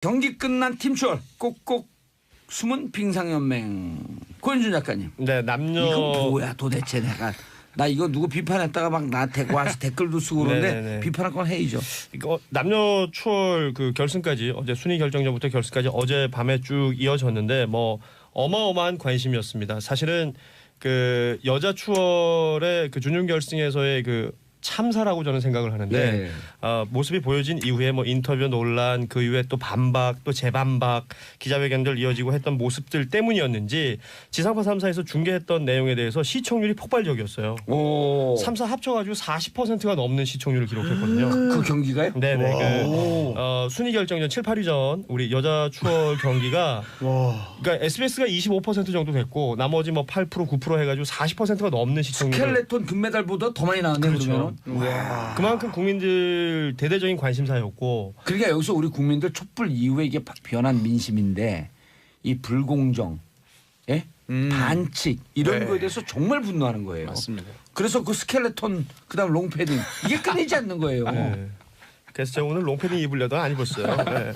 경기 끝난 팀추월 꼭꼭 숨은 빙상연맹 권준 작가님. 네, 남녀 이거 뭐야 도대체 나 이거 누구 비판했다가 막 나한테 와서 댓글도 쓰고 그러는데 네네네. 비판할 건 해이죠. 이거 남녀 추월 그 결승까지 어제 순위 결정전부터 결승까지 어제 밤에 쭉 이어졌는데 뭐 어마어마한 관심이었습니다. 사실은 그 여자 추월의 그 준결 결승에서의 그 참사라고 저는 생각을 하는데 네. 모습이 보여진 이후에 뭐 인터뷰 논란 그 이후에 또 반박 또 재반박 기자회견들 이어지고 했던 모습들 때문이었는지 지상파 3사에서 중계했던 내용에 대해서 시청률이 폭발적이었어요. 오. 3사 합쳐가지고 40%가 넘는 시청률을 기록했거든요. 그 경기가요? 네네. 순위 결정전 7, 8위전 우리 여자 추월 경기가 그러니까 SBS가 25% 정도 됐고 나머지 뭐 8%, 9% 해가지고 40%가 넘는 시청률. 스켈레톤 금메달보다 더 많이 나왔네요. 그렇죠. 그러면. 그만큼 국민들 대대적인 관심사였고. 그러니까 여기서 우리 국민들 촛불 이후에 이게 변한 민심인데 이 불공정, 예? 반칙 이런 네. 거에 대해서 정말 분노하는 거예요. 맞습니다. 그래서 그 스켈레톤 그다음 롱패딩 이게 끊이지 않는 거예요. 네. 그래서 제가 오늘 롱패딩 입으려다 안 입었어요. 네.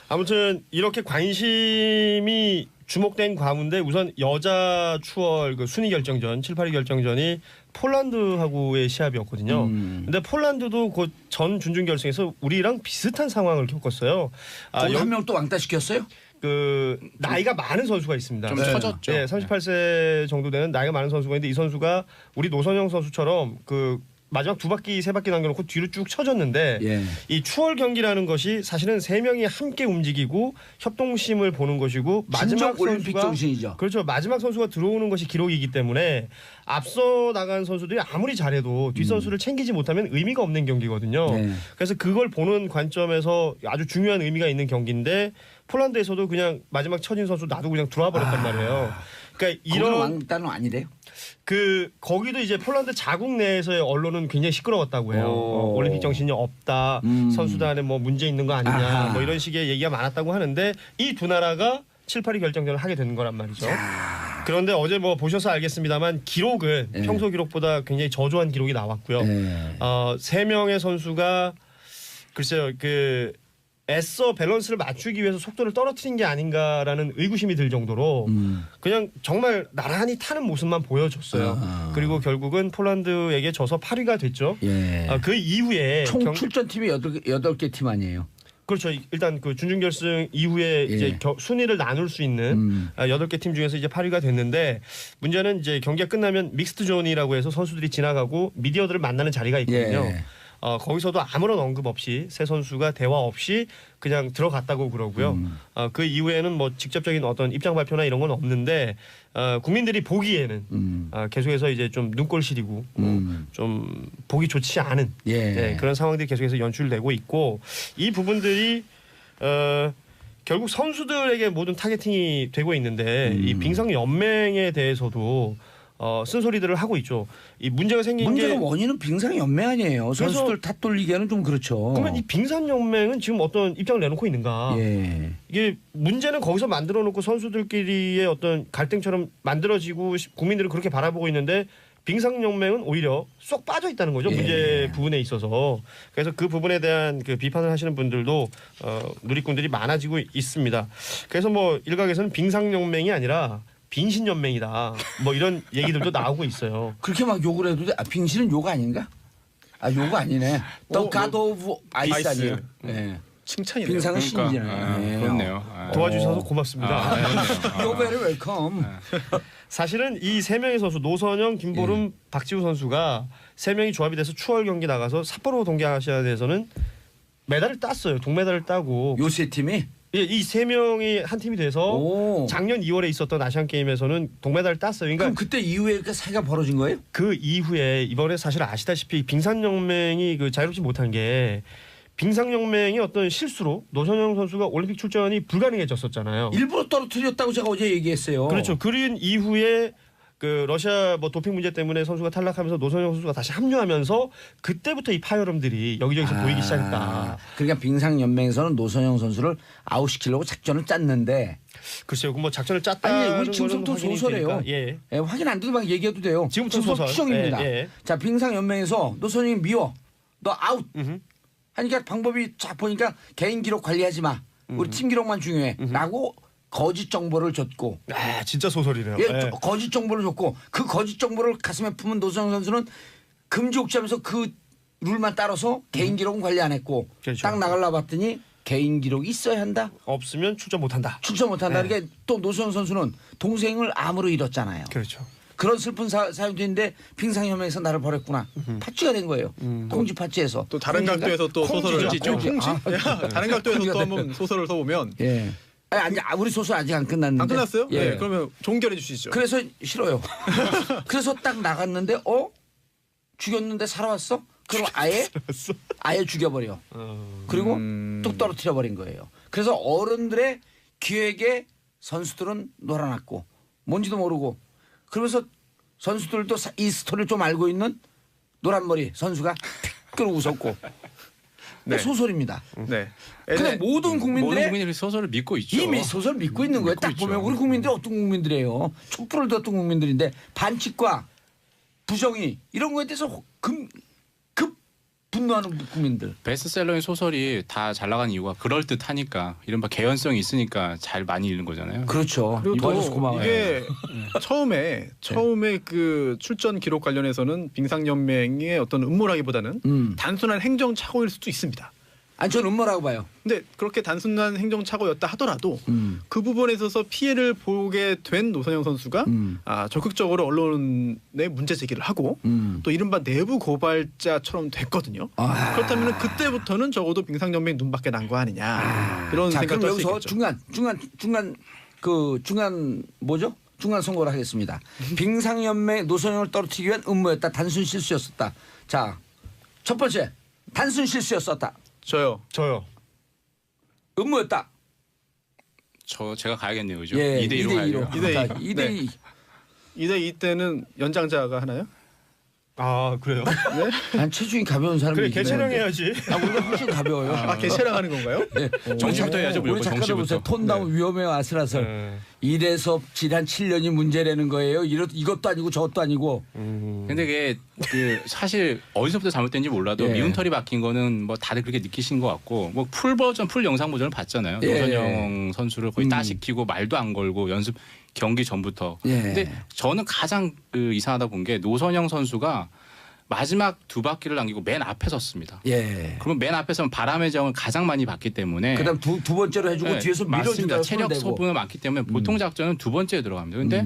아무튼 이렇게 관심이 주목된 가운데 우선 여자 추월 그 순위 결정전 7, 8위 결정전이 폴란드하고의 시합이었거든요. 근데 폴란드도 그 전 준준 결승에서 우리랑 비슷한 상황을 겪었어요. 거기 한 명 또 왕따 시켰어요? 그 나이가 많은 선수가 있습니다. 좀 처졌죠. 네, 38세 정도 되는 나이가 많은 선수가 있는데 이 선수가 우리 노선영 선수처럼 그 마지막 2바퀴 3바퀴 남겨놓고 뒤로 쭉 쳐졌는데 예. 이 추월 경기라는 것이 사실은 3명이 함께 움직이고 협동심을 보는 것이고 마지막 진정 올림픽 선수가 정신이죠. 그렇죠. 마지막 선수가 들어오는 것이 기록이기 때문에 앞서 나간 선수들이 아무리 잘해도 뒷 선수를 챙기지 못하면 의미가 없는 경기거든요. 네. 그래서 그걸 보는 관점에서 아주 중요한 의미가 있는 경기인데 폴란드에서도 그냥 마지막 처진 선수 놔두고 그냥 들어와 버렸단 말이에요. 그러니까 이런 이런 왕따는 아니래요? 그 거기도 이제 폴란드 자국 내에서의 언론은 굉장히 시끄러웠다고 해요. 올림픽 정신이 없다. 선수단에 뭐 문제 있는 거 아니냐. 아하. 뭐 이런 식의 얘기가 많았다고 하는데 이 두 나라가 7, 8위 결정전을 하게 되는 거란 말이죠. 그런데 어제 뭐 보셔서 알겠습니다만 기록은 네. 평소 기록보다 굉장히 저조한 기록이 나왔고요. 네. 3명의 선수가 글쎄요. 그 애써 밸런스를 맞추기 위해서 속도를 떨어뜨린 게 아닌가라는 의구심이 들 정도로 그냥 정말 나란히 타는 모습만 보여줬어요. 그리고 결국은 폴란드에게 져서 8위가 됐죠. 예. 그 이후에 총 출전팀이 8개 팀 아니에요? 그렇죠. 일단 그 준준결승 이후에 예. 이제 순위를 나눌 수 있는 8개 팀 중에서 이제 8위가 됐는데 문제는 이제 경기가 끝나면 믹스드 존이라고 해서 선수들이 지나가고 미디어들을 만나는 자리가 있거든요. 예. 거기서도 아무런 언급 없이 세 선수가 대화 없이 그냥 들어갔다고 그러고요. 그 이후에는 뭐 직접적인 어떤 입장 발표나 이런 건 없는데 국민들이 보기에는 계속해서 이제 좀 눈꼴 시리고 좀 보기 좋지 않은 예. 네, 그런 상황들이 계속해서 연출되고 있고 이 부분들이 결국 선수들에게 모든 타겟팅이 되고 있는데 이 빙상 연맹에 대해서도 쓴소리들을 하고 있죠. 이 문제가 생긴 문제가 게 원인은 빙상 연맹 아니에요. 선수들 탓 돌리기에는 좀 그렇죠. 그러면 이 빙상 연맹은 지금 어떤 입장을 내놓고 있는가? 예. 이게 문제는 거기서 만들어 놓고 선수들끼리의 어떤 갈등처럼 만들어지고 국민들은 그렇게 바라보고 있는데 빙상 연맹은 오히려 쏙 빠져 있다는 거죠. 예. 문제 부분에 있어서. 그래서 그 부분에 대한 그 비판을 하시는 분들도 누리꾼들이 많아지고 있습니다. 그래서 뭐 일각에서는 빙상 연맹이 아니라 빙신연맹이다. 뭐 이런 얘기들도 나오고 있어요. 그렇게 막 욕을 해도 돼. 빙신은 욕 아닌가? 욕 아니네. The God of Ice 아니에요. 예. 칭찬이네요. 빙상은 신이잖아요. 그러니까, 예. 그렇네요. 도와주셔서 고맙습니다. You're very welcome. 사실은 이 세 명의 선수 노선영, 김보름, 박지우 선수가 세 명이 조합이 돼서 추월 경기 나가서 삿포로 동계아시아대에서는 메달을 땄어요. 동메달을 따고 요 세 팀이 이 세 명이 한 팀이 돼서 오. 작년 2월에 있었던 아시안 게임에서는 동메달을 땄어요. 그러니까 그럼 그때 이후에 그 사이가 벌어진 거예요? 그 이후에 이번에 사실 아시다시피 빙상연맹이 그 자유롭지 못한 게 빙상연맹이 어떤 실수로 노선영 선수가 올림픽 출전이 불가능해졌었잖아요. 일부러 떨어뜨렸다고 제가 어제 얘기했어요. 그렇죠. 그런 이후에 그 러시아 뭐 도핑 문제 때문에 선수가 탈락하면서 노선영 선수가 다시 합류하면서 그때부터 이 파열음들이 여기저기서 보이기 시작했다. 그러니까 빙상 연맹에서는 노선영 선수를 아웃시키려고 작전을 짰는데 글쎄요, 뭐 작전을 짰다는 아니 우리 거는 지금부터 확인이 소설해요. 되니까. 예. 예, 확인 안 돼도 막 얘기해도 돼요. 지금부터 소설 소설. 추정입니다. 예, 예. 자 빙상 연맹에서 노선영이 미워 너 아웃 음흠. 하니까 방법이 쫙 보니까 개인 기록 관리하지 마. 우리 팀 기록만 중요해라고 거짓 정보를 줬고 아 진짜 소설이네요. 예, 예. 거짓 정보를 줬고 그 거짓 정보를 가슴에 품은 노선영 선수는 금지 옥지하면서 그 룰만 따라서 개인 기록은 관리 안 했고 그렇죠. 딱 나가려 봤더니 개인 기록이 있어야 한다. 없으면 출전 못한다. 출전 못한다. 네. 그러니까 또 노선영 선수는 동생을 암으로 잃었잖아요. 그렇죠. 그런 슬픈 사연도 있는데 빙상협회에서 나를 버렸구나. 파찌가 된 거예요. 콩쥐 파찌에서. 또 다른 각도에서 또 소설을 다른 각도에서 또 한번 소설을 써보면 예. 아니, 우리 소설 아직 안 끝났는데. 안 끝났어요? 예. 네, 그러면 종결해 주시죠. 그래서 싫어요. 그래서 딱 나갔는데 죽였는데 살아왔어? 그럼 아예 죽여버려. 그리고 뚝 떨어뜨려 버린 거예요. 그래서 어른들의 기획에 선수들은 놀아났고 뭔지도 모르고 그러면서 선수들도 이 스토리를 좀 알고 있는 노란머리 선수가 픽 웃었고 네. 소설입니다. 네. 근데 모든 국민들이 소설을 믿고 있죠. 이미 소설 믿고 있는 거예요. 딱 보면 우리 국민들이 어떤 국민들이에요. 촛불을 들었던 국민들인데 반칙과 부정이 이런 거에 대해서 급 분노하는 국민들. 베스트셀러인 소설이 다 잘 나가는 이유가 그럴듯하니까 이른바 개연성이 있으니까 잘 많이 읽는 거잖아요. 그렇죠. 그리고 이봐줘서 또 고마워요. 이게 처음에 그 출전 기록 관련해서는 빙상연맹의 어떤 음모라기보다는 단순한 행정착오일 수도 있습니다. 아니 저는 음모라고 봐요. 근데 그렇게 단순한 행정착오였다 하더라도 그 부분에 있어서 피해를 보게 된 노선영 선수가 적극적으로 언론에 문제 제기를 하고 또 이른바 내부 고발자처럼 됐거든요. 그렇다면 그때부터는 적어도 빙상연맹 눈밖에 난 거 아니냐 그런 자, 생각도 그럼 할 수 여기서 있겠죠. 중간 뭐죠? 중간 선고를 하겠습니다. 빙상연맹 노선영을 떨어뜨리기 위한 음모였다. 단순 실수였었다. 자, 첫 번째 단순 실수였었다. 저요. 음모였다. 제가 가야겠네요, 그죠? 예, 2대2로 가야죠. 2대2. 2대2. 2대2 때는 연장자가 하나요? 아 그래요? 난 체중이 가벼운 사람이 그래 개체량 해야지. 우리가 훨씬 가벼워요. 개체랑 하는 건가요? 네. 정시부터 해야죠, 우리 무조건 작가들 보세요. 정시부터. 톤다운 위험해요 아슬아슬. 이래서 지난 7년이 문제라는 거예요. 이것도 아니고 저것도 아니고. 근데 그게 사실 어디서부터 잘못된지 몰라도 예. 미운 털이 박힌 거는 뭐 다들 그렇게 느끼신 것 같고 뭐 풀 영상 버전을 봤잖아요. 예. 노선영 선수를 거의 따시키고 말도 안 걸고 연습 경기 전부터. 예. 근데 저는 가장 이상하다 본 게 노선영 선수가 마지막 두 바퀴를 남기고 맨 앞에 섰습니다. 예. 그러면 맨 앞에서는 바람의 정을 가장 많이 받기 때문에 그다음 두 번째로 해주고 네, 뒤에서 맞습니다. 밀어준다. 체력 소모가 많기 때문에 보통 작전은 두 번째에 들어갑니다. 근데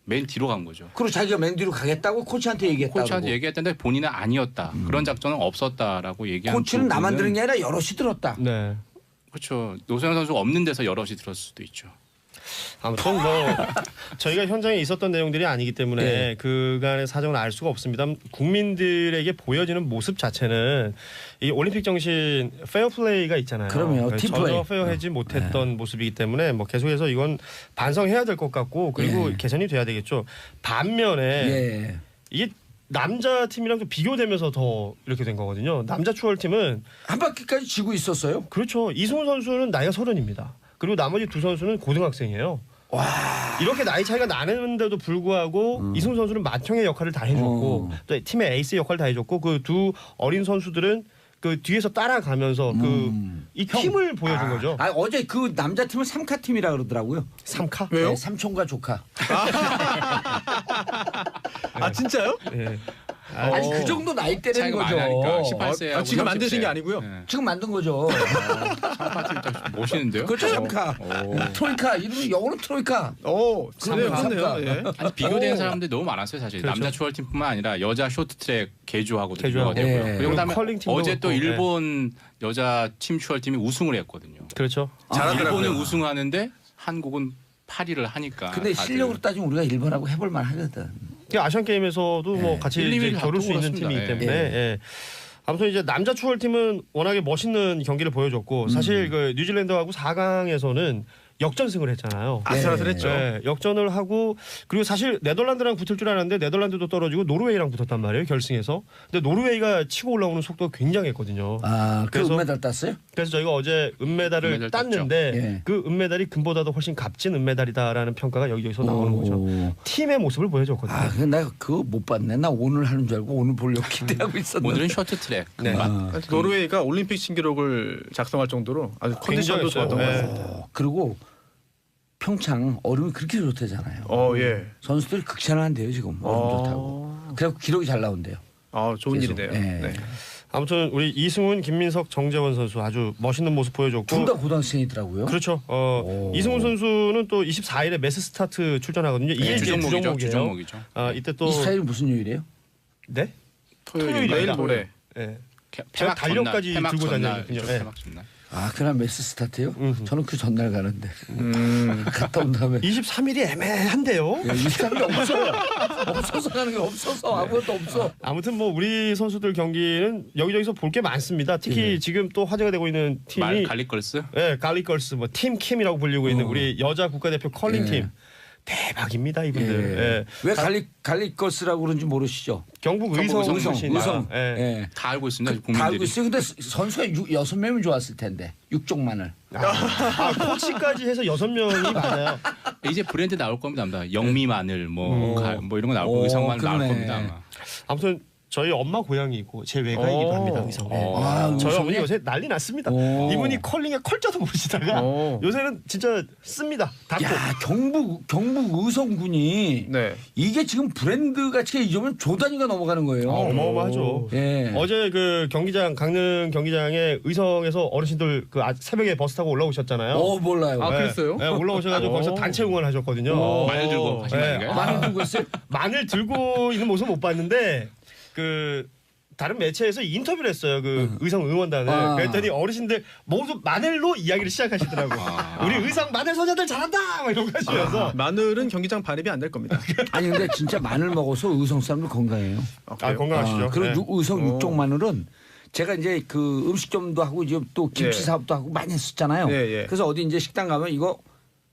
맨 뒤로 간 거죠. 그리고 자기가 맨 뒤로 가겠다고 코치한테 얘기했다고. 코치한테 얘기했는데 본인은 아니었다. 그런 작전은 없었다라고 얘기한 코치는 나만 부분은 들은 게 아니라 여럿이 들었다. 네. 그렇죠. 노선영 선수가 없는 데서 여럿이 들었을 수도 있죠. 아무튼 뭐 저희가 현장에 있었던 내용들이 아니기 때문에 네. 그간의 사정을 알 수가 없습니다. 국민들에게 보여지는 모습 자체는 이 올림픽 정신 페어플레이가 있잖아요. 그럼요. 팀플레이. 전혀 페어하지 못했던 모습이기 때문에 뭐 계속해서 이건 반성해야 될 것 같고 그리고 예. 개선이 돼야 되겠죠. 반면에 예. 이게 남자 팀이랑 좀 비교되면서 더 이렇게 된 거거든요. 남자 추월팀은 한 바퀴까지 지고 있었어요. 그렇죠. 이승우 선수는 나이가 30입니다. 그리고 나머지 두 선수는 고등학생이에요. 와. 이렇게 나이 차이가 나는데도 불구하고 이승우 선수는 맏형의 역할을 다 해줬고 또 팀의 에이스 역할을 다 해줬고 그 두 어린 선수들은 그 뒤에서 따라가면서 그 이 팀을 보여준 거죠. 어제 그 남자 팀은 3카 팀이라 그러더라고요. 3카? 왜요? 네, 삼촌과 조카. 아 진짜요? 예. 아니 그 정도 나이대라는 차이가 많이 거죠. 나니까 18세. 지금 만드신 게 아니고요. 지금 만든 거죠. 멋있는데요? 그렇죠. 3카. 트로이카. 이름이 영어로 트로이카. 오, 그러네요, 그렇네요. 예. 아니 비교되는 사람들이 너무 많았어요 사실. 그렇죠. 남자 추월팀뿐만 아니라 여자 쇼트트랙 개주하고도 개주하고. 비교가 되고요. 예. 그리고 그다음에 컬링 팀도 어제 또 그렇고, 일본 여자 팀 추월팀이 우승을 했거든요. 그렇죠. 일본은 우승하는데 한국은 8위를 하니까. 근데 다들. 실력으로 따지면 우리가 일본하고 해볼 만 하거든. 아시안 게임에서도 뭐 같이 1, 2위를 이제 겨룰 수 있는 그렇습니다. 팀이기 예. 때문에 예. 아무튼 이제 남자 추월팀은 워낙에 멋있는 경기를 보여줬고 사실 그 뉴질랜드하고 4강에서는 역전승을 했잖아요. 아슬아슬했죠. 네, 역전을 하고 그리고 사실 네덜란드랑 붙을 줄 알았는데 네덜란드도 떨어지고 노르웨이랑 붙었단 말이에요 결승에서. 근데 노르웨이가 치고 올라오는 속도가 굉장했거든요. 아, 그 그래서- 은메달 땄어요? 그래서 저희가 어제 은메달을 은메달 땄는데 예. 그 은메달이 금보다도 훨씬 값진 은메달이다라는 평가가 여기저기서 나오는 거죠. 팀의 모습을 보여줬거든요. 아, 근데 나 그거 못 봤네. 나 오늘 하는 줄 알고 오늘 보려고 기대하고 있었는데. 오늘은 쇼트트랙. 네. 금방. 노르웨이가 올림픽 신기록을 작성할 정도로 아주 컨디션도 굉장했어요. 좋았던 것 네. 같습니다. 그리고 평창 얼음이 그렇게 좋대잖아요. 예. 선수들이 극찬을 한대요 지금 얼음 좋다고. 그래갖고 기록이 잘 나온대요. 좋은 계속. 일이네요. 예. 네. 아무튼 우리 이승훈, 김민석, 정재원 선수 아주 멋있는 모습 보여줬고 둘 다 고등학생이더라고요. 그렇죠. 오. 이승훈 선수는 또 24일에 메스 스타트 출전하거든요. 이게 네, 이제 주종목이죠. 주종목이에요. 주종목이죠. 이때 또 이 스타일이 무슨 요일이에요? 네? 토요일 내일 모레. 네. 제가 폐막 달력까지 전날, 폐막 들고 전날, 다니거든요. 죠, 네. 폐막 전날. 아, 그날 메스 스타트요? 저는 그 전날 가는데 갔다 온 다음에 23일이 애매한데요. 23일 없어요. 없어서 가는 게 없어서 아무것도 없어. 아무튼 뭐 우리 선수들 경기는 여기저기서 볼 게 많습니다. 특히 지금 또 화제가 되고 있는 팀이 갈리걸스. 네, 갈리걸스 뭐 팀 킴이라고 불리고 있는 우리 여자 국가대표 컬링 예. 팀. 대박입니다 이분들. 예. 예. 왜 갈리걸스라고 그런지 모르시죠? 경북 의성 출신이다. 의성. 예. 예. 다 알고 있습니다. 다 알고 국민들이. 있어요. 근데 선수가 6명이면 좋았을 텐데. 육종만을. 코치까지 해서 6명이 많아요. 이제 브랜드 나올 겁니다. 아마 영미 마늘 뭐 이런 거 나올 오, 거 의성 마늘 나올 그러네. 겁니다. 아마. 아무튼 저희 엄마 고향이고 제 외가이기도 합니다. 의성에. 아, 저희 의성에? 어머니 요새 난리 났습니다. 오. 이분이 컬링에 컬자도 모르시다가 오. 요새는 진짜 씁니다. 닫고. 야, 경북 의성군이 네. 이게 지금 브랜드 가치가 이 정도면 조 단위가 넘어가는 거예요. 어마어마하죠. 예. 어제 그 경기장 강릉 경기장에 의성에서 어르신들 그 새벽에 버스 타고 올라오셨잖아요. 몰라요. 아, 그랬어요? 네, 올라오셔가지고 거기서 단체 응원하셨거든요. 마늘 들고 가신 거 네. 아닌가요? 많이 들고 있어요? 마늘 들고 있는 모습 못 봤는데 그 다른 매체에서 인터뷰를 했어요. 그 의성 응원단을. 아. 그랬더니 어르신들 모두 마늘로 이야기를 시작하시더라고. 우리 의성 마늘 소녀들 잘한다. 막 이런 거 하시면서. 마늘은 경기장 반입이 안 될 겁니다. 아니 근데 진짜 마늘 먹어서 의성 사람들 건강해요. 그래요? 건강하시죠. 그리고 네. 의성 오. 육종 마늘은 제가 이제 그 음식점도 하고 이제 또 김치 예. 사업도 하고 많이 했었잖아요. 예, 예. 그래서 어디 이제 식당 가면 이거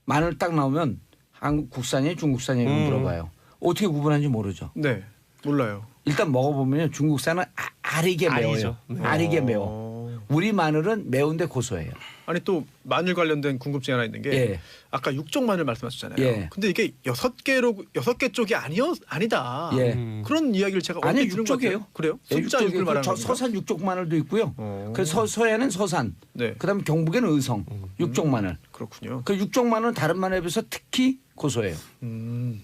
마늘 딱 나오면 한국 국산이에요, 중국산이에요 물어봐요. 어떻게 구분하는지 모르죠. 네. 몰라요. 일단 먹어보면 중국산은 아리게 매워요. 아리죠. 네. 아리게 매워. 우리 마늘은 매운데 고소해요. 아니 또 마늘 관련된 궁금증이 하나 있는 게 예. 아까 육종 마늘 말씀하셨잖아요. 예. 근데 이게 6개 쪽이 아니다. 예. 그런 이야기를 제가 아니 언제 들은 것 같아요. 육쪽이에요. 그래요? 예, 숫자 육쪽이에요. 6을 말하는 저 건가요? 서산 육종 마늘도 있고요. 어. 그래서 서해는 서산. 네. 그다음에 경북에는 의성. 육종 마늘. 그렇군요. 그 육종 마늘은 다른 마늘에 비해서 특히 고소해요.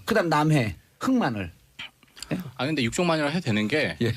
그다음 남해 흑마늘. 아 근데 육종 마늘을 해도 되는 게 예.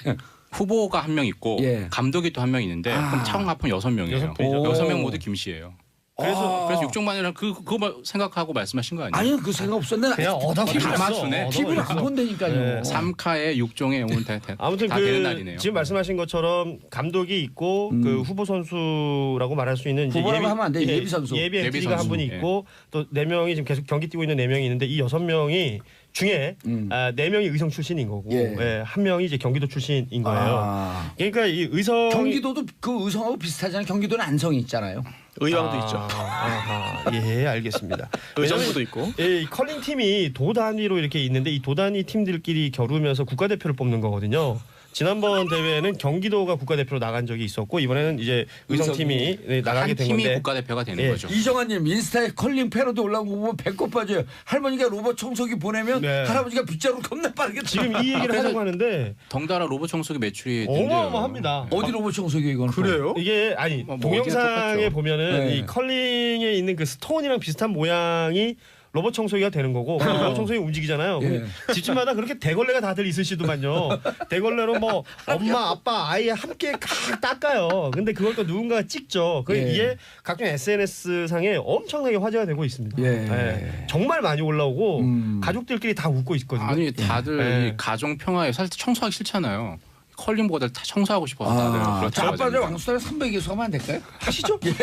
후보가 한 명 있고 예. 감독이 또 한 명 있는데 아. 그럼 총 합은 6명이에요. 여섯 분이죠. 6명 모두 김씨예요. 아. 그래서 육종 마늘은 그거 생각하고 말씀하신 거 아니에요? 아니요 그 생각 없었는데 그냥 얻어 다 걸렸어. 맞추네. TV를 안 본다니까요. 네. 3카에 육종에 오늘 아무튼 다 되는 날이네요. 지금 말씀하신 것처럼 감독이 있고 그 후보 선수라고 말할 수 있는 이제 후보라고 하면 안 돼요. 예비 선수. 예비 예비 엔트리가 한 선수. 분이 있고 또 4명이 지금 계속 경기 뛰고 있는 4명이 있는데 이 6명이 중에 4명이 의성 출신인 거고 예. 한 명이 이제 경기도 출신인 거예요. 아. 그러니까 이 의성 경기도도 그 의성하고 비슷하잖아요. 경기도는 안성이 있잖아요. 의왕도 있죠. 아하, 예, 알겠습니다. 의정부도 있고. 이 컬링 팀이 도 단위로 이렇게 있는데 이 도 단위 팀들끼리 겨루면서 국가대표를 뽑는 거거든요. 지난번 대회는 경기도가 국가대표로 나간 적이 있었고 이번에는 이제 의성 팀이 나가게 한 된 팀이 건데 국가대표가 되는 예. 거죠. 이정환님 인스타에 컬링 패러디 올라온 거 보면 배꼽 빠져요. 할머니가 로봇 청소기 보내면 네. 할아버지가 빗자루 겁나 빠르게 지금 이 얘기를 하려고 하는데 덩달아 로봇 청소기 매출이 어마어마합니다. 어디 로봇 청소기 이건 그래요? 이게 아니 뭐 동영상에 똑같죠. 보면은 네. 이 컬링에 있는 그 스톤이랑 비슷한 모양이 로봇 청소기가 되는 거고 근데 로봇 청소기 움직이잖아요. 근데 집집마다 그렇게 대걸레가 다들 있으시더만요. 대걸레로 뭐 엄마 아빠 아이 함께 칵 닦아요. 근데 그걸 또 누군가가 찍죠. 그 예. 이게 각종 SNS 상에 엄청나게 화제가 되고 있습니다. 예. 예. 정말 많이 올라오고 가족들끼리 다 웃고 있거든요. 아니 다들 예. 이 가정 평화에 사실 청소하기 싫잖아요. 컬링보다 다 청소하고 싶어서 다들 그렇다고 자, 아빠들 하잖아요. 왕수다를 300에서 하면 안 될까요? 하시죠. 예.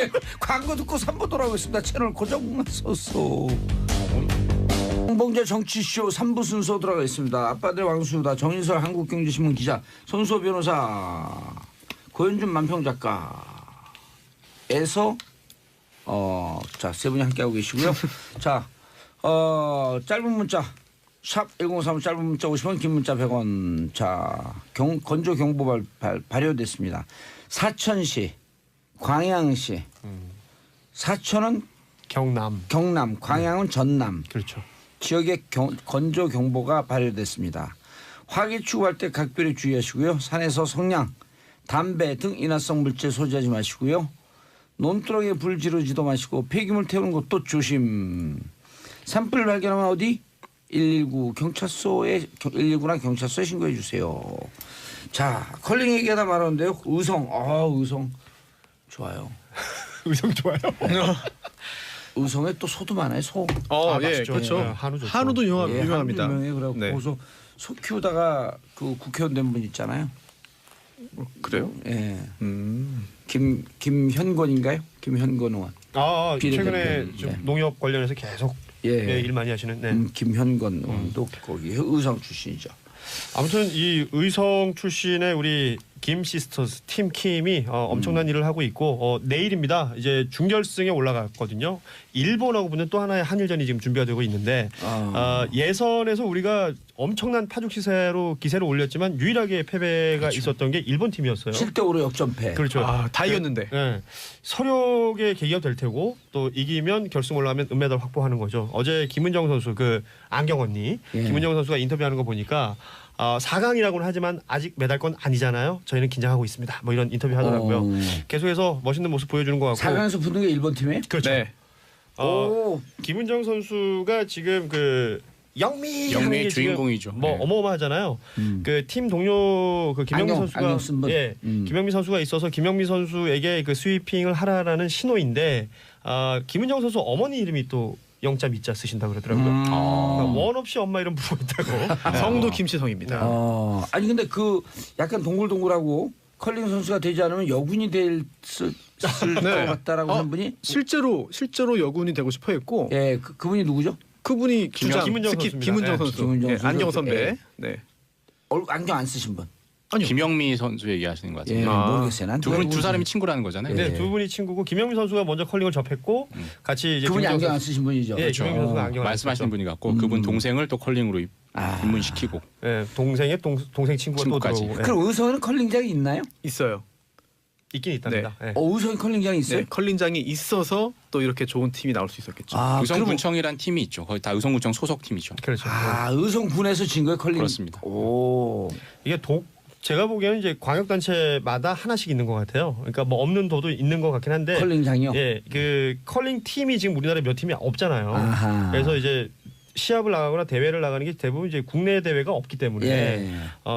광고 듣고 3부 돌아오겠습니다. 채널 고정하소서. 홍봉재 정치쇼 3부 순서 들어가겠습니다. 아빠들 왕수다 정인설 한국경제신문 기자 손수호 변호사 고현준 만평 작가에서 자, 세 분이 함께하고 계시고요. 자, 짧은 문자 샵 1035 짧은 문자 50원 긴 문자 100원. 자, 건조 경보 발효됐습니다. 사천시, 광양시. 사천은 경남. 광양은 전남. 그렇죠. 지역에 건조 경보가 발효됐습니다. 화기 추구할 때 각별히 주의하시고요. 산에서 성냥, 담배 등 인화성 물질 소지하지 마시고요. 논두렁에 불 지르지도 마시고 폐기물 태우는 것도 조심. 산불 발견하면 어디? 119나 경찰서에 신고해 주세요. 자, 컬링 얘기하다 말았는데요. 의성. 의성 좋아요. 의성 좋아요. 의성에 또 소도 많아요. 소. 예, 맛있죠. 그렇죠. 예, 한우 좋죠. 한우도 유명합니다. 유명해. 그래서 네. 소 키우다가 그 국회의원 된 분 있잖아요. 그래요? 예. 김현권인가요? 김현권 의원. 최근에 비례대표. 좀 네. 농협 관련해서 계속 예. 일 많이 하시는. 네. 김현권 의원도 거기 의성 출신이죠. 아무튼 이 의성 출신의 우리 김 시스터스 팀 킴이 엄청난 일을 하고 있고 내일입니다. 이제 준결승에 올라갔거든요. 일본하고 붙는 또 하나의 한일전이 지금 준비가 되고 있는데 예선에서 우리가 엄청난 파죽 시세로 기세를 올렸지만 유일하게 패배가 그렇죠. 있었던 게 일본 팀이었어요. 7대5로 역전패. 그렇죠. 다 이겼는데. 네. 서력의 계기가 될 테고 또 이기면 결승 올라가면 은메달 확보하는 거죠. 어제 김은정 선수 그 안경 언니 예. 김은정 선수가 인터뷰하는 거 보니까 4강이라고는 하지만 아직 메달권 아니잖아요. 저희는 긴장하고 있습니다. 뭐 이런 인터뷰 하더라고요. 계속해서 멋있는 모습 보여주는 것 같고. 4강에서 붙는 게 일본 팀이에요? 그렇죠. 네. 김은정 선수가 지금 그 영미 하는 게 지금 주인공이죠. 뭐 네. 어마어마하잖아요. 그 팀 동료 그 김영미 안경 쓴 분. 선수가 김영미 선수가 있어서 김영미 선수에게 그 스위핑을 하라라는 신호인데 김은정 선수 어머니 이름이 또 영자 미자 쓰신다 그러더라고요. 그러니까 원 없이 엄마 이름 부르고 있다고. 성도 김시성입니다. 아니 근데 그 약간 동글동글하고 컬링 선수가 되지 않으면 여군이 될 것 같다라고 하는 분이 실제로 여군이 되고 싶어 했고 예, 그분이 누구죠? 그분이 주장 김은정 스키 선수입니다. 김은정 네. 선수. 김은정 선수. 안경 선배. 예. 네. 안경 안 쓰신 분. 김영미 선수 얘기하시는 것 같아요. 예, 모르겠어요. 난 두 사람이 친구라는 거잖아요. 네, 두 분이 친구고 김영미 선수가 먼저 컬링을 접했고 같이 이제 그분이 김은정 안경 안 선수- 쓰신 분이죠. 예, 김영미 선수가 안경을 말씀하신 분이 같고 그분 동생을 또 컬링으로 입문시키고 예, 동생의 동생 친구가 친구까지. 또 들어오고. 예. 그럼 의성에는 컬링장이 있나요? 있어요. 있긴 있답니다. 예. 의성에 컬링장이 있어요? 네, 컬링장이 있어서 또 이렇게 좋은 팀이 나올 수 있었겠죠. 의성군청이란 팀이 있죠. 거의 다 의성군청 소속 팀이죠. 그렇죠. 의성군에서 진 거예요, 컬링. 그렇습니다. 오. 이게 제가 보기에는 이제 광역단체마다 하나씩 있는 것 같아요. 그러니까 뭐 없는 도도 있는 것 같긴 한데. 컬링장이요? 예, 그 컬링 팀이 지금 우리나라에 몇 팀이 없잖아요. 아하. 그래서 이제 시합을 나가거나 대회를 나가는 게 대부분 이제 국내 대회가 없기 때문에 예.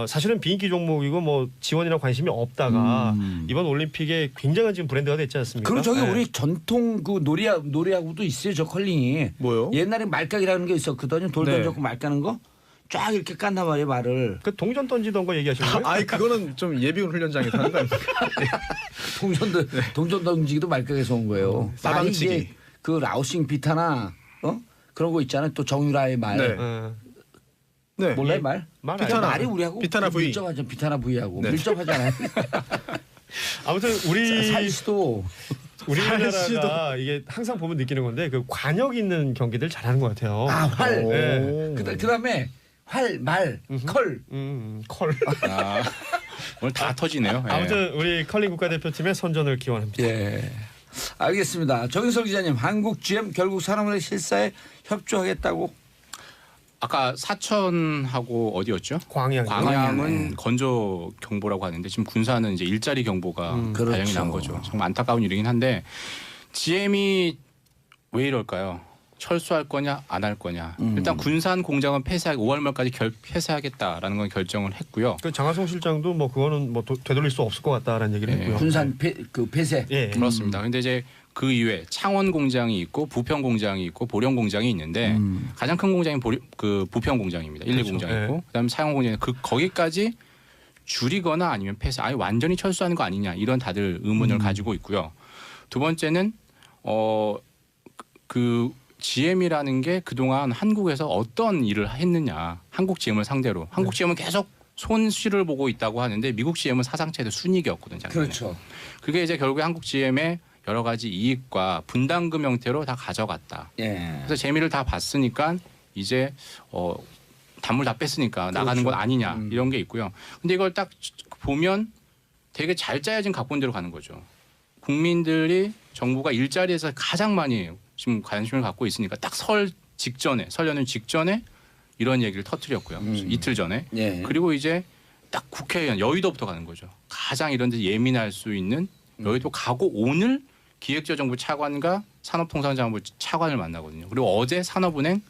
사실은 비인기 종목이고 뭐 지원이나 관심이 없다가 이번 올림픽에 굉장한 지금 브랜드가 됐지 않습니까? 그리고 저기 예. 우리 전통 그 놀이하고도 있어요, 저 컬링이. 뭐요? 옛날에 말까기라는 게 있었거든요. 돌 네. 던졌고 말 까는 거. 쫙 이렇게 깐단 말이에요, 말을. 그 동전 던지던 거 얘기하시는 거예요? 아이 그거는 좀 예비군 훈련장에서 하는 거 아닙니까? 동전 던지기도 말까기에서 온 거예요. 싸방치기. 말이 이제 그 라오싱 비타나 그런 거 있잖아요. 또 정유라의 말. 네. 네. 몰라요, 말? 말 비타나 알죠. 말이 우리하고 비타나 V. 밀접하죠. 비타나 V하고 네. 밀접하잖아요. 아무튼 우리 살시도 우리나라가 이게 항상 보면 느끼는 건데 그 관역 있는 경기들 잘하는 것 같아요. 활. 네. 그다음에 활, 말, 컬. 컬. 오늘 다 터지네요. 예. 아무튼 우리 컬링 국가대표팀의 선전을 기원합니다. 예. 알겠습니다. 정인석 기자님, 한국 GM 결국 사람의 실사에 협조하겠다고? 아까 사천하고 어디였죠? 광양. 광양은 건조 경보라고 하는데 지금 군사는 이제 일자리 경보가 그렇죠. 발령이 난 거죠. 정말 안타까운 일이긴 한데 GM이 왜 이럴까요? 철수할 거냐 안 할 거냐. 일단 군산 공장은 5월 말까지 폐쇄하겠다라는 건 결정을 했고요. 그 장하성 실장도 뭐 그거는 뭐 되돌릴 수 없을 것 같다라는 얘기를 했고요. 군산 폐쇄. 예. 그렇습니다. 근데 이제 그 이외에 창원 공장이 있고 부평 공장이 있고 보령 공장이 있는데 가장 큰 공장이 그 부평 공장입니다. 1, 2 그렇죠. 공장이 예. 있고 그다음에 창원 공장이 거기까지 줄이거나 아니면 폐쇄, 아예 완전히 철수하는 거 아니냐 이런 다들 의문을 가지고 있고요. 두 번째는 그 GM이라는 게 그동안 한국에서 어떤 일을 했느냐. 한국 GM을 상대로. 한국 GM은 계속 손실을 보고 있다고 하는데 미국 GM은 사상 최대 순이익이었거든요. 작년에. 그렇죠. 그게 이제 결국에 한국 GM의 여러 가지 이익과 분담금 형태로 다 가져갔다. 예. 그래서 재미를 다 봤으니까 이제 단물 다 뺐으니까 나가는 건 아니냐 이런 게 있고요. 근데 이걸 딱 보면 되게 잘 짜여진 각본대로 가는 거죠. 국민들이 정부가 일자리에서 가장 많이 지금 관심을 갖고 있으니까 딱 설 연휴 직전에 이런 얘기를 터뜨렸고요. 이틀 전에. 예. 그리고 이제 딱 국회의원 여의도부터 가는 거죠. 가장 이런 데 예민할 수 있는 여의도 가고 오늘 기획재정부 차관과 산업통상자원부 차관을 만나거든요. 그리고 어제 산업은행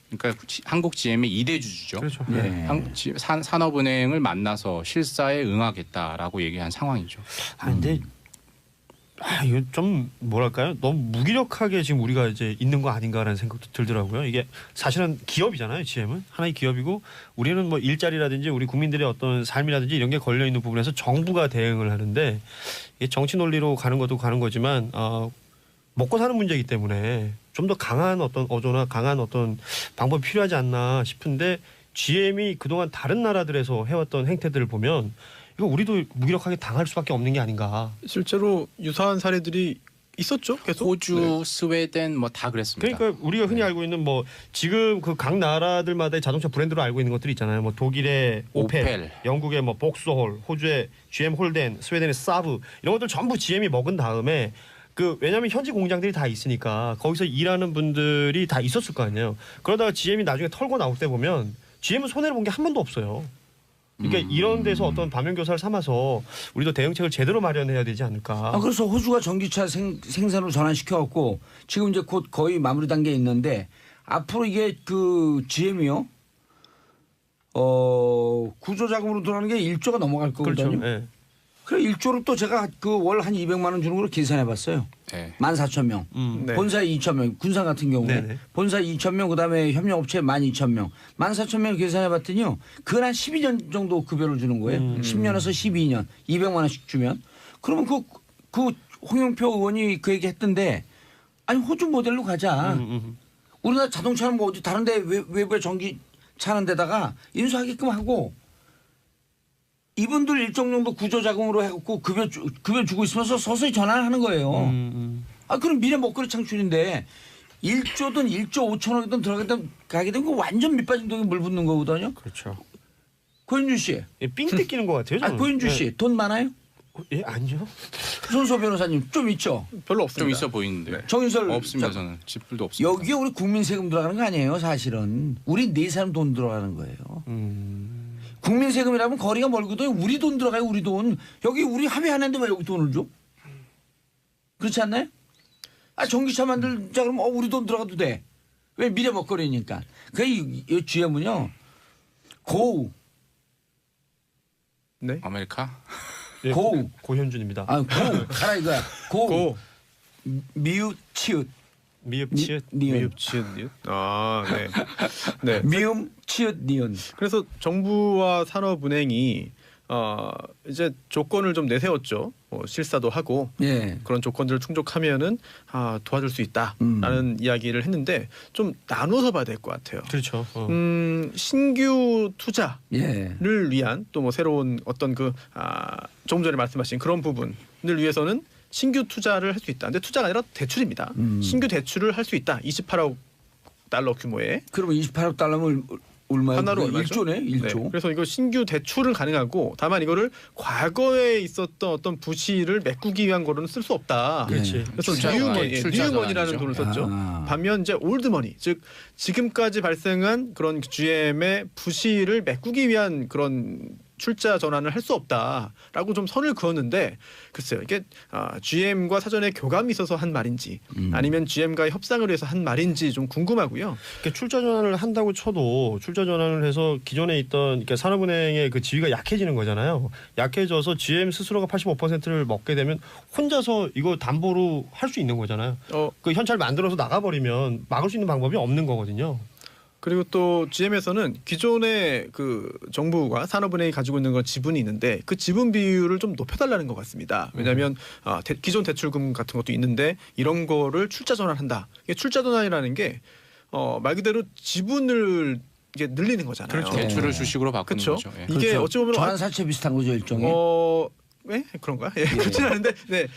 그러니까 한국 GM의 2대 주주죠. 그렇죠. 예. 산업은행을 만나서 실사에 응하겠다라고 얘기한 상황이죠. 근데 이거 좀 뭐랄까요? 너무 무기력하게 지금 우리가 이제 있는 거 아닌가라는 생각도 들더라고요. 이게 사실은 기업이잖아요. GM은 하나의 기업이고 우리는 뭐 일자리라든지 우리 국민들의 어떤 삶이라든지 이런 게 걸려 있는 부분에서 정부가 대응을 하는데 이게 정치 논리로 가는 것도 가는 거지만 먹고 사는 문제이기 때문에 좀 더 강한 어떤 어조나 강한 어떤 방법이 필요하지 않나 싶은데 GM이 그동안 다른 나라들에서 해왔던 행태들을 보면 이거 우리도 무기력하게 당할 수밖에 없는 게 아닌가. 실제로 유사한 사례들이 있었죠. 계속. 호주, 스웨덴 뭐 다 그랬습니다. 그러니까 우리가 흔히 알고 있는 뭐 지금 그 각 나라들마다의 자동차 브랜드로 알고 있는 것들이 있잖아요. 뭐 독일의 오펠, 영국의 뭐 복스홀, 호주의 GM 홀덴, 스웨덴의 사브 이런 것들 전부 GM이 먹은 다음에 왜냐하면 현지 공장들이 다 있으니까 거기서 일하는 분들이 다 있었을 거 아니에요. 그러다가 GM이 나중에 털고 나올 때 보면 GM은 손해를 본 게 한 번도 없어요. 그러니까 이런 데서 어떤 반면교사를 삼아서 우리도 대응책을 제대로 마련해야 되지 않을까. 그래서 호주가 전기차 생산을 전환시켜갖고 지금 이제 곧 거의 마무리 단계에 있는데 앞으로 이게 그 GM이요. 구조 자금으로 들어가는 게 1조가 넘어갈 거거든요. 그렇죠. 네. 그래 1조를 또 제가 그 월 한 200만 원 주는 걸로 계산해봤어요. 네. 14,000명. 네. 본사에 2,000명. 군산 같은 경우에 네네. 본사에 2,000명 그다음에 협력업체에 12,000명. 14,000명 계산해봤더니요. 그건 한 12년 정도 급여를 주는 거예요. 10년에서 12년. 200만 원씩 주면. 그러면 그 홍영표 의원이 그 얘기 했던데 아니 호주 모델로 가자. 우리나라 자동차는 뭐 어디 다른 데 외부에 전기 차는 데다가 인수하게끔 하고 이분들 일정 정도 구조 자금으로 해갖고 급여 주고 있으면서 서서히 전환을 하는 거예요. 그럼 미래 먹거리 창출인데 1조든 1조 5천억이든 가게 되면 그 완전 밑빠진 독에 물 붓는 거거든요. 그렇죠. 고현주 씨. 삥 뜯기는 것 같아요. 저는. 고현주 씨 돈 많아요? 예, 아니요. 손소 변호사님 좀 있죠? 별로 좀 없습니다. 있어 보이는데. 네. 정인설 없습니다. 자, 저는 집불도 없습니다. 여기에 우리 국민 세금 들어가는 거 아니에요 사실은. 우리 네 사람 돈 들어가는 거예요. 국민 세금이라면 거리가 멀거든요. 우리 돈 들어가요. 우리 돈. 여기 우리 합의하는데 왜 여기 돈을 줘? 그렇지 않나요? 전기차 만들자 그러면 우리 돈 들어가도 돼. 왜 미래 먹거리니까. 이 GM은요. 고우. 네. 아메리카? 예, 고우. 고현준입니다. 고우. 가라 이거야. 고우. 고. 미우 치읓. 미흡 치읓. 니은. 미흡 치읓 니은. 네. 네. 미음 치읓 니은. 그래서 정부와 산업은행이 이제 조건을 좀 내세웠죠. 실사도 하고 예. 그런 조건들을 충족하면은 도와줄 수 있다라는 이야기를 했는데 좀 나눠서 봐야 될 것 같아요. 그렇죠. 신규 투자를 예. 위한 또 뭐 새로운 어떤 조금 전에 말씀하신 그런 부분을 위해서는 신규 투자를 할 수 있다. 근데 투자가 아니라 대출입니다. 신규 대출을 할 수 있다. 28억 달러 규모의. 그러면 28억 달러면 얼마예요? 하나로 얼마죠? 1조네. 1조. 네. 그래서 이거 신규 대출은 가능하고 다만 이거를 과거에 있었던 어떤 부실을 메꾸기 위한 거로는 쓸 수 없다. 그렇지. 그래서 출자 뉴머니라는 전환이죠. 돈을 썼죠. 아. 반면 이제 올드머니, 즉 지금까지 발생한 그런 GM의 부실을 메꾸기 위한 그런 출자 전환을 할 수 없다라고 좀 선을 그었는데 글쎄요 이게 GM과 사전에 교감이 있어서 한 말인지 아니면 GM과의 협상을 위해서 한 말인지 좀 궁금하고요. 그러니까 출자 전환을 한다고 쳐도 출자 전환을 해서 기존에 있던 그러니까 산업은행의 그 지위가 약해지는 거잖아요. 약해져서 GM 스스로가 85%를 먹게 되면 혼자서 이거 담보로 할 수 있는 거잖아요. 그 현찰 만들어서 나가버리면 막을 수 있는 방법이 없는 거거든요. 그리고 또 GM에서는 기존의 그 정부가 산업은행이 가지고 있는 건 지분이 있는데 그 지분 비율을 좀 높여달라는 것 같습니다. 왜냐하면 기존 대출금 같은 것도 있는데 이런 거를 출자 전환한다. 이게 출자 전환이라는 게 말 그대로 지분을 이게 늘리는 거잖아요. 그렇죠. 대출을 주식으로 바꾸는 그렇죠. 거죠. 예. 이게 그렇죠. 어찌 보면 전환사채 비슷한 거죠 일종의. 네? 그런가? 예, 그렇진 않은데, 네,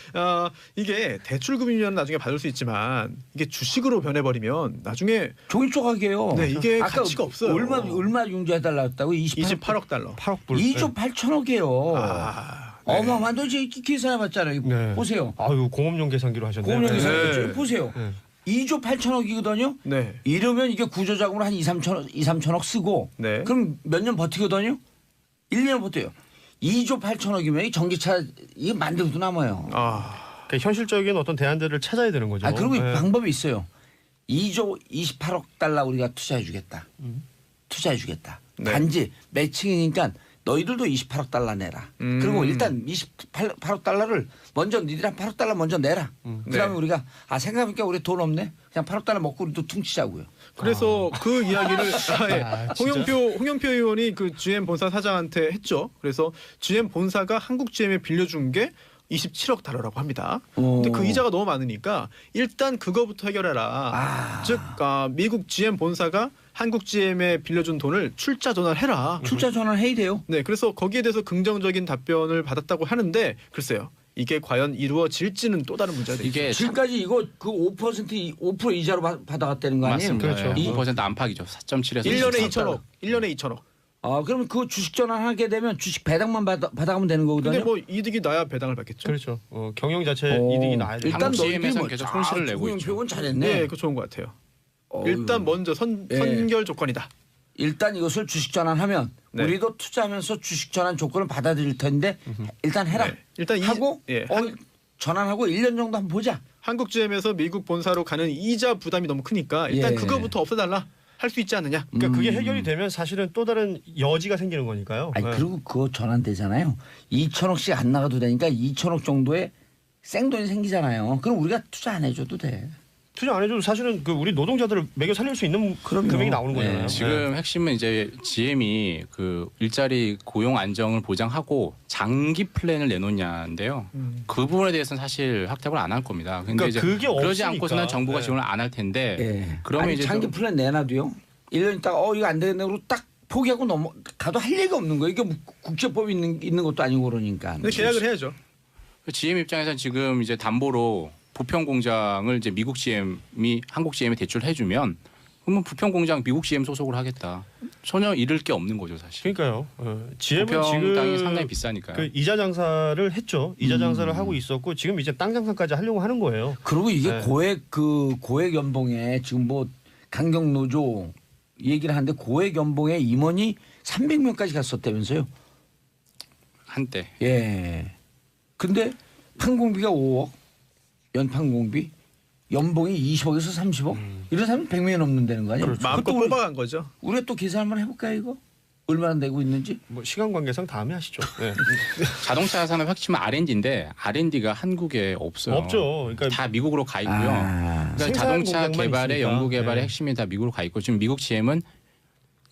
이게 대출금이면 나중에 받을 수 있지만 이게 주식으로 변해버리면 나중에 종이 조각이에요. 네, 이게 아까 가치가 없어요. 얼마 융자해달라 했다고? 28억 달러. 8억 불. 2조 8천억이에요. 네. 어마어마한 돈 계산해봤잖아요. 네. 보세요. 아유 공업용 계산기로 하셨네요. 공룡 네. 계산했죠. 네. 보세요. 네. 2조 8천억이거든요. 네, 이러면 이게 구조자금으로 한 2, 3천억 쓰고 네. 그럼 몇 년 버티거든요. 1년 버텨요. 2조 8천억이면 이 전기차 이게 만들어도 남아요. 그러니까 현실적인 어떤 대안들을 찾아야 되는 거죠. 그리고 네. 방법이 있어요. 2조 28억 달러 우리가 투자해주겠다. 투자해주겠다. 네. 단지 매칭이니까 너희들도 28억 달러 내라. 그리고 일단 28억 달러를 먼저 니들 한 8억 달러 먼저 내라. 그다음에 네. 우리가 생각해보니까 우리 돈 없네. 그냥 8억 달러 먹고 우리도 퉁치자고요. 그래서 그 이야기를 진짜. 홍영표 의원이 그 GM 본사 사장한테 했죠. 그래서 GM 본사가 한국 GM에 빌려준 게 27억 달러라고 합니다. 근데 그 이자가 너무 많으니까 일단 그거부터 해결해라. 즉 미국 GM 본사가 한국 GM에 빌려준 돈을 출자 전환해라. 출자 전환 해야 돼요. 네, 그래서 거기에 대해서 긍정적인 답변을 받았다고 하는데 글쎄요. 이게 과연 이루어질지는 또 다른 문제가 되겠죠. 이게 지금까지 이거 그 5% 이자로 받아갔다는 거 아니에요? 맞습니다. 그렇죠. 5% 안팎이죠. 4.7에서 1년에 2천억. 1년에 2천억. 그러면 그 주식 전환하게 되면 주식 배당만 받아가면 되는 거거든요. 근데 뭐 이득이 나야 배당을 받겠죠. 그렇죠. 경영 자체 이득이 나야 돼요. 일단 한국 너희들이 GM에서는 계속 손실을 내고 있죠. 표현 잘했네. 네, 그거 좋은 것 같아요. 일단 먼저 선결 조건이다. 일단 이것을 주식 전환하면 네. 우리도 투자하면서 주식 전환 조건을 받아들일 텐데 일단 해라. 네. 일단 하고 예, 전환하고 1년 정도 한번 보자. 한국 GM에서 미국 본사로 가는 이자 부담이 너무 크니까 일단 예. 그거부터 없애달라. 할 수 있지 않느냐. 그러니까 그게 해결이 되면 사실은 또 다른 여지가 생기는 거니까요. 아니 네. 그리고 그거 전환되잖아요. 2천억씩 안 나가도 되니까 2천억 정도의 생돈이 생기잖아요. 그럼 우리가 투자 안 해줘도 돼. 투자 안 해줘도 사실은 그 우리 노동자들을 매겨 살릴 수 있는 그럼요. 금액이 나오는 네. 거잖아요. 지금 핵심은 이제 GM이 그 일자리 고용 안정을 보장하고 장기 플랜을 내놓냐인데요. 그 부분에 대해서는 사실 확답을 안 할 겁니다. 근데 그러니까 이제 그게 그러지 없으니까. 않고서는 정부가 네. 지원을 안 할 텐데 예. 그러면 아니, 이제 장기 좀- 플랜 내놔도요. 1년 있다가 이거 안 되겠네 그러고 딱 포기하고 넘어가도 할 얘기가 없는 거예요. 이게 뭐 국제법이 있는 것도 아니고 그러니까. 근데 계약을 해야죠. GM 입장에서는 지금 이제 담보로 부평 공장을 이제 미국 GM이 한국 GM에 대출해주면 그러면 부평 공장 미국 GM 소속을 하겠다. 전혀 잃을 게 없는 거죠 사실. 그러니까요. GM은 부평 지금 땅이 상당히 비싸니까요. 그 이자 장사를 했죠. 이자 장사를 하고 있었고 지금 이제 땅 장사까지 하려고 하는 거예요. 그리고 이게 네. 고액 연봉에 지금 뭐 강경 노조 얘기를 하는데 고액 연봉에 임원이 300명까지 갔었다면서요. 한때. 예. 근데 판공비가 5억, 연판공비, 연봉이 20억에서 30억. 이런 사람은 100명이 넘는다는 거 아니에요? 마음껏 그것도 뽑아간 거죠. 우리가 또 계산 한번 해볼까요 이거? 얼마나 내고 있는지? 뭐 시간 관계상 다음에 하시죠. 네. 자동차 산업 핵심은 R&D인데 R&D가 한국에 없어요. 없죠. 그러니까 다 미국으로 가 있고요. 그러니까 생산 자동차 공장만 개발의 있으니까. 연구 개발의 네. 핵심이 다 미국으로 가 있고 지금 미국 GM은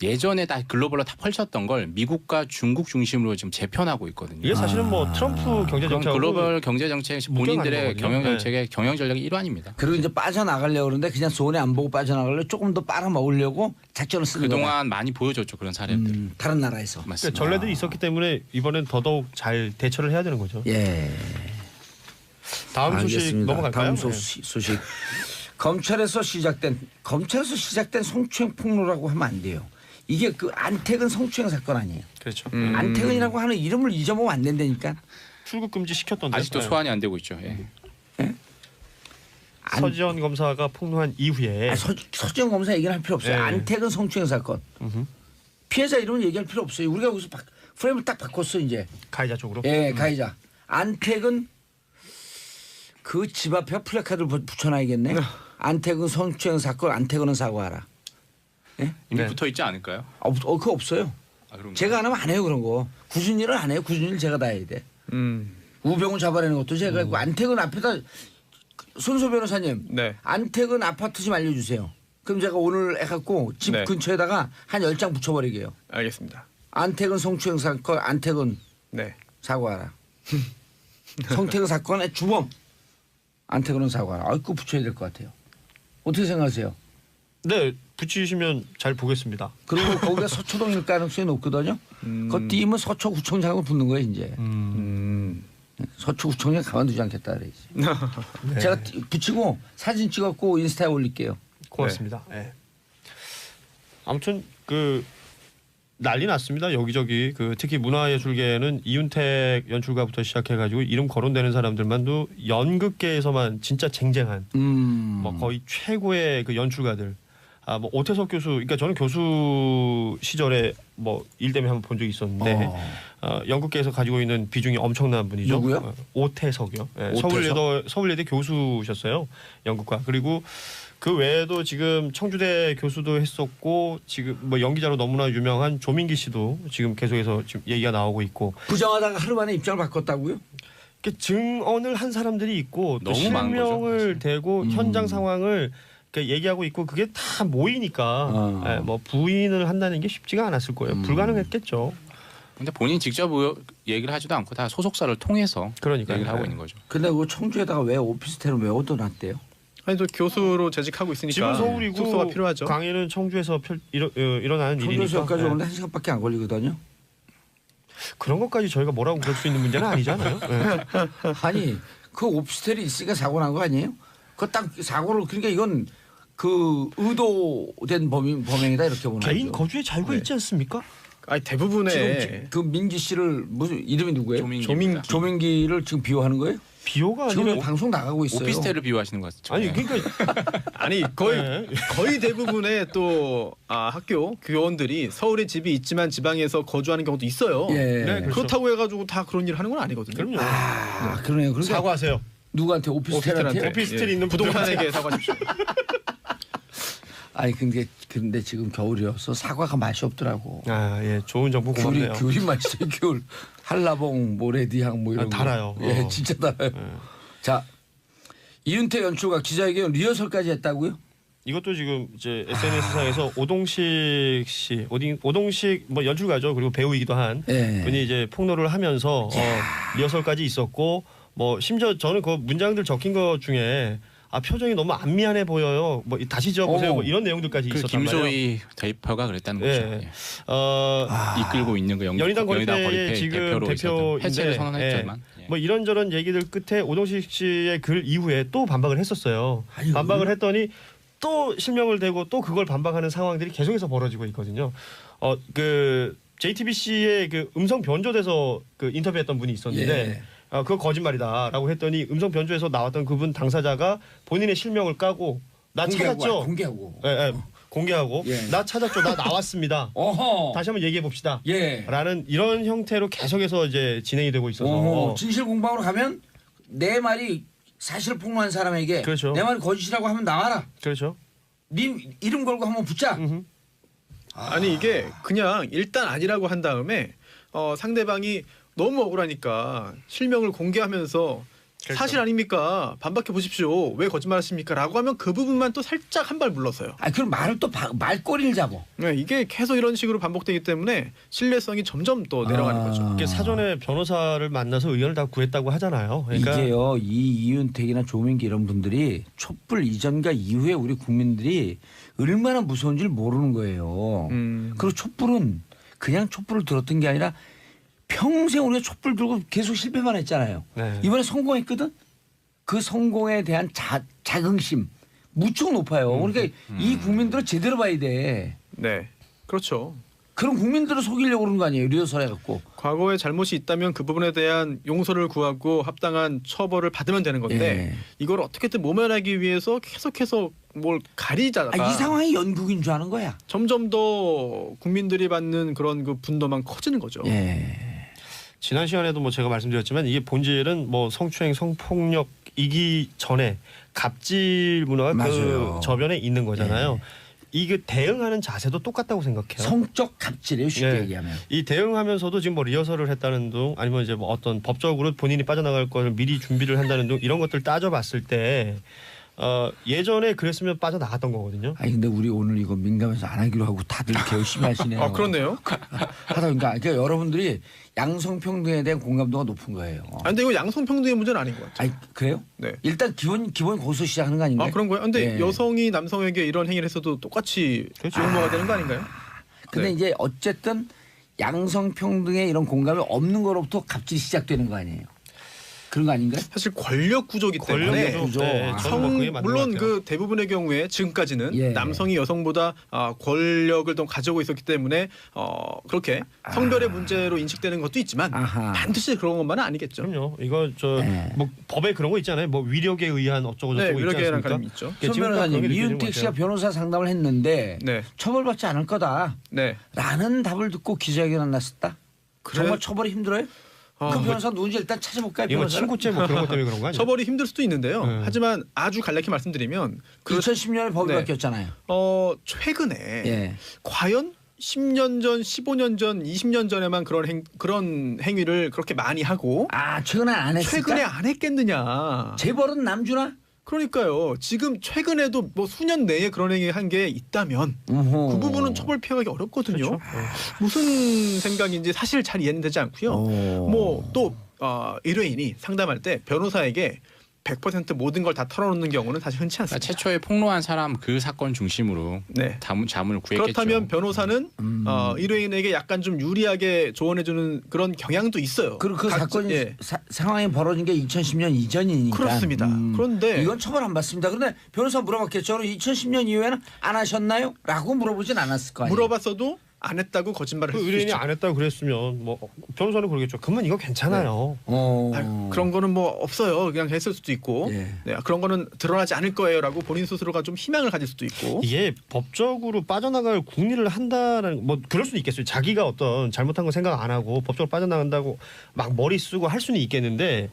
예전에 다 글로벌로 다 펼쳤던 걸 미국과 중국 중심으로 지금 재편하고 있거든요. 이게 사실은 뭐 트럼프 경제 그런 정책하고 글로벌 경제 정책 묶여가는 본인들의 거거든요. 경영 정책의 경영 전략의 일환입니다. 그리고 이제 빠져나가려고 그러는데 그냥 손해 안 보고 빠져나가려고 조금 더 빨아먹으려고 작전을 쓰는 거다. 그동안 많이 보여줬죠 그런 사례들. 다른 나라에서. 그러니까 맞습니다. 전례들이 있었기 때문에 이번엔 더더욱 잘 대처를 해야 되는 거죠. 예. 다음 소식 알겠습니다. 넘어갈까요? 다음 소식. 검찰에서 시작된 성추행 폭로라고 하면 안 돼요. 이게 그 안태근 성추행 사건 아니에요. 그렇죠. 안태근이라고 하는 이름을 잊어먹으면 안 된다니까. 출국 금지 시켰던데. 아직도 소환이 안 되고 있죠. 예. 서지현 검사가 폭로한 이후에 서지현 검사 얘기를 할 필요 없어요. 네. 안태근 성추행 사건. 피해자 이름은 얘기할 필요 없어요. 우리가 여기서 프레임을 딱 바꿨어 이제. 가해자 쪽으로. 예, 가해자. 안태근 그 집 앞에 플래카드를 붙여놔야겠네. 안태근 성추행 사건 안태근은 사과하라. 이미 네. 붙어 있지 않을까요? 그거 없어요. 아, 그런가요? 제가 안 하면 안 해요 그런 거. 굳은 일은 안 해요. 굳은 일 제가 다 해야 돼. 우병우 잡아내는 것도 제가 했고 안태근 앞에다 손소 변호사님. 네. 안태근 아파트 좀 알려주세요. 그럼 제가 오늘 해갖고 집 네. 근처에다가 한 10장 붙여버리게요. 알겠습니다. 안태근 성추행 사건 안태근 네. 사과하라. 성태근 사건의 주범 안태근은 사과하라. 그거 붙여야 될 것 같아요. 어떻게 생각하세요? 네, 붙이시면 잘 보겠습니다. 그리고 거기가 서초동일 가능성이 높거든요. 그거 띄면 서초구청장으로 붙는 거예요 이제. 서초구청장 가만두지 않겠다 그래야지. 네. 제가 붙이고 사진 찍었고 인스타에 올릴게요. 고맙습니다. 네. 아무튼 그 난리 났습니다. 여기저기 그 특히 문화예술계에는 이윤택 연출가부터 시작해가지고 이름 거론되는 사람들만도 연극계에서만 진짜 쟁쟁한 뭐 거의 최고의 그 연출가들. 뭐 오태석 교수, 그러니까 저는 교수 시절에 뭐 일 때문에 한번 본 적이 있었는데 연극계에서 가지고 있는 비중이 엄청난 분이죠. 누구요? 오태석이요. 네, 오태석? 서울예대 교수셨어요. 연극과. 그리고 그 외에도 지금 청주대 교수도 했었고 지금 뭐 연기자로 너무나 유명한 조민기 씨도 지금 계속해서 지금 얘기가 나오고 있고 부정하다가 하루 만에 입장을 바꿨다고요? 증언을 한 사람들이 있고 또 너무 많은 거죠, 실명을 사실. 대고 현장 상황을 얘기하고 있고 그게 다 모이니까 뭐 부인을 한다는 게 쉽지가 않았을 거예요. 불가능했겠죠. 근데 본인 직접 얘기를 하지도 않고 다 소속사를 통해서 그러니까요. 얘기를 하고 네. 있는 거죠. 근데 그 청주에다가 왜 오피스텔을 왜 얻어놨대요? 아니 저 교수로 재직하고 있으니까 집은 서울이고 숙소가 필요하죠. 강의는 청주에서 일어나는 청주에서 일이니까 여기까지 네. 오는데 1시간밖에 안 걸리거든요. 그런 것까지 저희가 뭐라고 그럴 수 있는 문제는 아니잖아요. 네. 아니 그 오피스텔이 있으니까 사고 난 거 아니에요? 그 딱 사고를 그러니까 이건 그 의도된 범행이다 이렇게 보는 개인 거죠. 거주의 자유가 네. 있지 않습니까? 아니 대부분의 지금 그 민기 씨를 무슨 이름이 누구예요? 조민기입니다. 조민기를 지금 비호하는 거예요? 비호가 지금 아니라 방송 나가고 있어요. 오피스텔을 비유하시는 것 같죠. 아니 그러니까 아니 거의 네. 거의 대부분의 또 학교 교원들이 서울에 집이 있지만 지방에서 거주하는 경우도 있어요. 예. 네, 그렇죠. 그렇다고 해가지고 다 그런 일을 하는 건 아니거든요. 그럼요. 아 그러네요. 그러니까 사과하세요. 누구한테 오피스텔한테? 오피스텔 있는 부동산에게 사과하십시오. 아니 근데 지금 겨울이어서 사과가 맛이 없더라고. 예, 좋은 정보 고맙네요. 귤이 맛있어요. 귤. 한라봉, 모래디향 뭐 이런 거. 달아요. 예, 진짜 달아요. 자, 이윤택 연출가 기자회견 리허설까지 했다고요? 이것도 지금 이제 SNS상에서 오동식 씨, 오동식 뭐 연출가죠. 그리고 배우이기도 한 예. 분이 이제 폭로를 하면서 리허설까지 있었고 뭐 심지어 저는 그 문장들 적힌 것 중에 표정이 너무 안 미안해 보여요. 뭐 다시 지어보세요. 뭐 이런 내용들까지 그 있었단 말이에요. 김소희 대표가 그랬다는 예. 거죠. 예. 이끌고 있는 그 연희당 거리패의 지금 대표로 대표인데 해체를 선언했지만 예. 뭐 이런저런 얘기들 끝에 오동식 씨의 글 이후에 또 반박을 했었어요. 아니, 반박을 했더니 또 실명을 대고 또 그걸 반박하는 상황들이 계속해서 벌어지고 있거든요. 그 JTBC의 그 음성 변조돼서 그 인터뷰했던 분이 있었는데 그거 거짓말이다라고 했더니 음성 변조에서 나왔던 그분 당사자가 본인의 실명을 까고 나 찾았죠. 공개하고. 공개하고 예. 나 찾았죠. 나 나왔습니다. 어허. 다시 한번 얘기해 봅시다. 예. 라는 이런 형태로 계속해서 이제 진행이 되고 있어서 진실 공방으로 가면 내 말이 사실을 폭로한 사람에게 그렇죠. 내 말이 거짓이라고 하면 나와라. 그렇죠. 네 이름 걸고 한번 붙자. 아니 이게 그냥 일단 아니라고 한 다음에 상대방이 너무 억울하니까 실명을 공개하면서 그렇죠. 사실 아닙니까? 반박해 보십시오. 왜 거짓말하십니까? 라고 하면 그 부분만 또 살짝 한 발 물러서요. 그럼 말을 또 말꼬리를 잡어. 네, 이게 계속 이런 식으로 반복되기 때문에 신뢰성이 점점 또 내려가는 거죠. 이게 사전에 변호사를 만나서 의견을 다 구했다고 하잖아요. 그러니까 이게요, 이윤택이나 조민기 이런 분들이 촛불 이전과 이후에 우리 국민들이 얼마나 무서운 줄 모르는 거예요. 그리고 촛불은 그냥 촛불을 들었던 게 아니라 평생 우리가 촛불 들고 계속 실패만 했잖아요. 네. 이번에 성공했거든. 그 성공에 대한 자긍심 무척 높아요. 그러니까 이 국민들을 제대로 봐야 돼. 네, 그렇죠. 그럼 국민들을 속이려고 그러는 거 아니에요. 리허설 해갖고. 과거에 잘못이 있다면 그 부분에 대한 용서를 구하고 합당한 처벌을 받으면 되는 건데 예. 이걸 어떻게든 모면하기 위해서 계속해서 뭘 가리자가 이 상황이 연극인 줄 아는 거야. 점점 더 국민들이 받는 그런 그 분노만 커지는 거죠. 예. 지난 시간에도 뭐 제가 말씀드렸지만 이게 본질은 뭐 성추행, 성폭력이기 전에 갑질 문화가 맞아요. 그 저변에 있는 거잖아요. 이게 대응하는 자세도 똑같다고 생각해요. 성적 갑질이에요. 쉽게 네. 얘기하면. 이 대응하면서도 지금 뭐 리허설을 했다는 둥 아니면 이제 뭐 어떤 법적으로 본인이 빠져나갈 걸 미리 준비를 한다는 둥 이런 것들 따져봤을 때 예전에 그랬으면 빠져 나갔던 거거든요. 아니 근데 우리 오늘 이거 민감해서 안 하기로 하고 다들 이렇게 열심히 하시네요. 아 그렇네요. 하다 보니까 그러니까 여러분들이 양성평등에 대한 공감도가 높은 거예요. 아 근데 이거 양성평등의 문제는 아닌 것 같아요. 아니 그래요? 네. 일단 기본 거기서 시작하는 거 아닌가요? 아 그런 거예요? 근데 네. 여성이 남성에게 이런 행위를 했어도 똑같이 그렇죠. 용모가 되는 거 아닌가요? 근데 네. 이제 어쨌든 양성평등에 이런 공감이 없는 거로부터 갑질이 시작되는 거 아니에요? 그런 거 아닌가요? 사실 권력 구조기 때문에 권력 구조. 네, 아. 저는 뭐 그게 맞는 물론 것 같아요. 그 대부분의 경우에 지금까지는 예. 남성이 여성보다 권력을 더 가지고 있었기 때문에 그렇게 성별의 문제로 인식되는 것도 있지만 아하. 반드시 그런 것만은 아니겠죠. 그럼요. 이거 저 네. 뭐 법에 그런 거 있잖아요. 뭐 위력에 의한 어쩌고 네, 저쩌고 있지 위력에 의한 않습니까? 가림이 있죠. 예, 손 지금 딱 그런 변호사님 게 느껴지는 이윤택 것 씨가 같아요. 변호사 상담을 했는데 네, 처벌받지 않을 거다 네. 라는 답을 듣고 기자회견을 났었다. 그래? 정말 처벌이 힘들어요? 아, 그 변호사 누군지 일단 찾아볼까요? 이거 뭐 변호사 친구죄 뭐 그런 것 때문에 그런 거 아니에요? 처벌이 힘들 수도 있는데요. 네. 하지만 아주 간략히 말씀드리면 2010년에 법이 네. 바뀌었잖아요. 최근에 예. 과연 10년 전, 15년 전, 20년 전에만 그런 행위를 그렇게 많이 하고 아 최근에 안 했을까? 최근에 안 했겠느냐. 재벌은 남주나? 그러니까요. 지금 최근에도 뭐 수년 내에 그런 행위 한 게 있다면 어허. 그 부분은 처벌 피하기 어렵거든요. 그렇죠. 무슨 생각인지 사실 잘 이해는 되지 않고요. 오. 뭐 또 의뢰인이 상담할 때 변호사에게 100% 모든 걸 다 털어놓는 경우는 사실 흔치 그러니까 않습니다. 최초에 폭로한 사람 그 사건 중심으로 네. 자문을 구했겠죠. 그렇다면 변호사는 의뢰인에게 약간 좀 유리하게 조언해주는 그런 경향도 있어요. 그 각- 사건이 예. 상황이 벌어진 게 2010년 이전이니까 그렇습니다. 그런데 이건 처벌 안 받습니다. 그런데 변호사 물어봤겠죠. 2010년 이후에는 안 하셨나요? 라고 물어보진 않았을 거 아니에요. 물어봤어도 안 했다고 거짓말을 그 했을 수 의뢰인이 있죠. 안 했다고 그랬으면 뭐 변호사는 그러겠죠. 그러면 이거 괜찮아요. 그런 거는 뭐 없어요. 그냥 했을 수도 있고 예. 네, 그런 거는 드러나지 않을 거예요라고 본인 스스로가 좀 희망을 가질 수도 있고 이게 법적으로 빠져나갈 궁리를 한다라는 뭐 그럴 수는 있겠어요. 자기가 어떤 잘못한 거 생각 안 하고 법적으로 빠져나간다고 막 머리 쓰고 할 수는 있겠는데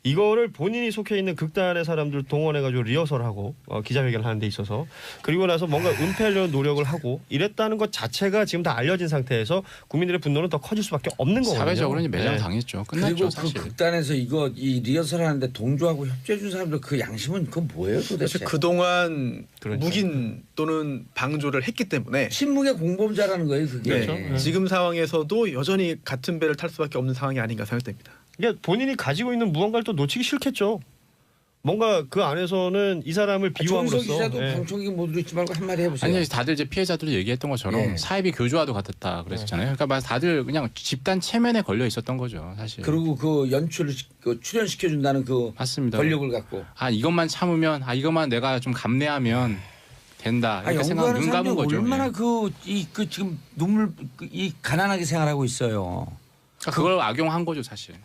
이거를 본인이 속해 있는 극단의 사람들 동원해가지고 리허설하고 기자회견을 하는 데 있어서 그리고 나서 뭔가 은폐하려는 노력을 하고 이랬다는 것 자체가 지금 다 알려진 상태에서 국민들의 분노는 더 커질 수밖에 없는 거거든요. 사회적으로 매장 네. 당했죠. 그리고 끝났죠 그 사실. 극단에서 이 리허설 하는데 동조하고 협조해 준 사람들 그 양심은 그건 뭐예요 도대체? 사실 그동안 그렇죠. 묵인 또는 방조를 했기 때문에 신문의 공범자라는 거예요 그게. 네, 그렇죠. 지금 상황에서도 여전히 같은 배를 탈 수밖에 없는 상황이 아닌가 생각됩니다. 그러니까 본인이 가지고 있는 무언가를 또 놓치기 싫겠죠. 뭔가 그 안에서는 이 사람을 정석 비유함으로써 기자도 예. 방청객 모두 있지 말고 한마디 해보세요. 아니 다들 이제 피해자들이 얘기했던 것처럼 예. 사이비 교조와도 같았다 그랬잖아요. 그러니까 막 다들 그냥 집단 체면에 걸려 있었던 거죠 사실. 그리고 그 연출을 출연시켜 준다는 그 맞습니다. 권력을 갖고. 아 이것만 참으면 이것만 내가 좀 감내하면 된다 아, 이렇게 생각하면 연구하는 눈 사람들이 감은 거죠. 얼마나 예. 지금 눈물 이 가난하게 생활하고 있어요. 그러니까 그걸 악용한 거죠 사실.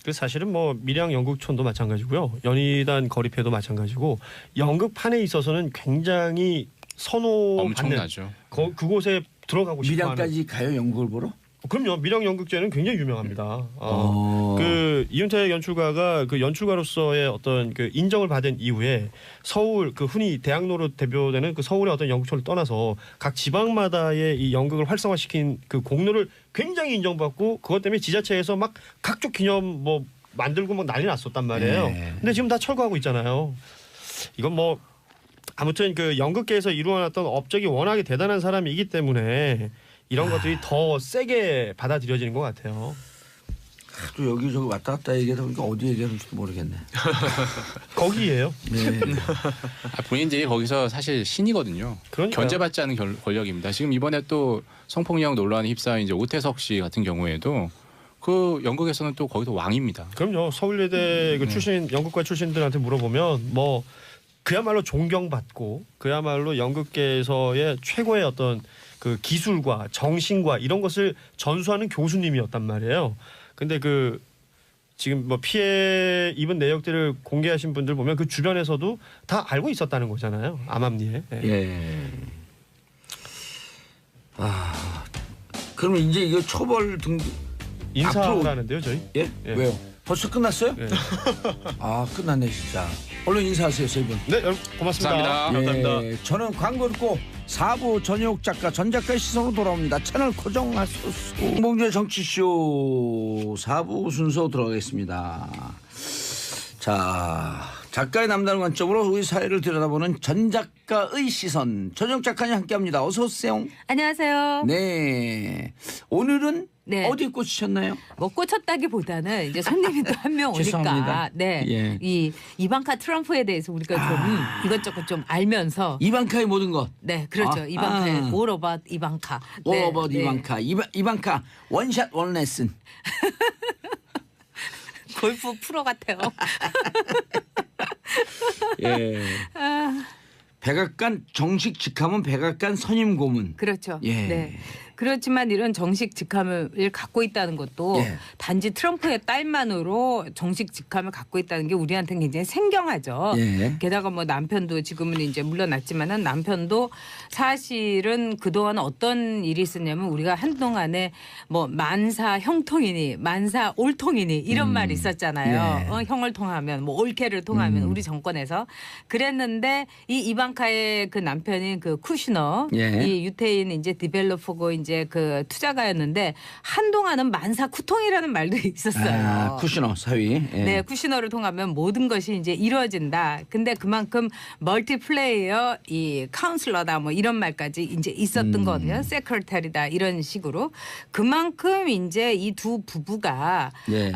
그 사실은 뭐 밀양 연극촌도 마찬가지고요. 연희단 거리패도 마찬가지고 연극판에 있어서는 굉장히 선호받는 엄청나죠. 그곳에 들어가고 싶어하는. 밀양까지 가요 연극을 보러? 그럼요. 밀양 연극제는 굉장히 유명합니다. 그 이윤택 연출가가 그 연출가로서의 어떤 그 인정을 받은 이후에 서울 그 흔히 대학로로 대표되는 그 서울의 어떤 연극촌을 떠나서 각 지방마다의 이 연극을 활성화시킨 그 공로를 굉장히 인정받고 그것 때문에 지자체에서 막 각종 기념 뭐 만들고 막 난리 났었단 말이에요. 네. 근데 지금 다 철거하고 있잖아요. 이건 뭐 아무튼 그 연극계에서 이루어놨던 업적이 워낙에 대단한 사람이기 때문에 이런 것들이 더 세게 받아들여지는 것 같아요. 또 여기저기 왔다 갔다 얘기하다 보니까 어디 얘기하는지도 모르겠네. 거기에요. 네. 본인들이 거기서 사실 신이거든요. 그러니까요. 견제받지 않은 권력입니다. 지금 이번에 또 성폭력 논란에 휩싸인 이제 오태석 씨 같은 경우에도 그 연극에서는 또 거기서 왕입니다. 그럼요. 서울예대 그 출신 연극과 출신들한테 물어보면 뭐 그야말로 존경받고 그야말로 연극계에서의 최고의 어떤 그 기술과 정신과 이런 것을 전수하는 교수님이었단 말이에요. 근데 그 지금 뭐 피해 입은 내역들을 공개하신 분들 보면 그 주변에서도 다 알고 있었다는 거잖아요. 암암리에. 예. 예. 그러면 이제 이거 처벌 등 인사하라는데요, 저희. 예? 예. 왜요? 벌써 끝났어요? 예. 아 끝났네 진짜. 얼른 인사하세요 세 분. 네, 여러분 고맙습니다. 감사합니다. 예, 저는 광고 듣고 4부 전효욱 작가 전 작가의 시선으로 돌아옵니다. 채널 고정하소서. 홍봉주의 정치쇼 4부 순서 들어가겠습니다. 자 작가의 남다른 관점으로 우리 사회를 들여다보는 전 작가의 시선. 전영 작가님 함께합니다. 어서 오세요. 안녕하세요. 네. 오늘은 네. 어디 꽂히셨나요? 뭐 꽂혔다기보다는 이제 손님이 또 한 명 죄송합니다. 오니까 네. 예. 이 이방카 트럼프에 대해서 우리가 좀 이것저것 좀 알면서 이방카의 모든 것. 네, 그렇죠. 이방카의 All About 이방카. All 네, about 네. 이방카. 이방카 원샷 원 레슨. 골프 프로 같아요. 예. 백악관 정식 직함은 백악관 선임 고문. 그렇죠. 예. 네. 그렇지만 이런 정식 직함을 갖고 있다는 것도 예. 단지 트럼프의 딸만으로 정식 직함을 갖고 있다는 게 우리한테는 굉장히 생경하죠. 예. 게다가 뭐 남편도 지금은 이제 물러났지만은 남편도 사실은 그동안 어떤 일이 있었냐면 우리가 한동안에 뭐 만사 형통이니 만사 올통이니 이런 말이 있었잖아요. 예. 형을 통하면 뭐 올케를 통하면 우리 정권에서 그랬는데 이 이방카의 그 남편인 그 쿠시너 예. 이 유태인 이제 디벨로퍼고 이제 그 투자가였는데 한동안은 만사 쿠통이라는 말도 있었어요. 쿠시너 사위. 예. 네, 쿠시너를 통하면 모든 것이 이제 이루어진다. 근데 그만큼 멀티플레이어 이 카운슬러다 뭐 이런 말까지 이제 있었던 거거든요. 세크레터리다 이런 식으로 그만큼 이제 이 두 부부가 예.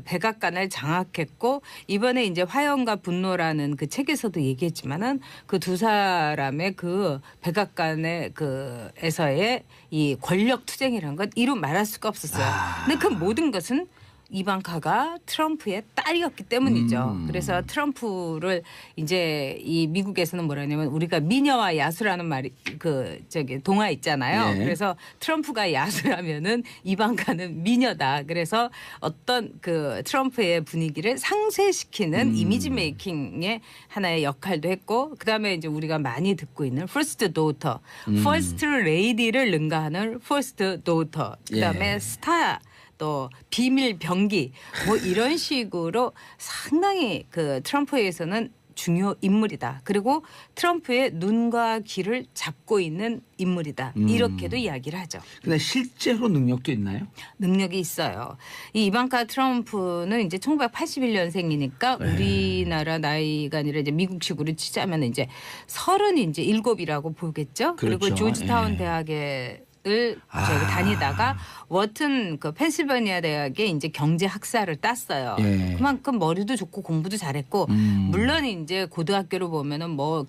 백악관을 장악했고 이번에 이제 화염과 분노라는 그 책에서도 얘기했지만은 그 두 사람의 그 백악관의 그에서의 이 권력 투쟁이라는 건 이루 말할 수가 없었어요. 근데 그 모든 것은 이방카가 트럼프의 딸이었기 때문이죠. 그래서 트럼프를 이제 이 미국에서는 뭐라냐면 우리가 미녀와 야수라는 말이 그 저기 동화 있잖아요. 예. 그래서 트럼프가 야수라면은 이방카는 미녀다. 그래서 어떤 그 트럼프의 분위기를 상쇄시키는 이미지 메이킹의 하나의 역할도 했고 그다음에 이제 우리가 많이 듣고 있는 퍼스트 도터, 퍼스트 레이디를 능가하는 퍼스트 도터. 그다음에 예. 스타 또 비밀 병기 뭐 이런 식으로 상당히 그 트럼프에서는 중요 인물이다. 그리고 트럼프의 눈과 귀를 잡고 있는 인물이다. 이렇게도 이야기를 하죠. 근데 실제로 능력도 있나요? 능력이 있어요. 이 이방카 트럼프는 이제 1981년생이니까 우리나라 나이가 아니라 이제 미국식으로 치자면 이제 37이라고 보겠죠. 그리고 그렇죠. 조지타운 예. 대학에 저기 다니다가 워튼 그 펜실베니아 대학에 이제 경제 학사를 땄어요. 예. 그만큼 머리도 좋고 공부도 잘했고 물론 이제 고등학교를 보면은 뭐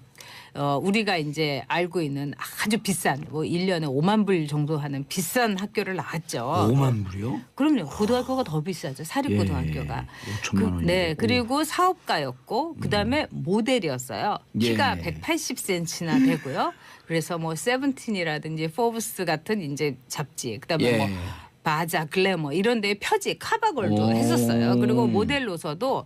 우리가 이제 알고 있는 아주 비싼 뭐 1년에 5만 불 정도 하는 비싼 학교를 나왔죠. 5만 불이요? 그럼요. 고등학교가 더 비싸죠. 사립고등학교가. 5천만 원이요. 네. 그리고 사업가였고 그다음에 모델이었어요. 키가 예. 180cm나 되고요. 그래서 뭐 세븐틴이라든지 포브스 같은 이제 잡지 그다음에 예. 뭐 바자 글래머 이런 데에 표지 카바걸도 오. 했었어요. 그리고 모델로서도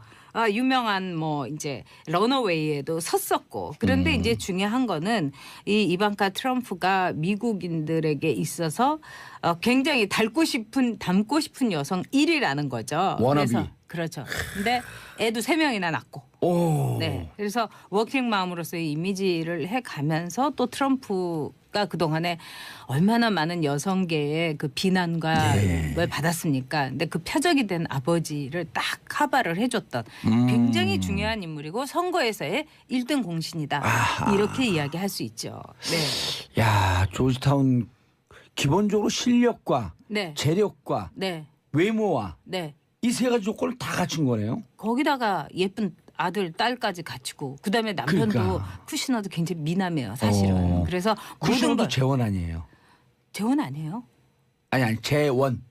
유명한 뭐 이제 러너웨이에도 섰었고 그런데 이제 중요한 거는 이 이방카 트럼프가 미국인들에게 있어서 굉장히 닮고 싶은 여성 1위라는 거죠. 워너비. 그래서 그렇죠. 근데 애도 3명이나 낳고. 오. 네. 그래서 워킹맘으로서의 이미지를 해가면서 또 트럼프가 그동안에 얼마나 많은 여성계의 그 비난과 걸 받았습니까? 근데 그 표적이 된 아버지를 딱 커버를 해줬던 굉장히 중요한 인물이고 선거에서의 1등 공신이다. 아하. 이렇게 이야기할 수 있죠. 네. 야, 조지타운 기본적으로 실력과 네. 재력과 네. 외모와 네. 이 세 가지 조건을 다 갖춘 거네요. 거기다가 예쁜 아들, 딸까지 갖추고 그다음에 남편도 그러니까. 쿠시너도 굉장히 미남이에요. 사실은. 그래서 모든 쿠션도 걸 재원 아니에요. 재원 아니에요? 아니 재원.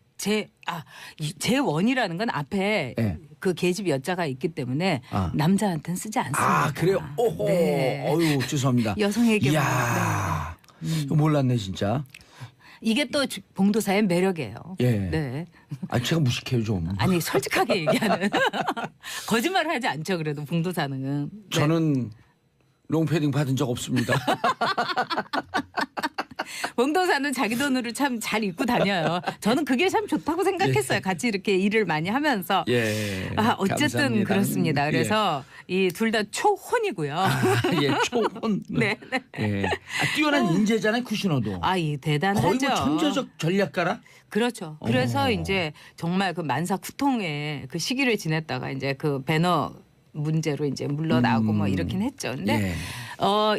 재원이라는 건 앞에 예. 그 계집 여자가 있기 때문에 남자한테는 쓰지 않습니다. 아 그래요? 오호. 네. 어유 죄송합니다. 여성에게만. 이야. 이거 몰랐네 진짜. 이게 또 봉도사의 매력이에요. 예. 네. 아 제가 무식해요 좀. 아니 솔직하게 얘기하는 거짓말을 하지 않죠. 그래도 봉도사는. 네. 저는 롱패딩 받은 적 없습니다. 봉도사는 자기 돈으로 참 잘 입고 다녀요. 저는 그게 참 좋다고 생각했어요. 같이 이렇게 일을 많이 하면서. 예. 어쨌든 감사합니다. 그렇습니다. 그래서 이 둘 다 초혼이고요. 예, 초혼. 네. 예. 뛰어난 인재잖아요, 쿠시너도. 이 대단하죠. 거의 뭐 천재적 전략가라. 그렇죠. 그래서 이제 정말 그 만사 쿠통의 그 시기를 지냈다가 이제 그 배너 문제로 이제 물러나고 뭐 이렇긴 했죠. 근데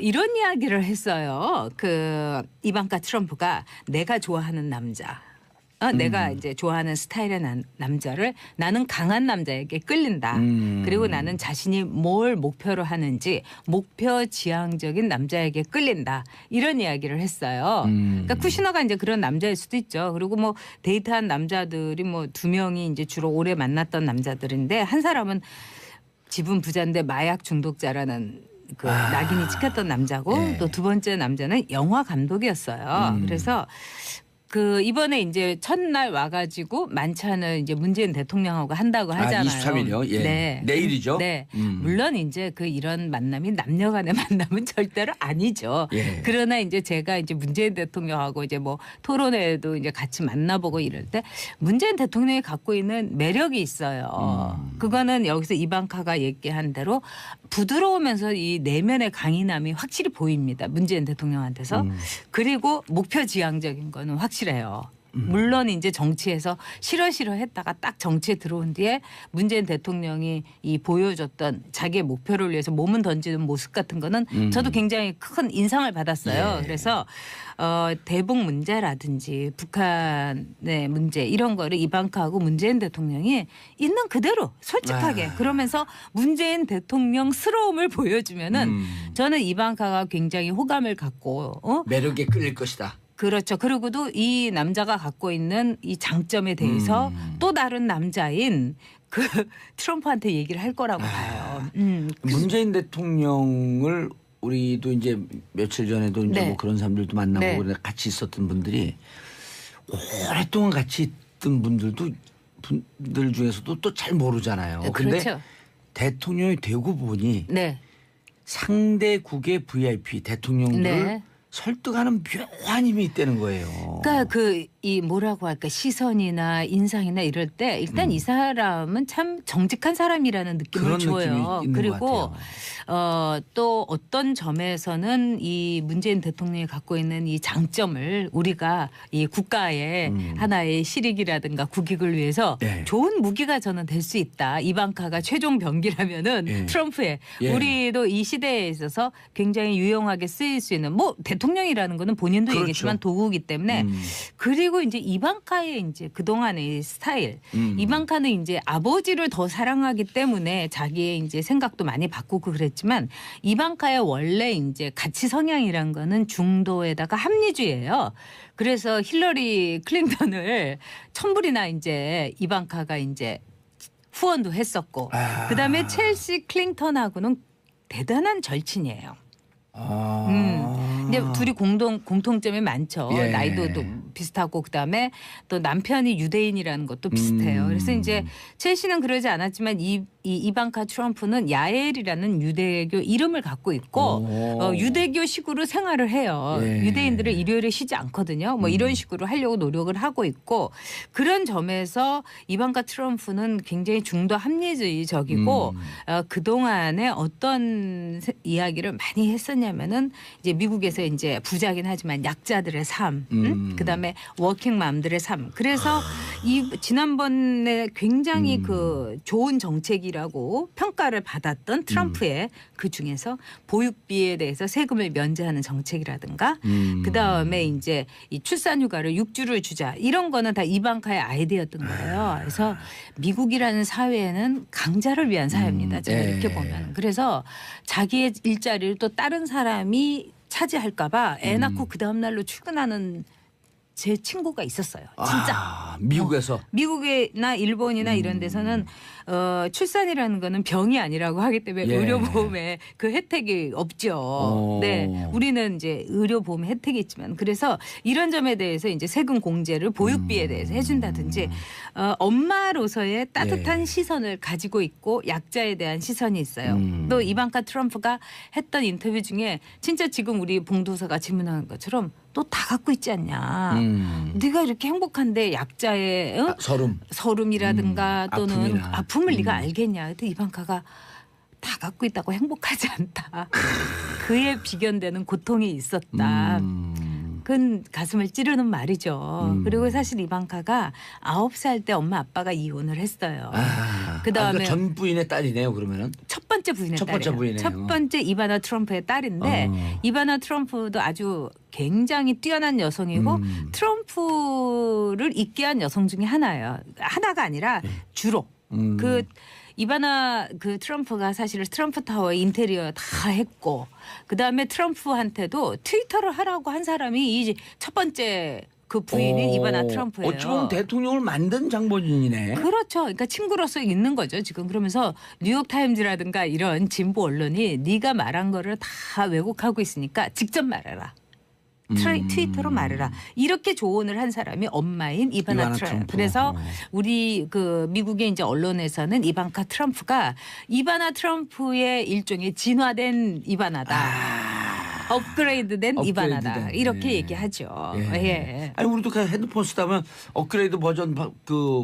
이런 이야기를 했어요. 그 이방카 트럼프가 내가 좋아하는 남자. 내가 이제 좋아하는 스타일의 남자를 나는 강한 남자에게 끌린다. 그리고 나는 자신이 뭘 목표로 하는지 목표 지향적인 남자에게 끌린다. 이런 이야기를 했어요. 그러니까 쿠시너가 이제 그런 남자일 수도 있죠. 그리고 뭐 데이트한 남자들이 뭐 2명이 이제 주로 오래 만났던 남자들인데 한 사람은 집은 부자인데 마약 중독자라는 그 낙인이 찍혔던 남자고 또 두 번째 남자는 영화 감독이었어요. 그래서 그 이번에 이제 첫날 와가지고 만찬을 이제 문재인 대통령하고 한다고 하잖아요. 23일이요. 예. 네. 내일이죠. 네. 물론 이제 그 이런 만남이 남녀간의 만남은 절대로 아니죠. 예. 그러나 이제 제가 이제 문재인 대통령하고 이제 뭐 토론회도 이제 같이 만나보고 이럴 때 문재인 대통령이 갖고 있는 매력이 있어요. 그거는 여기서 이방카가 얘기한 대로 부드러우면서 이 내면의 강인함이 확실히 보입니다. 문재인 대통령한테서. 그리고 목표 지향적인 거는 확실해요. 물론 이제 정치에서 싫어 했다가 딱 정치에 들어온 뒤에 문재인 대통령이 이 보여줬던 자기의 목표를 위해서 몸은 던지는 모습 같은 거는 저도 굉장히 큰 인상을 받았어요. 그래서 대북 문제라든지 북한의 문제 이런 거를 이방카하고 문재인 대통령이 있는 그대로 솔직하게 그러면서 문재인 대통령스러움을 보여주면은 저는 이방카가 굉장히 호감을 갖고 매력에 끌릴 것이다. 그렇죠. 그리고도 이 남자가 갖고 있는 이 장점에 대해서 또 다른 남자인 그 트럼프한테 얘기를 할 거라고 봐요. 문재인 대통령을 우리도 이제 며칠 전에도 이제 네. 뭐 그런 사람들도 만나고 네. 그래 같이 있었던 분들이 오랫동안 같이 있던 분들 중에서도 또 잘 모르잖아요. 근데 그렇죠. 대통령이 되고 보니 네. 상대국의 VIP 대통령들을 네. 설득하는 묘한 힘이 있다는 거예요. 그러니까 그 이 뭐라고 할까 시선이나 인상이나 이럴 때 일단 이 사람은 참 정직한 사람이라는 느낌을 그런 줘요. 느낌이 있는 그리고 것 같아요. 또 어떤 점에서는 이 문재인 대통령이 갖고 있는 이 장점을 우리가 이 국가의 하나의 실익이라든가 국익을 위해서 예. 좋은 무기가 저는 될 수 있다. 이방카가 최종 병기라면은 예. 트럼프의 예. 우리도 이 시대에 있어서 굉장히 유용하게 쓰일 수 있는 뭐 대통령이라는 거는 본인도 그렇죠. 얘기했지만 도구이기 때문에 그리고 이제 이방카의 이제 그동안의 스타일 이방카는 이제 아버지를 더 사랑하기 때문에 자기의 이제 생각도 많이 바꾸고 그랬지만 이방카의 원래 이제 가치 성향이란 거는 중도에다가 합리주의예요. 그래서 힐러리 클린턴을 천불이나 이제 이방카가 이제 후원도 했었고 그다음에 첼시 클린턴하고는 대단한 절친이에요. 근데 둘이 공통점이 많죠. 예. 나이도 또 비슷하고 그다음에 또 남편이 유대인이라는 것도 비슷해요. 그래서 이제 첼시는 그러지 않았지만 이방카 트럼프는 야엘이라는 유대교 이름을 갖고 있고 유대교식으로 생활을 해요. 예. 유대인들은 일요일에 쉬지 않거든요. 뭐 이런 식으로 하려고 노력을 하고 있고 그런 점에서 이방카 트럼프는 굉장히 중도 합리주의적이고 그동안에 어떤 이야기를 많이 했었냐면은 이제 미국에서 이제 부자긴 하지만 약자들의 삶, 그다음에 워킹맘들의 삶. 그래서 이 지난번에 굉장히 그 좋은 정책이라고 평가를 받았던 트럼프의 그 중에서 보육비에 대해서 세금을 면제하는 정책이라든가 그다음에 이제 이 출산휴가를 6주를 주자 이런 거는 다 이방카의 아이디어였던 거예요. 그래서 미국이라는 사회는 강자를 위한 사회입니다. 제가 이렇게 보면. 그래서 자기의 일자리를 또 다른 사람이 차지할까 봐 애 낳고 그 다음 날로 출근하는 제 친구가 있었어요. 진짜. 미국에서. 미국이나 일본이나 이런 데서는 출산이라는 거는 병이 아니라고 하기 때문에 예. 의료보험에 그 혜택이 없죠. 네, 우리는 이제 의료보험 혜택이 있지만 그래서 이런 점에 대해서 이제 세금 공제를 보육비에 대해서 해준다든지 엄마로서의 따뜻한 예. 시선을 가지고 있고 약자에 대한 시선이 있어요. 또 이방카 트럼프가 했던 인터뷰 중에 진짜 지금 우리 봉도사가 질문하는 것처럼 너 다 갖고 있지 않냐. 네가 이렇게 행복한데 약자의 서름이라든가 또는 아픔을 네가 알겠냐. 그때 이방카가 다 갖고 있다고 행복하지 않다. 그에 비견되는 고통이 있었다. 그건 가슴을 찌르는 말이죠. 그리고 사실 이방카가 9살 때 엄마 아빠가 이혼을 했어요. 그다음에 전 부인의 딸이네요. 그러면은 첫 번째 부인의 첫 번째 딸이에요. 부인이네요. 첫 번째 이바나 트럼프의 딸인데 이바나 트럼프도 아주 굉장히 뛰어난 여성이고 트럼프를 있게 한 여성 중에 하나예요. 하나가 아니라 주로 그 이바나 그 트럼프가 사실 트럼프 타워의 인테리어 다 했고 그다음에 트럼프한테도 트위터를 하라고 한 사람이 이 첫 번째 그 부인인 이바나 트럼프예요. 어찌 보면 대통령을 만든 장본인이네. 그렇죠. 그러니까 친구로서 있는 거죠. 지금 그러면서 뉴욕 타임즈라든가 이런 진보 언론이 네가 말한 거를 다 왜곡하고 있으니까 직접 말해라. 트위터로 말해라. 이렇게 조언을 한 사람이 엄마인 이바나 트럼프. 그래서 우리 그 미국의 이제 언론에서는 이방카 트럼프가 이바나 트럼프의 일종의 진화된 이바나다. 업그레이드된 이바나다. 이렇게 얘기하죠. 예. 아니 우리도 그냥 핸드폰 쓰다면 업그레이드 버전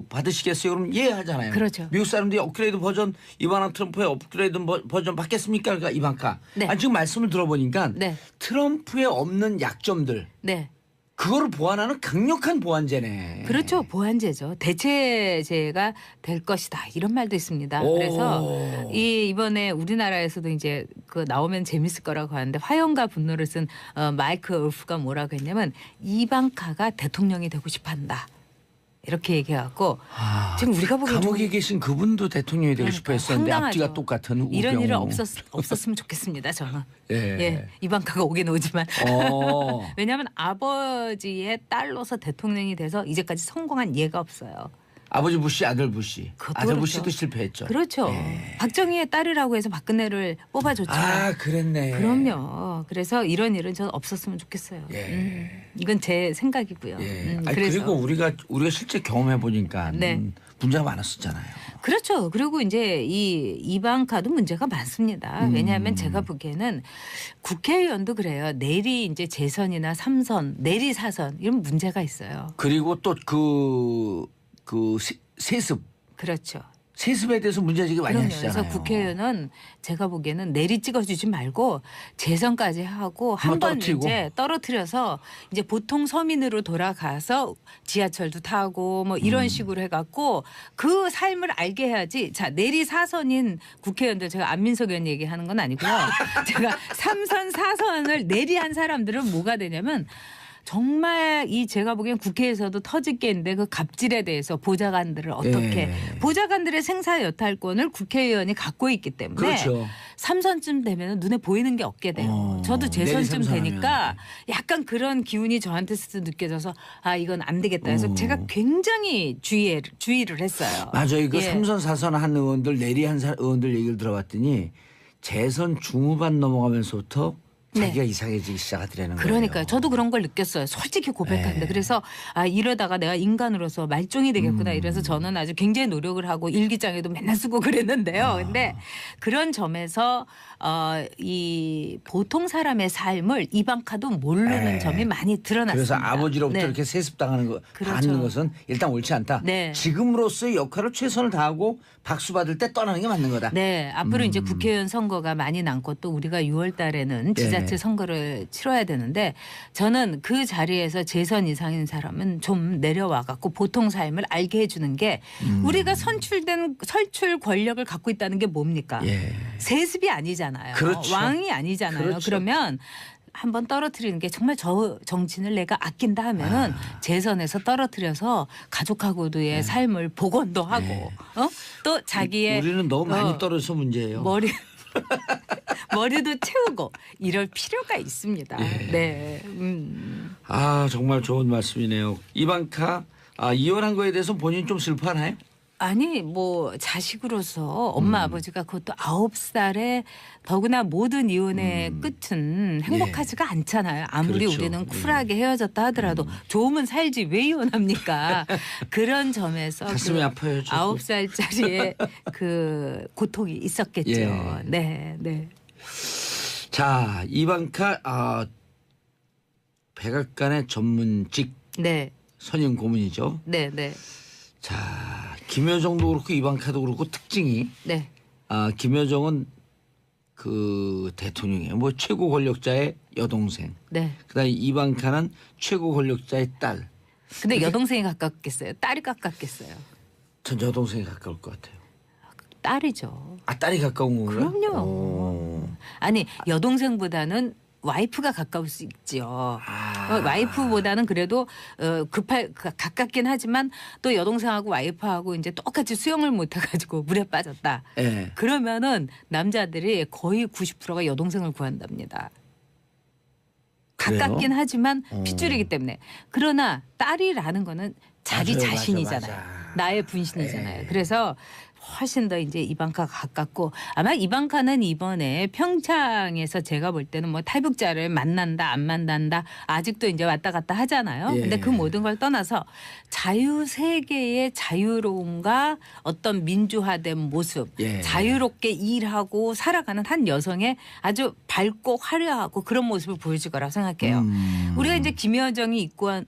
받으시겠어요? 그럼 예 하잖아요. 그렇죠. 미국 사람들이 업그레이드 버전 이바나 트럼프의 업그레이드 버전 받겠습니까? 그러니까 이방카. 네. 아니 지금 말씀을 들어보니까 네. 트럼프에 없는 약점들 네. 그거를 보완하는 강력한 보완제네. 그렇죠. 보완제죠. 대체제가 될 것이다. 이런 말도 있습니다. 그래서 이번에 우리나라에서도 이제 그 나오면 재밌을 거라고 하는데 화염과 분노를 쓴 마이크 울프가 뭐라고 했냐면 이방카가 대통령이 되고 싶어한다. 이렇게 얘기해갖고 지금 우리가 보기엔 감옥에 계신 그분도 대통령이 되고 싶어 했었는데 황당하죠. 앞뒤가 똑같은 우병우. 이런 일은 없었으면 좋겠습니다. 저는. 예. 예. 이방카가 오긴 오지만. 어. 왜냐하면 아버지의 딸로서 대통령이 돼서 이제까지 성공한 예가 없어요. 아버지 부시 아들 부시. 그것도 아들 그렇죠. 부시도 실패했죠. 그렇죠. 박정희의 딸이라고 해서 박근혜를 뽑아줬죠. 아 그랬네. 그럼요. 그래서 이런 일은 저는 없었으면 좋겠어요. 이건 제 생각이고요. 예. 아니, 그래서 그리고 우리가 실제 경험해 보니까 네. 문제가 많았었잖아요. 그렇죠. 그리고 이제 이 이방카도 문제가 많습니다. 왜냐하면 제가 보기에는 국회의원도 그래요. 내리 이제 재선이나 3선, 내리 4선 이런 문제가 있어요. 그리고 또 세습. 그렇죠. 세습에 대해서 문제제기 많이 그럼요. 하시잖아요. 그래서 국회의원은 제가 보기에는 내리 찍어주지 말고 재선까지 하고 한번 한 번 떨어뜨리고. 이제 떨어뜨려서 이제 보통 서민으로 돌아가서 지하철도 타고 뭐 이런 식으로 해갖고 그 삶을 알게 해야지. 자 내리 4선인 국회의원들 제가 안민석 의원 얘기하는 건 아니고요. 제가 3선 4선을 내리한 사람들은 뭐가 되냐면 정말 이 제가 보기엔 국회에서도 터질 게 있는데 그 갑질에 대해서 보좌관들을 어떻게 보좌관들의 생사 여탈권을 국회의원이 갖고 있기 때문에 그렇죠. 3선쯤 되면 눈에 보이는 게 없게 돼요. 저도 재선쯤 내리 3선 되니까 약간 그런 기운이 저한테서 느껴져서 아 이건 안 되겠다 해서 제가 굉장히 주의를 했어요. 맞아요. 그 예. 3선 4선 한 의원들 내리 한 의원들 얘기를 들어봤더니 재선 중후반 넘어가면서부터 자기가 이상해지기 시작하더라는 거예요. 그러니까요. 저도 그런 걸 느꼈어요. 솔직히 고백하는데. 그래서 아 이러다가 내가 인간으로서 말종이 되겠구나. 이래서 저는 아주 굉장히 노력을 하고 일기장에도 맨날 쓰고 그랬는데요. 근데 그런 점에서 이 보통 사람의 삶을 이방카도 모르는 점이 많이 드러났습니다. 그래서 아버지로부터 네. 이렇게 세습당하는 거 그렇죠. 받는 것은 일단 옳지 않다. 네. 지금으로서의 역할을 최선을 다하고 박수 받을 때 떠나는 게 맞는 거다. 네, 앞으로 이제 국회의원 선거가 많이 남고 또 우리가 6월 달에는 지자체 선거를 치러야 되는데 저는 그 자리에서 재선 이상인 사람은 좀 내려와 갖고 보통 삶을 알게 해주는 게 우리가 설출 권력을 갖고 있다는 게 뭡니까? 예. 세습이 아니잖아요. 그렇죠. 왕이 아니잖아요. 그렇죠. 그러면 한번 떨어뜨리는 게 정말 저 정치인을 내가 아낀다 하면은 재선에서 떨어뜨려서 가족하고도의 삶을 복원도 하고 또 자기의 우리는 너무 많이 떨어져서 문제예요. 머리도 채우고 이럴 필요가 있습니다. 네. 아 정말 좋은 말씀이네요. 이방카 이혼한 거에 대해서 본인 좀 슬퍼하나요? 아니 뭐 자식으로서 엄마 아버지가 그것도 9살에 더구나 모든 이혼의 끝은 행복하지가 않잖아요. 아무리 그렇죠. 우리는 쿨하게 헤어졌다 하더라도 좋으면 살지 왜 이혼합니까? 그런 점에서 가슴이 아파요. 저도. 9살짜리의 그 고통이 있었겠죠. 예. 네, 네. 자 이방카 백악관의 전문직 네. 선임 고문이죠. 네, 네. 자 김여정도 그렇고 이방카도 그렇고 특징이 네. 김여정은 그 대통령의 뭐 최고 권력자의 여동생. 네. 그다음에 이방카는 최고 권력자의 딸. 근데 여동생이 가깝겠어요? 딸이 가깝겠어요? 전 여동생이 가까울 것 같아요. 딸이죠. 아 딸이 가까운 건가요? 그럼요. 아니 여동생보다는 와이프가 가까울 수 있죠. 와이프보다는 그래도 가깝긴 하지만 또 여동생하고 와이프하고 이제 똑같이 수영을 못 해가지고 물에 빠졌다. 예. 그러면은 남자들이 거의 90%가 여동생을 구한답니다. 그래요? 가깝긴 하지만 핏줄이기 때문에. 그러나 딸이라는 거는 자기 맞아요, 자신이잖아요. 맞아. 나의 분신이잖아요. 예. 그래서 훨씬 더 이제 이방카가 가깝고 아마 이방카는 이번에 평창에서 제가 볼 때는 뭐 탈북자를 만난다 안 만난다 아직도 이제 왔다 갔다 하잖아요. 예. 근데 그 모든 걸 떠나서 자유 세계의 자유로움과 어떤 민주화된 모습, 예. 자유롭게 일하고 살아가는 한 여성의 아주 밝고 화려하고 그런 모습을 보여줄 거라고 생각해요. 우리가 이제 김여정이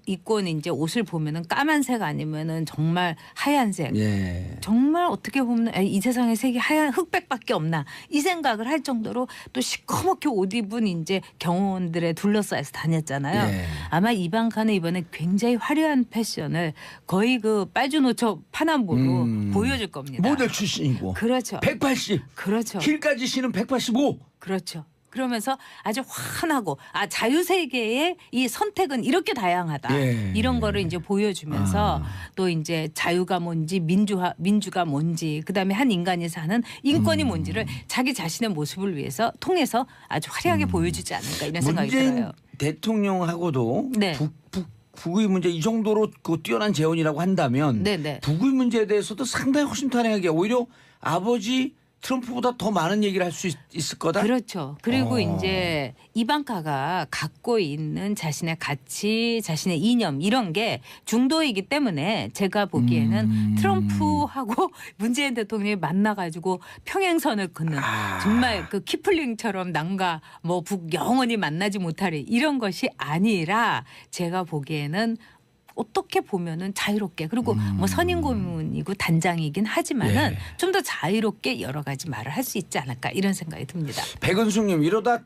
입고 온 이제 옷을 보면은 까만색 아니면은 정말 하얀색. 예. 정말 어떻게 보면 이 세상에 색이 하얀 흑백밖에 없나 이 생각을 할 정도로 또 시커멓게 옷 입은 이제 경호원들에 둘러싸여서 다녔잖아요. 예. 아마 이방카는 이번에 굉장히 화려한 패션을 거의 그 빨주노초 파남보로 보여줄 겁니다. 모델 출신이고. 그렇죠. 180. 그렇죠. 힐까지 신은 185. 그렇죠. 그러면서 아주 환하고 자유 세계의 이 선택은 이렇게 다양하다. 예. 이런 거를 이제 보여주면서 또 이제 자유가 뭔지 민주가 뭔지 그다음에 한 인간이 사는 인권이 뭔지를 자기 자신의 모습을 위해서 통해서 아주 화려하게 보여주지 않을까 이런 생각이 문재인 들어요. 대통령하고도 네. 북의 문제 이 정도로 그 뛰어난 재원이라고 한다면 네네. 북의 문제에 대해서도 상당히 허심탄회하게 오히려 아버지 트럼프보다 더 많은 얘기를 할 수 있을 거다. 그렇죠. 그리고 이제 이방카가 갖고 있는 자신의 가치, 자신의 이념 이런 게 중도이기 때문에 제가 보기에는 트럼프하고 문재인 대통령이 만나가지고 평행선을 걷는 정말 그 키플링처럼 남과 뭐 북 영원히 만나지 못하리 이런 것이 아니라 제가 보기에는 어떻게 보면은 자유롭게 그리고 뭐 선임 고문이고 단장이긴 하지만은 예. 좀 더 자유롭게 여러 가지 말을 할 수 있지 않을까 이런 생각이 듭니다. 백은숙님 이러다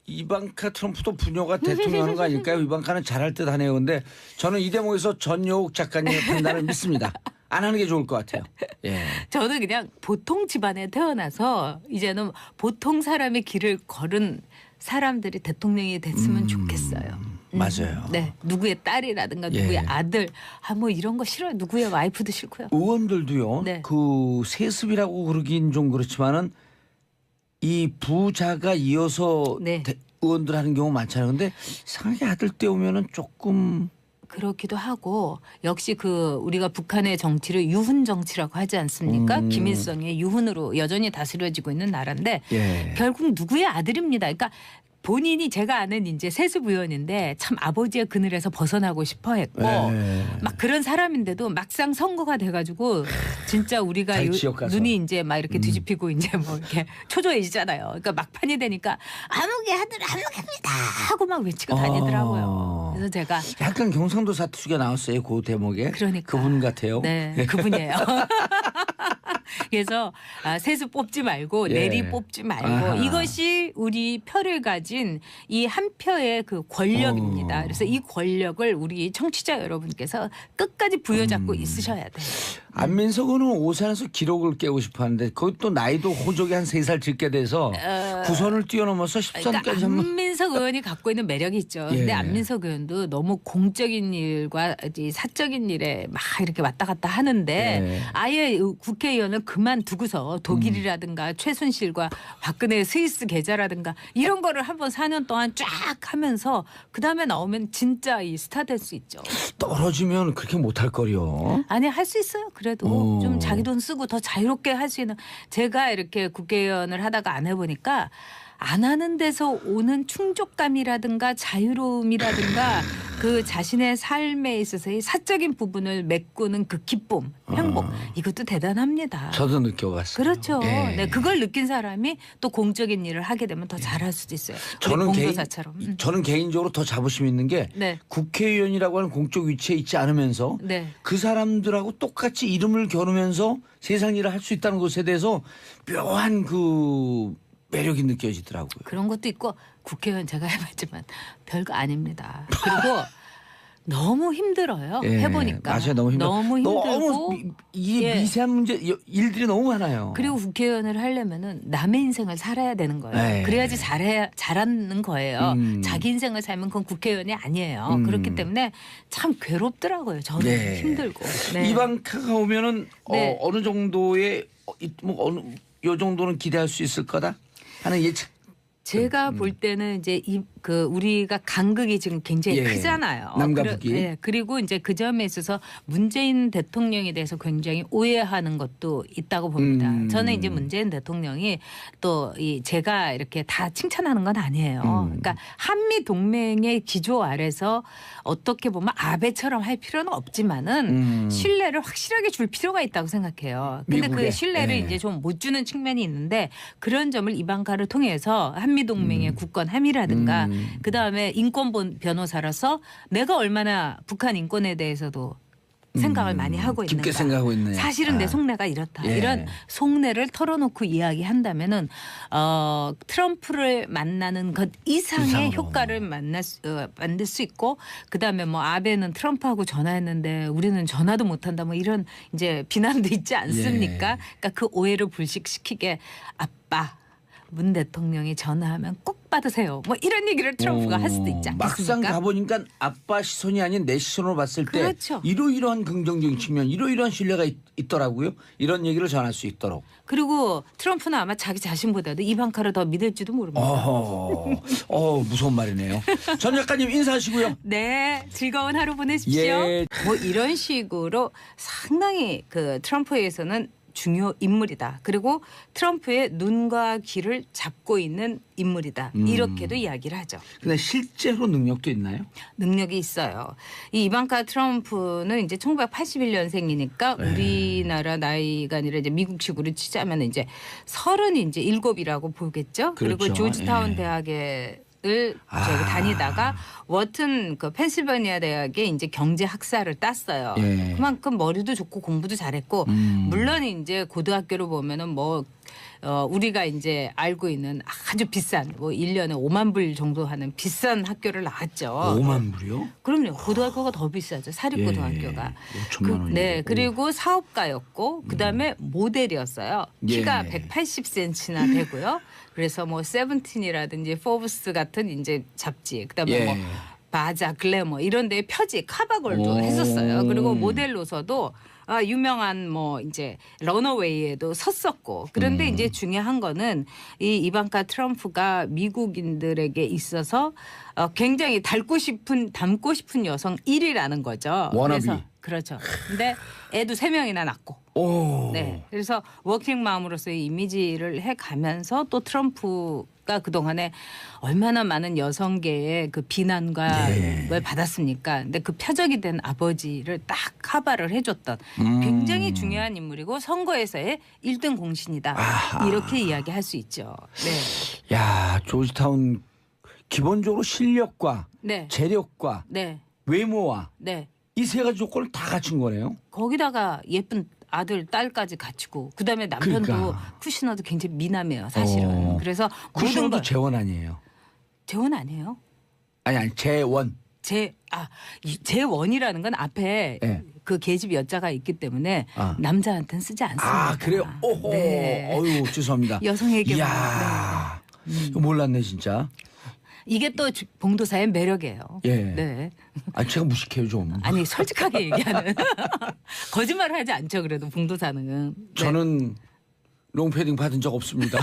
이방카 트럼프도 부녀가 대통령하는 거 아닐까요? 이방카는 잘할 듯 하네요. 근데 저는 이 대목에서 전효욱 작가님의 판단을 믿습니다. 안 하는 게 좋을 것 같아요. 예. 저는 그냥 보통 집안에 태어나서 이제는 보통 사람의 길을 걸은 사람들이 대통령이 됐으면 좋겠어요. 맞아요. 네, 누구의 딸이라든가 예. 누구의 아들, 뭐 이런 거 싫어요. 누구의 와이프도 싫고요. 의원들도요. 네. 그 세습이라고 그러긴 좀 그렇지만은 이 부자가 이어서 네. 의원들 하는 경우 많잖아요. 근데 이상하게 아들 때 오면은 조금 그렇기도 하고 역시 그 우리가 북한의 정치를 유훈 정치라고 하지 않습니까? 김일성의 유훈으로 여전히 다스려지고 있는 나라인데 예. 결국 누구의 아들입니다. 그러니까 본인이 제가 아는 이제 세습 의원인데 참 아버지의 그늘에서 벗어나고 싶어 했고 네. 막 그런 사람인데도 막상 선거가 돼가지고 진짜 우리가 자기 지역 가서. 눈이 이제 막 이렇게 뒤집히고 이제 뭐 이렇게 초조해지잖아요. 그러니까 막판이 되니까 아무개 아들 아무개입니다 하고 막 외치고 다니더라고요. 그래서 제가 약간 경상도 사투리가 나왔어요. 그 대목에. 그러니까. 그분 같아요. 네, 그분이에요. 그래서 세수 뽑지 말고 예. 내리 뽑지 말고 아하. 이것이 우리 표를 가진 이 한 표의 그 권력입니다. 그래서 이 권력을 우리 청취자 여러분께서 끝까지 부여잡고 있으셔야 돼요. 안민석 의원은 오산에서 기록을 깨고 싶어 하는데 거기 또 나이도 호적이 한 3살 적게 돼서 9선을 뛰어넘어서 13까지 그러니까 안민석 의원이 갖고 있는 매력이 있죠. 예. 근데 안민석 의원도 너무 공적인 일과 이 사적인 일에 막 이렇게 왔다 갔다 하는데 예. 아예 국회의원을 그만두고서 독일이라든가 최순실과 박근혜 스위스 계좌라든가 이런 거를 한번 4년 동안 쫙 하면서 그다음에 나오면 진짜 이 스타 될 수 있죠. 떨어지면 그렇게 못할 거요. 아니 할 수 있어요. 그래도 오. 좀 자기 돈 쓰고 더 자유롭게 할 수 있는 제가 이렇게 국회의원을 하다가 안 해보니까 안 하는 데서 오는 충족감이라든가 자유로움이라든가 그 자신의 삶에 있어서의 사적인 부분을 메꾸는 그 기쁨, 행복 이것도 대단합니다. 저도 느껴봤어요. 그렇죠. 예. 네, 그걸 느낀 사람이 또 공적인 일을 하게 되면 더 잘할 수도 있어요. 우리 공도사처럼. 저는 개인적으로 더 자부심 있는 게 네. 국회의원이라고 하는 공적 위치에 있지 않으면서 네. 그 사람들하고 똑같이 이름을 겨누면서 세상 일을 할 수 있다는 것에 대해서 묘한 그 매력이 느껴지더라고요. 그런 것도 있고 국회의원 제가 해봤지만 별거 아닙니다. 그리고 너무 힘들어요. 예, 해보니까. 맞아요. 너무 힘들어. 너무 힘들고. 이게 예. 미세한 문제 일들이 너무 많아요. 그리고 국회의원을 하려면은 남의 인생을 살아야 되는 거예요. 네. 그래야지 잘하는 거예요. 자기 인생을 살면 그건 국회의원이 아니에요. 그렇기 때문에 참 괴롭더라고요. 저는 네. 힘들고. 네. 이방카가 오면은 네. 어느 정도의 요 정도는 기대할 수 있을 거다 하는 예측. 제가 볼 때는 이제 우리가 간극이 지금 굉장히 예. 크잖아요. 남과 북이. 예. 그리고 이제 그 점에 있어서 문재인 대통령에 대해서 굉장히 오해하는 것도 있다고 봅니다. 저는 이제 문재인 대통령이 또 제가 이렇게 다 칭찬하는 건 아니에요. 그러니까 한미 동맹의 기조 아래서 어떻게 보면 아베처럼 할 필요는 없지만은 신뢰를 확실하게 줄 필요가 있다고 생각해요. 근데 미국에. 그 신뢰를 예. 이제 좀 못 주는 측면이 있는데 그런 점을 이방카를 통해서 한미 동맹의 굳건 함이라든가 그다음에 인권 변호사라서 내가 얼마나 북한 인권에 대해서도 생각을 많이 하고 있는가. 깊게 생각하고 있네요. 사실은 내 아. 속내가 이렇다. 예. 이런 속내를 털어놓고 이야기한다면은 트럼프를 만나는 것 이상의 이상으로. 효과를 만들 수 있고 그다음에 뭐 아베는 트럼프하고 전화했는데 우리는 전화도 못한다. 뭐 이런 이제 비난도 있지 않습니까? 예. 그러니까 그 오해를 불식시키게 아빠. 문 대통령이 전화하면 꼭 받으세요. 뭐 이런 얘기를 트럼프가 할 수도 있지 않겠습니까? 막상 가보니까 아빠 시선이 아닌 내 시선으로 봤을 때 그렇죠. 이러이러한 긍정적인 측면, 이러이러한 신뢰가 있더라고요. 이런 얘기를 전할 수 있도록. 그리고 트럼프는 아마 자기 자신보다도 이방카를 더 믿을지도 모릅니다. 무서운 말이네요. 전 작가님 인사하시고요. 네, 즐거운 하루 보내십시오. 예. 뭐 이런 식으로 상당히 그 트럼프에서는 중요 인물이다. 그리고 트럼프의 눈과 귀를 잡고 있는 인물이다. 이렇게도 이야기를 하죠. 근데 실제로 능력도 있나요? 능력이 있어요. 이 이방카 트럼프는 이제 1981년생이니까 우리나라 나이가 아니라 이제 미국식으로 치자면 이제 37이라고 보겠죠. 그리고 그렇죠. 조지타운 예. 대학에 저기 다니다가 워튼 그 펜실베니아 대학에 이제 경제 학사를 땄어요. 예. 그만큼 머리도 좋고 공부도 잘했고 물론 이제 고등학교로 보면은 뭐 우리가 이제 알고 있는 아주 비싼 뭐 1년에 5만 불 정도 하는 비싼 학교를 나왔죠. 5만 불이요? 그럼요. 고등학교가 더 비싸죠. 사립고등학교가. 5천만 원이요. 네. 그리고 사업가였고 그다음에 모델이었어요. 키가 예. 180cm나 되고요. 그래서 뭐 세븐틴이라든지 포브스 같은 이제 잡지 그다음에 예. 뭐 바자 글래머 이런 데에 표지 카바걸도 오. 했었어요. 그리고 모델로서도 유명한 뭐 이제 러너웨이에도 섰었고 그런데 이제 중요한 거는 이 이방카 트럼프가 미국인들에게 있어서 굉장히 닮고 싶은 여성 1위라는 거죠. 워너비. 그래서 그렇죠. 근데 애도 3명이나 낳고. 오. 네. 그래서 워킹맘으로서의 이미지를 해가면서 또 트럼프가 그동안에 얼마나 많은 여성계의 그 비난과 걸 받았습니까? 근데 그 표적이 된 아버지를 딱 커버를 해줬던 굉장히 중요한 인물이고 선거에서의 1등 공신이다. 아하. 이렇게 이야기할 수 있죠. 네. 야, 조지타운 기본적으로 실력과 네. 재력과 네. 외모와 네. 이 세 가지 조건을 다 갖춘 거네요. 거기다가 예쁜 아들, 딸까지 갖추고 그다음에 남편도 그러니까. 쿠시너도 굉장히 미남이에요. 사실은. 그래서 모든 쿠션도 걸 재원 아니에요. 재원 아니에요? 아니 재원. 재원이라는 건 앞에 네. 그 계집 여자가 있기 때문에 남자한테는 쓰지 않습니다. 아 그래요? 오호. 네. 어유 죄송합니다. 여성에게만. 이야. 이거 몰랐네 진짜. 이게 또 봉도사의 매력이에요. 예. 네. 아 제가 무식해요 좀. 아니 솔직하게 얘기하는 거짓말을 하지 않죠. 그래도 봉도사는. 네. 저는 롱패딩 받은 적 없습니다.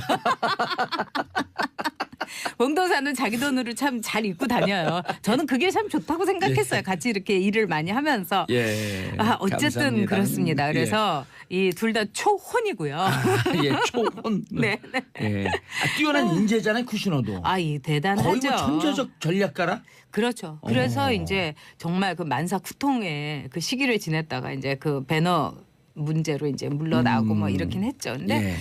봉도사는 자기 돈으로 참 잘 입고 다녀요. 저는 그게 참 좋다고 생각했어요. 같이 이렇게 일을 많이 하면서. 예. 어쨌든 감사합니다. 그렇습니다. 그래서 이 둘 다 초혼이고요. 예, 초혼. 네. 예. 뛰어난 인재잖아요, 쿠시너도. 이 대단하죠. 거의 뭐 천재적 전략가라. 그렇죠. 그래서 이제 정말 그 만사쿠통의 그 시기를 지냈다가 이제 그 배너 문제로 이제 물러나고 뭐 이렇긴 했죠. 근데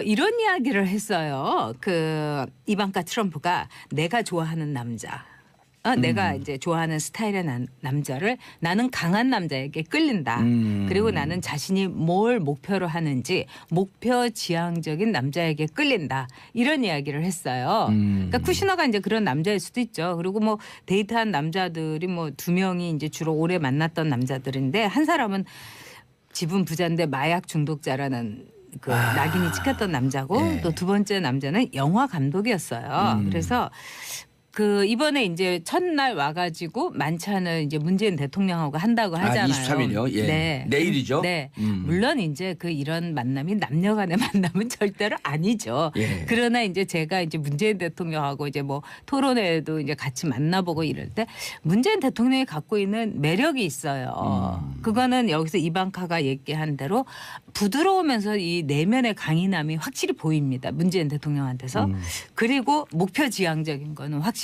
이런 이야기를 했어요. 그 이방카 트럼프가 내가 좋아하는 남자 내가 이제 좋아하는 스타일의 남자를 나는 강한 남자에게 끌린다. 그리고 나는 자신이 뭘 목표로 하는지 목표 지향적인 남자에게 끌린다. 이런 이야기를 했어요. 그러니까 쿠시너가 이제 그런 남자일 수도 있죠. 그리고 뭐 데이트한 남자들이 뭐 2명이 이제 주로 오래 만났던 남자들인데 한 사람은 집은 부자인데 마약 중독자라는 그 낙인이 찍혔던 남자고 예. 또 두 번째 남자는 영화 감독이었어요. 그래서 그 이번에 이제 첫날 와가지고 만찬을 이제 문재인 대통령하고 한다고 하잖아요. 23일이요? 예. 네. 내일이죠? 네. 물론 이제 그 이런 만남이 남녀간의 만남은 절대로 아니죠. 예. 그러나 이제 제가 이제 문재인 대통령하고 이제 뭐 토론회도 이제 같이 만나보고 이럴 때 문재인 대통령이 갖고 있는 매력이 있어요. 그거는 여기서 이방카가 얘기한 대로 부드러우면서 이 내면의 강인함이 확실히 보입니다. 문재인 대통령한테서. 그리고 목표 지향적인 거는 확실해요.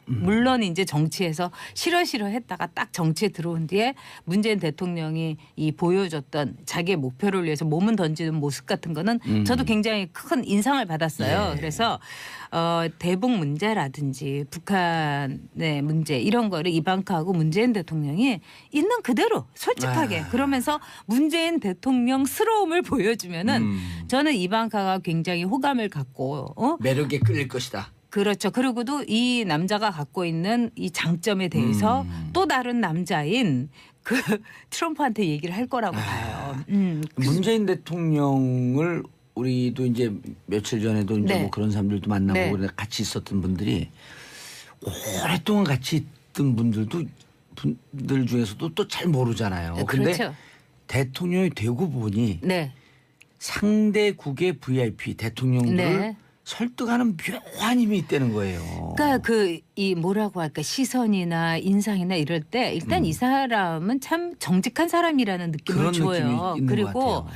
물론 이제 정치에서 싫어 했다가 딱 정치에 들어온 뒤에 문재인 대통령이 이 보여줬던 자기의 목표를 위해서 몸은 던지는 모습 같은 거는 저도 굉장히 큰 인상을 받았어요. 예. 그래서 대북 문제라든지 북한의 문제 이런 거를 이방카하고 문재인 대통령이 있는 그대로 솔직하게 그러면서 문재인 대통령스러움을 보여주면은 저는 이방카가 굉장히 호감을 갖고 매력에 끌릴 것이다. 그렇죠. 그리고도 이 남자가 갖고 있는 이 장점에 대해서 또 다른 남자인 그 트럼프한테 얘기를 할 거라고 봐요. 문재인 대통령을 우리도 이제 며칠 전에도 이제 네. 뭐 그런 사람들도 만나고 네. 그래 같이 있었던 분들이 오랫동안 같이 있던 분들 중에서도 또 잘 모르잖아요. 근데 그렇죠. 대통령이 되고 보니 네. 상대국의 VIP 대통령들을 네. 설득하는 묘한 힘이 있다는 거예요. 그러니까 그 이 뭐라고 할까 시선이나 인상이나 이럴 때 일단 이 사람은 참 정직한 사람이라는 느낌을 그런 줘요. 느낌이 있는 그리고 것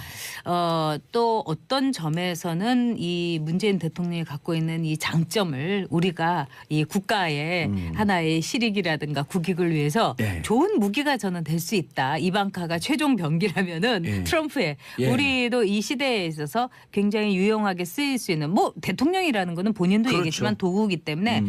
같아요. 또 어떤 점에서는 이 문재인 대통령이 갖고 있는 이 장점을 우리가 이 국가의 하나의 실익이라든가 국익을 위해서 네. 좋은 무기가 저는 될 수 있다. 이방카가 최종 병기라면은 예. 트럼프의 예. 우리도 이 시대에 있어서 굉장히 유용하게 쓰일 수 있는 뭐 대통령이라는 거는 본인도 그렇죠. 얘기했지만 도구이기 때문에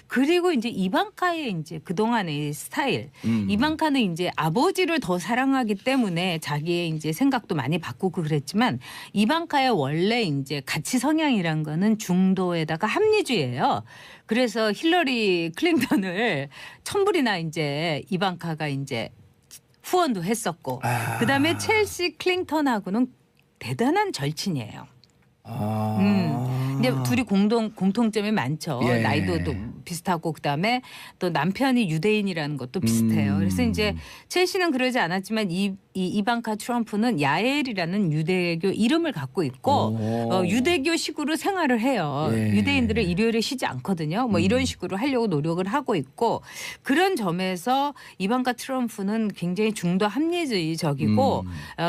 그리고 이제 이방카의 이제 그동안의 스타일 이방카는 이제 아버지를 더 사랑하기 때문에 자기의 이제 생각도 많이 바꾸고 그랬지만 이방카의 원래 이제 가치 성향이란 거는 중도에다가 합리주의예요. 그래서 힐러리 클린턴을 천불이나 이제 이방카가 이제 후원도 했었고 그다음에 첼시 클린턴하고는 대단한 절친이에요. 이제 둘이 공통점이 많죠. 예. 나이도 또 비슷하고 그다음에 또 남편이 유대인이라는 것도 비슷해요. 그래서 이제 첼시는 그러지 않았지만 이방카 트럼프는 야엘이라는 유대교 이름을 갖고 있고 유대교식으로 생활을 해요. 예. 유대인들은 일요일에 쉬지 않거든요. 뭐 이런 식으로 하려고 노력을 하고 있고 그런 점에서 이방카 트럼프는 굉장히 중도 합리주의적이고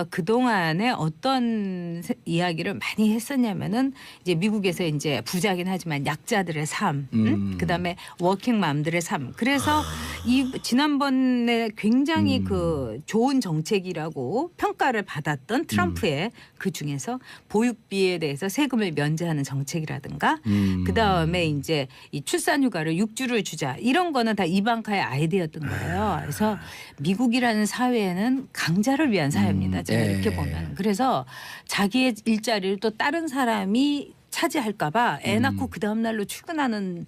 그동안에 어떤 이야기를 많이 했었냐면은 이제 미국에서 이제 부자긴 하지만 약자들의 삶, 그다음에 워킹맘들의 삶. 그래서 이 지난번에 굉장히 그 좋은 정책이라고 평가를 받았던 트럼프의 그 중에서 보육비에 대해서 세금을 면제하는 정책이라든가 그다음에 이제 이 출산휴가를 6주를 주자 이런 거는 다 이방카의 아이디어였던 거예요. 그래서 미국이라는 사회는 강자를 위한 사회입니다. 제가 예. 이렇게 보면. 그래서 자기의 일자리를 또 다른 사람이 차지할까 봐 애 낳고 그 다음 날로 출근하는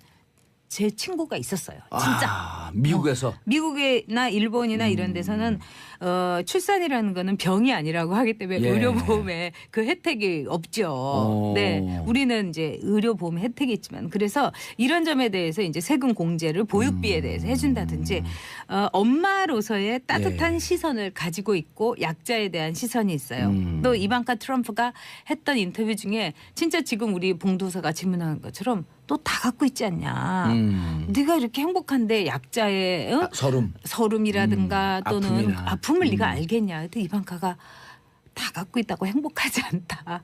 제 친구가 있었어요. 진짜. 미국에서 미국이나 일본이나 이런 데서는 출산이라는 거는 병이 아니라고 하기 때문에 예. 의료보험에 그 혜택이 없죠. 네, 우리는 이제 의료보험 혜택이 있지만 그래서 이런 점에 대해서 이제 세금 공제를 보육비에 대해서 해준다든지 엄마로서의 따뜻한 예. 시선을 가지고 있고 약자에 대한 시선이 있어요. 또 이방카 트럼프가 했던 인터뷰 중에 진짜 지금 우리 봉도사가 질문하는 것처럼 또 다 갖고 있지 않냐. 네가 이렇게 행복한데 약자의 서름이라든가 또는 아픔이나. 아픔을 네가 알겠냐. 근데 이방카가 다 갖고 있다고 행복하지 않다.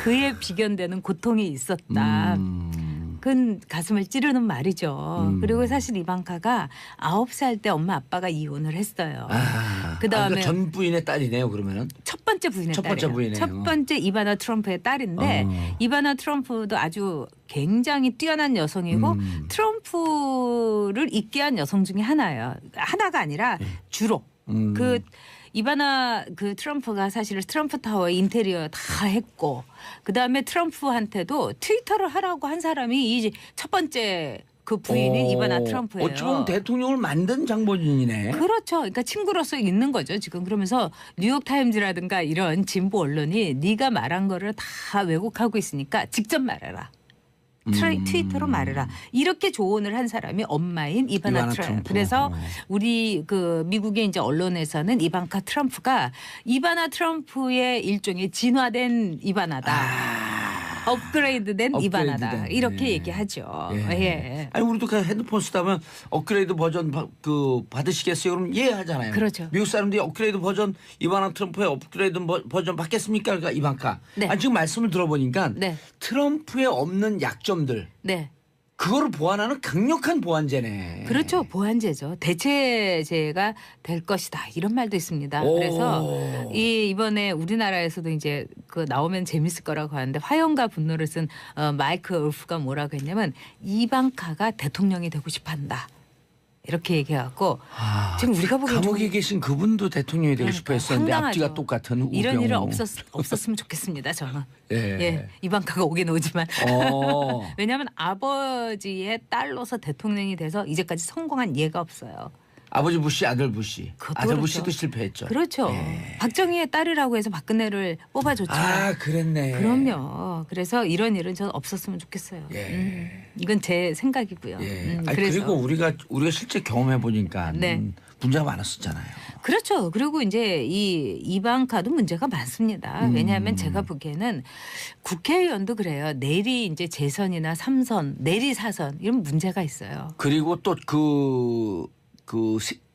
그에 비견되는 고통이 있었다. 그건 가슴을 찌르는 말이죠. 그리고 사실 이방카가 9살 때 엄마 아빠가 이혼을 했어요. 그다음에 전 부인의 딸이네요. 그러면은 첫 번째 번째 부인의 첫 번째 딸이에요. 부인이에요. 첫 번째 이바나 트럼프의 딸인데 이바나 트럼프도 아주 굉장히 뛰어난 여성이고 트럼프를 있게 한 여성 중에 하나예요. 하나가 아니라 주로 그 이바나 그 트럼프가 사실 트럼프 타워 인테리어 다 했고 그다음에 트럼프한테도 트위터를 하라고 한 사람이 이 첫 번째 그 부인인 이바나 트럼프예요. 어찌 보면 대통령을 만든 장본인이네. 그렇죠. 그러니까 친구로서 있는 거죠. 지금 그러면서 뉴욕 타임즈라든가 이런 진보 언론이 네가 말한 거를 다 왜곡하고 있으니까 직접 말해라. 트위터로 말해라. 이렇게 조언을 한 사람이 엄마인 이바나 트럼프. 그래서 우리 그 미국의 이제 언론에서는 이방카 트럼프가 이바나 트럼프의 일종의 진화된 이바나다. 업그레이드된 이바나다. 이렇게 얘기하죠. 예. 아니 우리도 그 핸드폰 쓰다면 업그레이드 버전 받으시겠어요? 그럼 예 하잖아요. 그렇죠. 미국 사람들이 업그레이드 버전 이바나 트럼프의 업그레이드 버전 받겠습니까? 그러니까 이방카. 네. 아니 지금 말씀을 들어보니까 네. 트럼프에 없는 약점들 네. 그거를 보완하는 강력한 보완제네. 그렇죠. 보완제죠. 대체제가 될 것이다. 이런 말도 있습니다. 오. 그래서 이번에 우리나라에서도 이제 그 나오면 재밌을 거라고 하는데 화염과 분노를 쓴 마이크 울프가 뭐라고 했냐면 이방카가 대통령이 되고 싶어한다. 이렇게 얘기해갖고 지금 우리가 보기엔 감옥에 계신 그분도 대통령이 되고 싶어 했었는데 황당하죠. 앞뒤가 똑같은 이런 우병우. 일은 없었으면 좋겠습니다. 저는. 예. 예. 이방카가 오긴 오지만. 어. 왜냐하면 아버지의 딸로서 대통령이 돼서 이제까지 성공한 예가 없어요. 아버지 부시 아들 부시. 그것도 아들 그렇죠. 부시도 실패했죠. 그렇죠. 예. 박정희의 딸이라고 해서 박근혜를 뽑아줬죠. 아 그랬네. 그럼요. 그래서 이런 일은 저는 없었으면 좋겠어요. 예. 이건 제 생각이고요. 예. 아니, 그래서 그리고 우리가 실제 경험해 보니까 네. 문제가 많았었잖아요. 그렇죠. 그리고 이제 이 이방카도 문제가 많습니다. 왜냐하면 제가 보기에는 국회의원도 그래요. 내리 이제 재선이나 삼선, 내리 사선 이런 문제가 있어요. 그리고 또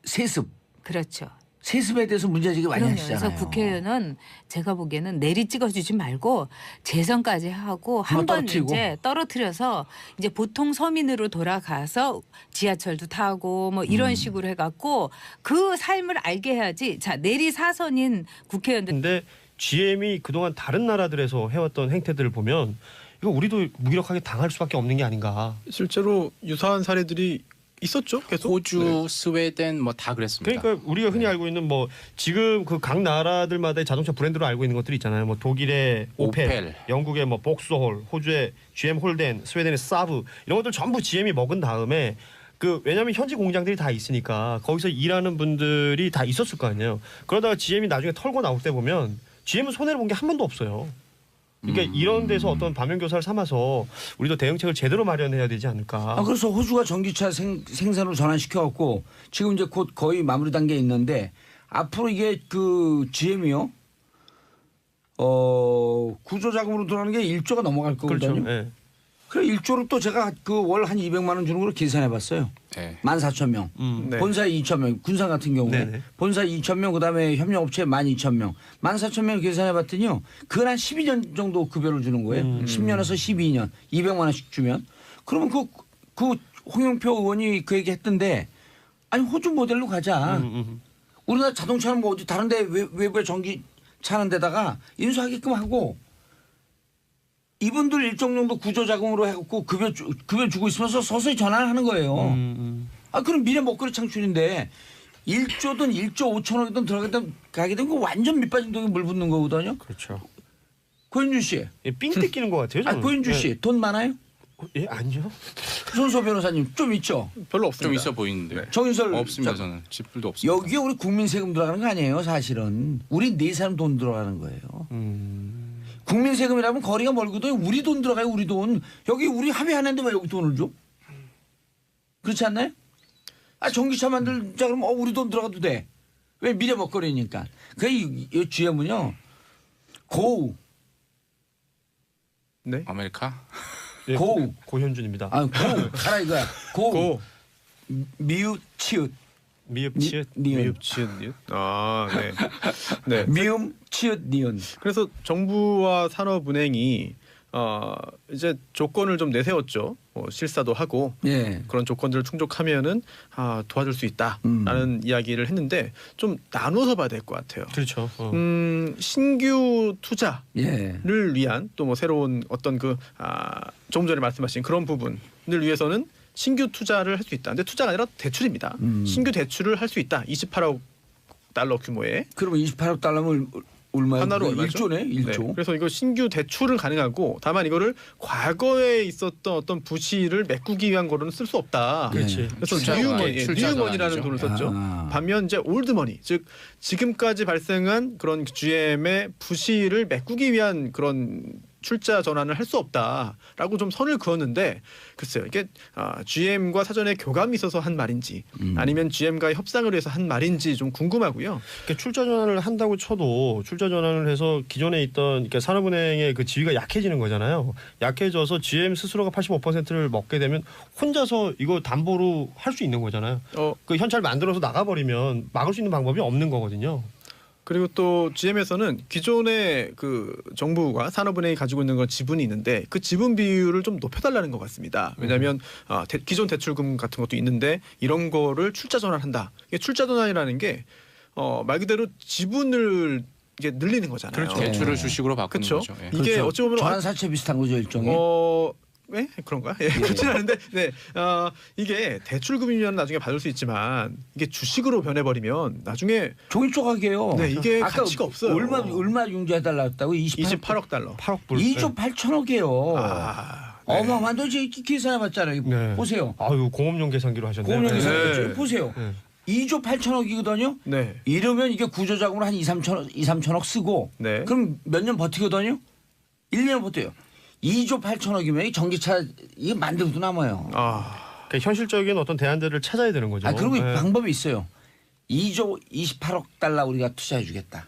세습 그렇죠. 세습에 대해서 문제제기 많이 그럼요. 하시잖아요. 그래서 국회의원은 제가 보기에는 내리 찍어주지 말고 재선까지 하고 한 번 이제 떨어뜨려서 이제 보통 서민으로 돌아가서 지하철도 타고 뭐 이런 식으로 해갖고 그 삶을 알게 해야지. 자 내리 사선인 국회의원들. 근데 GM이 그동안 다른 나라들에서 해왔던 행태들을 보면 이거 우리도 무기력하게 당할 수밖에 없는 게 아닌가. 실제로 유사한 사례들이 있었죠. 계속. 호주, 스웨덴 뭐 다 그랬습니다. 그러니까 우리가 흔히 알고 있는 뭐 지금 그 각 나라들마다의 자동차 브랜드로 알고 있는 것들이 있잖아요. 뭐 독일의 오펠, 영국의 뭐 복스홀, 호주의 GM 홀덴, 스웨덴의 사브 이런 것들 전부 GM이 먹은 다음에 왜냐하면 현지 공장들이 다 있으니까 거기서 일하는 분들이 다 있었을 거 아니에요. 그러다가 GM이 나중에 털고 나올 때 보면 GM은 손해를 본 게 한 번도 없어요. 그러니까 이런 데서 어떤 반면교사를 삼아서 우리도 대응책을 제대로 마련해야 되지 않을까. 그래서 호주가 전기차 생산을 전환시켜갖고 지금 이제 곧 거의 마무리 단계에 있는데 앞으로 이게 GM이요. 구조 자금으로 들어가는 게 1조가 넘어갈 거거든요. 그렇죠. 예. 그래 1조를 또 제가 월 한 200만 원 주는 걸로 계산해봤어요. 네. 14,000명. 네. 본사에 2,000명. 군산 같은 경우에 네네. 본사에 2,000명 그다음에 협력업체에 12,000명. 14,000명 계산해봤더니요. 그건 한 12년 정도 급여를 주는 거예요. 10년에서 12년. 200만 원씩 주면. 그러면 그 홍영표 의원이 그 얘기 했던데 아니 호주 모델로 가자. 우리나라 자동차는 뭐 어디 다른 데 외부에 전기 차는 데다가 인수하게끔 하고 이분들 일정 정도 구조 자금으로 해갖고 급여 주고 있으면서 서서히 전환하는 거예요. 그럼 미래 먹거리 창출인데 1조든 1조 5천억이든 가게 되면 그 완전 밑빠진 독에 물 붓는 거거든요. 그렇죠. 고현주 씨. 예, 삥 뜯기는 것 같아요. 저는. 고현주 씨 돈 많아요? 예, 아니요. 손소 변호사님 좀 있죠? 별로 좀 없습니다. 있어 보이는데. 정인설 없습니다. 저는 지불도 없습니다. 여기에 우리 국민 세금 들어가는 거 아니에요 사실은. 우리 네 사람 돈 들어가는 거예요. 국민 세금이라면 거리가 멀거든요. 우리 돈 들어가요. 우리 돈. 여기 우리 합의하는데 왜 여기 돈을 줘? 그렇지 않나요? 전기차 만들자 그러면 우리 돈 들어가도 돼. 왜 미래 먹거리니까. 이 GM은요. 고우. 네. 아메리카? 예, 고우. 고현준입니다. 고우. 가라 이거야. 고우. 고. 미웃 치읓. 미흡 치읓. 니은. 미흡 치읓 니은. 네. 네. 미음 치읓 니은. 그래서 정부와 산업은행이 이제 조건을 좀 내세웠죠. 실사도 하고 예. 그런 조건들을 충족하면은 도와줄 수 있다라는 이야기를 했는데 좀 나눠서 봐야 될 것 같아요. 그렇죠. 신규 투자를 예. 위한 또 뭐 새로운 어떤 조금 전에 말씀하신 그런 부분을 위해서는 신규 투자를 할 수 있다. 근데 투자가 아니라 대출입니다. 신규 대출을 할 수 있다. 28억 달러 규모의. 그러면 28억 달러면 얼마예요? 하나로 얼마죠? 1조네. 1조. 네. 그래서 이거 신규 대출은 가능하고 다만 이거를 과거에 있었던 어떤 부실을 메꾸기 위한 거로는 쓸 수 없다. 그렇지. 그래서 출자전환, 출자전환이죠. 뉴머니라는 돈을 썼죠. 반면 이제 올드머니, 즉 지금까지 발생한 그런 GM의 부실을 메꾸기 위한 그런 출자 전환을 할 수 없다라고 좀 선을 그었는데 글쎄요 이게 GM과 사전에 교감이 있어서 한 말인지 아니면 GM과의 협상을 위해서 한 말인지 좀 궁금하고요. 그러니까 출자 전환을 한다고 쳐도 출자 전환을 해서 기존에 있던 그러니까 산업은행의 그 지위가 약해지는 거잖아요. 약해져서 GM 스스로가 85%를 먹게 되면 혼자서 이거 담보로 할 수 있는 거잖아요. 그 현찰 만들어서 나가버리면 막을 수 있는 방법이 없는 거거든요. 그리고 또 GM에서는 기존의 그 정부가 산업은행이 가지고 있는 건 지분이 있는데 그 지분 비율을 좀 높여달라는 것 같습니다. 왜냐하면 기존 대출금 같은 것도 있는데 이런 거를 출자 전환한다. 이게 출자 전환이라는 게 말 그대로 지분을 이게 늘리는 거잖아요. 그렇죠. 대출을 주식으로 바꾸는 그렇죠. 거죠. 예. 이게 그렇죠. 어찌 보면 전환사채 비슷한 거죠 일종의. 네? 그런가? 예, 그렇진 않은데, 네, 이게 대출금이면 나중에 받을 수 있지만 이게 주식으로 변해버리면 나중에 종이 조각이에요. 네, 이게 아까 가치가 없어요. 얼마 융자해달라 했다고? 28억 달러. 8억 불. 2조 8천억이에요. 네. 어마어마한 돈 계산해봤잖아요. 네. 보세요. 아유 공업용 계산기로 하셨네요. 공업용 네. 계산해봤죠. 보세요. 네. 2조 8천억이거든요. 네. 이러면 이게 구조자금으로 한 2, 3천억 쓰고 네. 그럼 몇 년 버티거든요. 1년 버텨요. 2조 8천억이면 이 전기차 이게 만들어도 남아요. 그러니까 현실적인 어떤 대안들을 찾아야 되는 거죠. 그리고 네. 방법이 있어요. 2조 28억 달러 우리가 투자해 주겠다.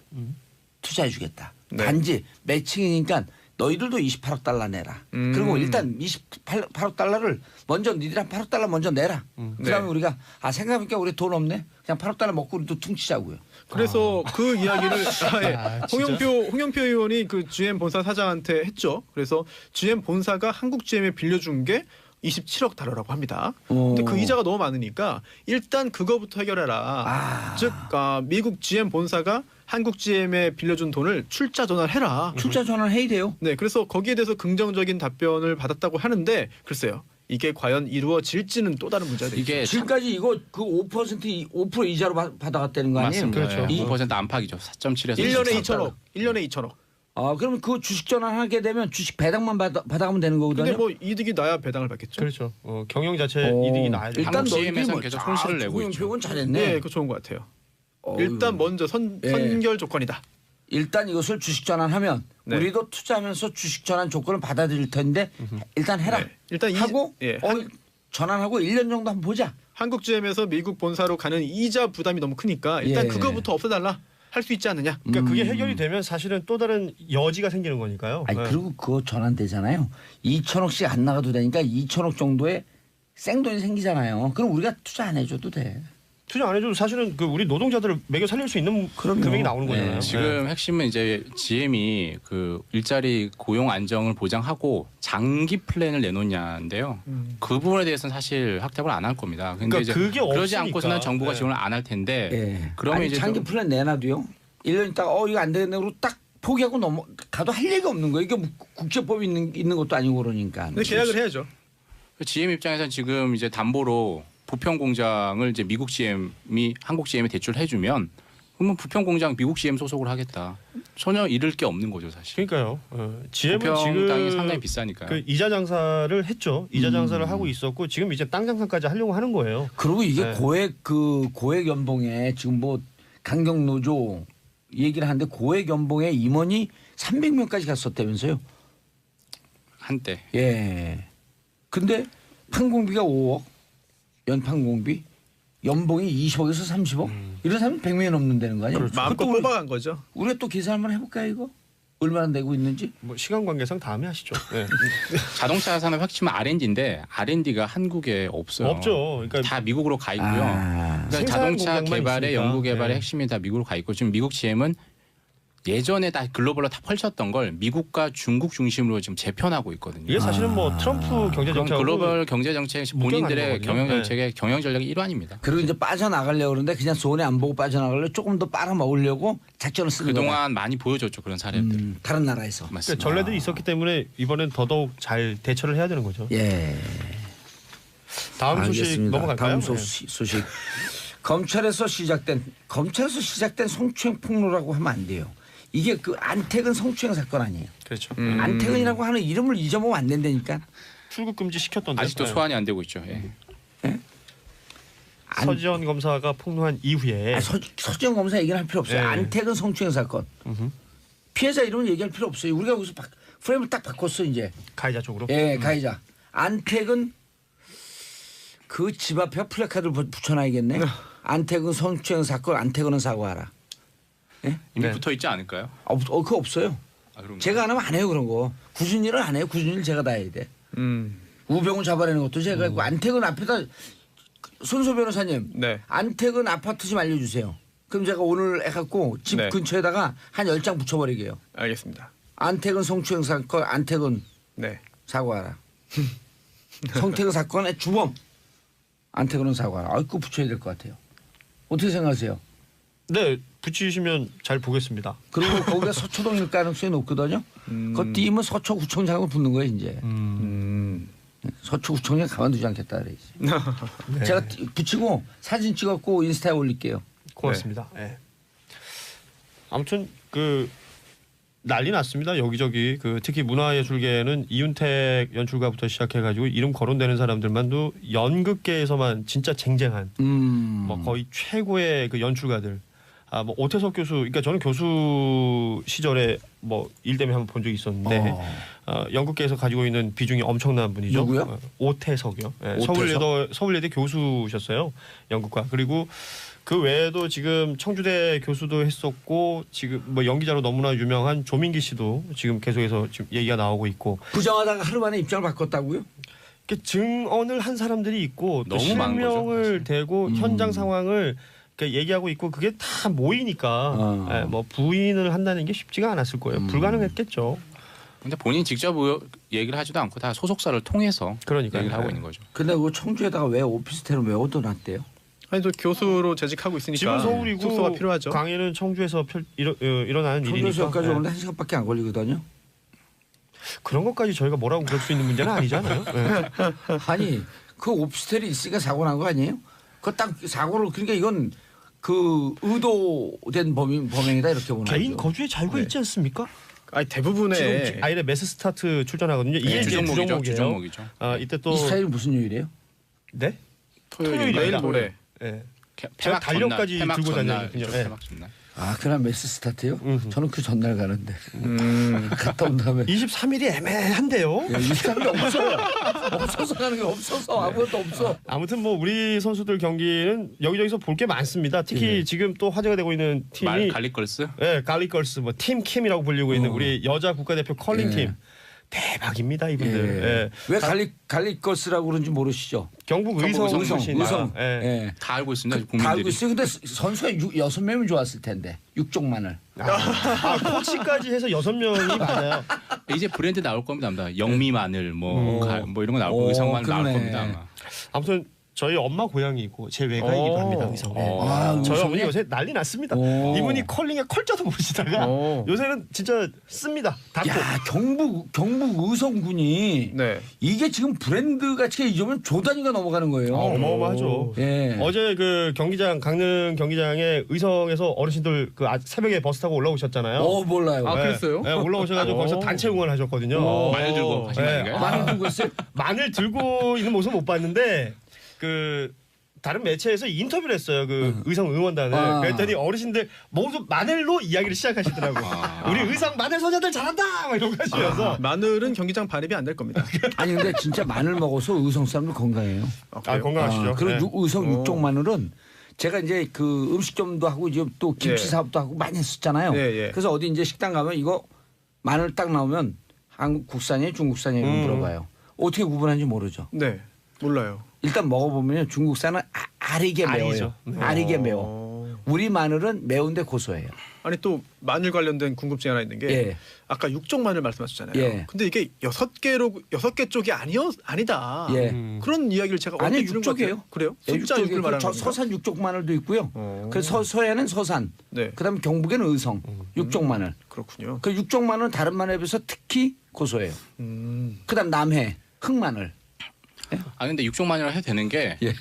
투자해 주겠다. 네. 단지 매칭이니까 너희들도 28억 달러 내라. 그리고 일단 28억 달러를 먼저 니들 한 8억 달러 먼저 내라. 그다음에 네. 우리가 생각해보니까 우리 돈 없네. 그냥 8억 달러 먹고 우리도 퉁치자고요. 그래서 그 이야기를 홍영표 의원이 그 GM 본사 사장한테 했죠. 그래서 GM 본사가 한국 GM에 빌려준 게 27억 달러라고 합니다. 근데 그 이자가 너무 많으니까 일단 그거부터 해결해라. 즉 미국 GM 본사가 한국 GM에 빌려준 돈을 출자 전환해라. 출자 전환 해야 돼요. 네, 그래서 거기에 대해서 긍정적인 답변을 받았다고 하는데 글쎄요. 이게 과연 이루어질지는 또 다른 문제가 되죠. 이게 지금까지 이거 그 5% 이자로 받아갔다는 거 아니에요? 맞습니다. 그렇죠. 5% 안팎이죠. 4.7에서 1년에 2천억. 1년에 2천억. 그러면 그 주식 전환하게 되면 주식 배당만 받아가면 되는 거거든요. 근데 뭐 이득이 나야 배당을 받겠죠. 그렇죠. 경영 자체 이득이 나야 돼. 일단 GM에서는 너희들이 계속 손실을 내고 있죠. 조용표현 잘했네. 네, 그거 좋은 것 같아요. 일단 먼저 선결 조건이다. 일단 이것을 주식 전환하면 네. 우리도 투자하면서 주식 전환 조건을 받아들일 텐데 일단 해라. 네. 일단 하고 예, 전환하고 1년 정도 한번 보자. 한국 GM에서 미국 본사로 가는 이자 부담이 너무 크니까 일단 예. 그거부터 없애달라. 할 수 있지 않느냐. 그러니까 그게 해결이 되면 사실은 또 다른 여지가 생기는 거니까요. 아니 네. 그리고 그거 전환되잖아요. 2천억씩 안 나가도 되니까 2천억 정도의 생돈이 생기잖아요. 그럼 우리가 투자 안 해줘도 돼. 투자 안 해줘도 사실은 그 우리 노동자들을 매겨 살릴 수 있는 금액이 나오는 거잖아요. 지금 핵심은 이제 GM이 그 일자리 고용 안정을 보장하고 장기 플랜을 내놓냐인데요. 그 부분에 대해서는 사실 확답을 안 할 겁니다. 근데 그러니까 이제 그게 그러지 없으니까. 않고서는 정부가 네. 지원을 안 할 텐데 예. 그러면 아니, 이제 장기 또 플랜 내놔도요. 1년 있다가 이거 안 되겠네 그러고 딱 포기하고 가도 할 얘기가 없는 거예요. 이게 국제법이 있는 것도 아니고 그러니까. 근데 계약을 해야죠. GM 입장에서는 지금 이제 담보로 부평 공장을 이제 미국 GM이 한국 GM에 대출해주면 그러면 부평 공장 미국 GM 소속으로 하겠다. 전혀 잃을 게 없는 거죠 사실. 그러니까요. GM은 부평 지금 땅이 상당히 비싸니까요. 그 이자 장사를 했죠. 이자 장사를 하고 있었고 지금 이제 땅 장사까지 하려고 하는 거예요. 그리고 이게 네. 고액 연봉에 지금 뭐 강경 노조 얘기를 하는데 고액 연봉에 임원이 300명까지 갔었다면서요. 한때. 예. 근데 판공비가 5억, 연판공비, 연봉이 20억에서 30억. 이런 사람은 100명이 넘는다는 거 아니에요? 마음껏 그것도 뽑아간 거죠. 우리가 또 계산 한번 해볼까요 이거? 얼마나 내고 있는지? 뭐 시간 관계상 다음에 하시죠. 네. 자동차 산업 핵심은 R&D인데 R&D가 한국에 없어요. 없죠. 그러니까 다 미국으로 가 있고요. 아. 그러니까 생산 자동차 공장만 개발의 있으니까. 연구 개발의 네. 핵심이 다 미국으로 가 있고 지금 미국 GM은 예전에 다 글로벌로 다 펼쳤던 걸 미국과 중국 중심으로 지금 재편하고 있거든요. 이게 사실은 뭐 트럼프 경제 그건 정책 글로벌 경제 정책 본인들의 거거든요. 경영 네. 정책의 경영 전략의 일환입니다. 그리고 이제 빠져나가려고 그러는데 그냥 손해 안 보고 빠져나가려고 조금 더 빨아먹으려고 작전을 쓰는 거다. 그동안 많이 보여줬죠 그런 사례들. 다른 나라에서. 그러니까 맞습니다. 전례들이 있었기 때문에 이번엔 더더욱 잘 대처를 해야 되는 거죠. 예. 다음 소식 알겠습니다. 넘어갈까요? 다음 소식. 검찰에서 시작된 성추행 폭로라고 하면 안 돼요. 이게 그 안태근 성추행 사건 아니에요. 그렇죠. 안태근이라고 하는 이름을 잊어먹으면 안 된다니까. 출국 금지 시켰던데. 아직도 소환이 안 되고 있죠. 예. 서지현 검사가 폭로한 이후에 서지현 검사 얘기는 할 필요 없어요. 네. 안태근 성추행 사건. 피해자 이름은 얘기할 필요 없어요. 우리가 여기서 프레임을 딱 바꿨어 이제. 가해자 쪽으로. 예, 가해자. 안태근 그 집 앞에 플래카드를 붙여놔야겠네. 안태근 성추행 사건 안태근은 사과하라. 이미 네. 붙어 있지 않을까요? 그거 없어요. 아, 그런가요? 제가 안 하면 안 해요 그런 거. 굳은 일은 안 해요. 굳은 일 제가 다 해야 돼. 우병우 잡아내는 것도 제가 했고 안태근 앞에다 손소 변호사님 네. 안태근 아파트 좀 알려주세요. 그럼 제가 오늘 해갖고 집 네. 근처에다가 한 10장 붙여버리게요. 알겠습니다. 안태근 성추행 사건 안태근 네. 사과하라. 성태근 사건의 주범 안태근은 사과하라. 그거 붙여야 될 것 같아요. 어떻게 생각하세요? 네, 붙이시면 잘 보겠습니다. 그리고 거기가 서초동일 가능성이 높거든요. 그거 띄면 서초구청장하고 붙는 거예요 이제. 서초구청장 가만두지 않겠다 그래야지. 네. 제가 붙이고 사진 찍었고 인스타에 올릴게요. 고맙습니다. 네. 아무튼 그 난리 났습니다. 여기저기 그 특히 문화예술계는 이윤택 연출가부터 시작해가지고 이름 거론되는 사람들만도 연극계에서만 진짜 쟁쟁한 뭐 거의 최고의 그 연출가들. 뭐 오태석 교수, 그러니까 저는 교수 시절에 뭐 일 때문에 한번 본 적이 있었는데 연극계에서 가지고 있는 비중이 엄청난 분이죠. 누구요? 오태석이요. 네, 오태석? 서울예대 교수셨어요. 연극과. 그리고 그 외에도 지금 청주대 교수도 했었고 지금 뭐 연기자로 너무나 유명한 조민기 씨도 지금 계속해서 지금 얘기가 나오고 있고 부정하다가 하루 만에 입장을 바꿨다고요? 이렇게 증언을 한 사람들이 있고 또 너무 많은 거죠, 실명을 사실. 대고 현장 상황을 이렇게 얘기하고 있고 그게 다 모이니까 예, 뭐 부인을 한다는 게 쉽지가 않았을 거예요. 불가능했겠죠. 근데 본인 직접 얘기를 하지도 않고 다 소속사를 통해서 그러니까요. 얘기를 하고 네. 있는 거죠. 근데 그 청주에다가 왜 오피스텔을 왜 얻어놨대요? 아니 또 교수로 재직하고 있으니까 집은 서울이고 숙소가 필요하죠. 강의는 청주에서 일어나는 일이니까 청주에서까지 예. 오는데 1시간밖에 안 걸리거든요. 그런 것까지 저희가 뭐라고 그럴 수 있는 문제는 아니잖아요. 예. 아니 그 오피스텔이 있으니까 사고 난 거 아니에요? 그 딱 사고를 그러니까 이건 그 의도된 범행이다 이렇게 보는 개인 거죠. 거주의 자유가 있지 않습니까? 아니 대부분의 지금 아이의 매스 스타트 출전하거든요. 이게 네, 이제 주종목이죠. 주종목이에요. 주종목이죠. 이때 또 이 스타일이 무슨 요일이에요? 네? 토요일 내일 모레 예. 폐막 달력까지 전날, 들고 폐막 다니거든요. 전날, 예. 폐막 전날. 아, 그날 메스 스타트요? 저는 그 전날 가는데. 갔다 온 다음에 23일이 애매한데요. 이 사람이 없어요. 없어서 가는 게 없어서 아무것도 없어. 아무튼 뭐 우리 선수들 경기는 여기저기서 볼 게 많습니다. 특히 지금 또 화제가 되고 있는 말 팀이 갈리걸스. 갈리걸스 뭐 팀 킴이라고 불리고 있는 우리 여자 국가대표 컬링팀. 대박입니다 이분들. 예. 왜 갈리걸스라고 그런지 모르시죠? 경북 의성 출신. 의성. 예. 예. 다 알고 있습니다. 다 국민들이. 알고 있어요. 근데 선수가 6명이면 좋았을 텐데. 육종만을. 코치까지 해서 6명이 맞아요. 이제 브랜드 나올 겁니다. 아마 영미 마늘 뭐 이런 거 나올 거고 의성 마늘 나올 그러네. 겁니다. 아마. 아무튼 저희 엄마 고향이고 제 외가이기도 합니다. 의성. 아, 저희 의성에? 어머니 요새 난리 났습니다. 오. 이분이 컬링에 컬자도 모르시다가 오. 요새는 진짜 씁니다. 닫고. 야, 경북 의성군이 네. 이게 지금 브랜드 가치가 이 정도면 조 단위가 넘어가는 거예요. 어마어마하죠. 예. 어제 그 경기장 강릉 경기장에 의성에서 어르신들 그 새벽에 버스 타고 올라오셨잖아요. 몰라요. 아, 그랬어요? 네, 올라오셔가지고 거기서 단체 응원하셨거든요. 마늘 들고 하신 거 네. 아닌가요? 많이 들고 있어요? 마늘 들고 있는 모습 못 봤는데 그 다른 매체에서 인터뷰를 했어요. 그 의성 응원단을. 아. 그랬더니 어르신들 모두 마늘로 이야기를 시작하시더라고. 우리 의성 마늘 소녀들 잘한다. 막 이런 거 하시면서. 마늘은 경기장 반입이 안 될 겁니다. 아니 근데 진짜 마늘 먹어서 의성 사람들 건강해요. 건강하시죠. 그리고 네. 의성 육종 마늘은 제가 이제 그 음식점도 하고 이제 또 김치 예. 사업도 하고 많이 했었잖아요. 예, 예. 그래서 어디 이제 식당 가면 이거 마늘 딱 나오면 한국 국산이에요, 중국산이에요 물어봐요. 어떻게 구분하는지 모르죠. 네. 몰라요. 일단 먹어보면 중국산은 아리게 매워요. 아리죠. 네. 아리게 매워. 우리 마늘은 매운데 고소해요. 아니 또 마늘 관련된 궁금증이 하나 있는 게 예. 아까 육종 마늘 말씀하셨잖아요. 예. 근데 이게 6개 쪽이 아니다. 예. 그런 이야기를 제가 아니 언제 들은 것 같아요. 6쪽이에요. 그래요? 예, 숫자 육쪽이에요. 6을 말하는 저 건가요? 서산 육쪽 마늘도 있고요. 어. 그래서 서해는 서산. 네. 그다음에 경북에는 의성. 육쪽 마늘. 그렇군요. 그 육종 마늘은 다른 마늘에 비해서 특히 고소해요. 그다음 남해 흑마늘. 아 근데 육종 마늘을 해도 되는 게 예.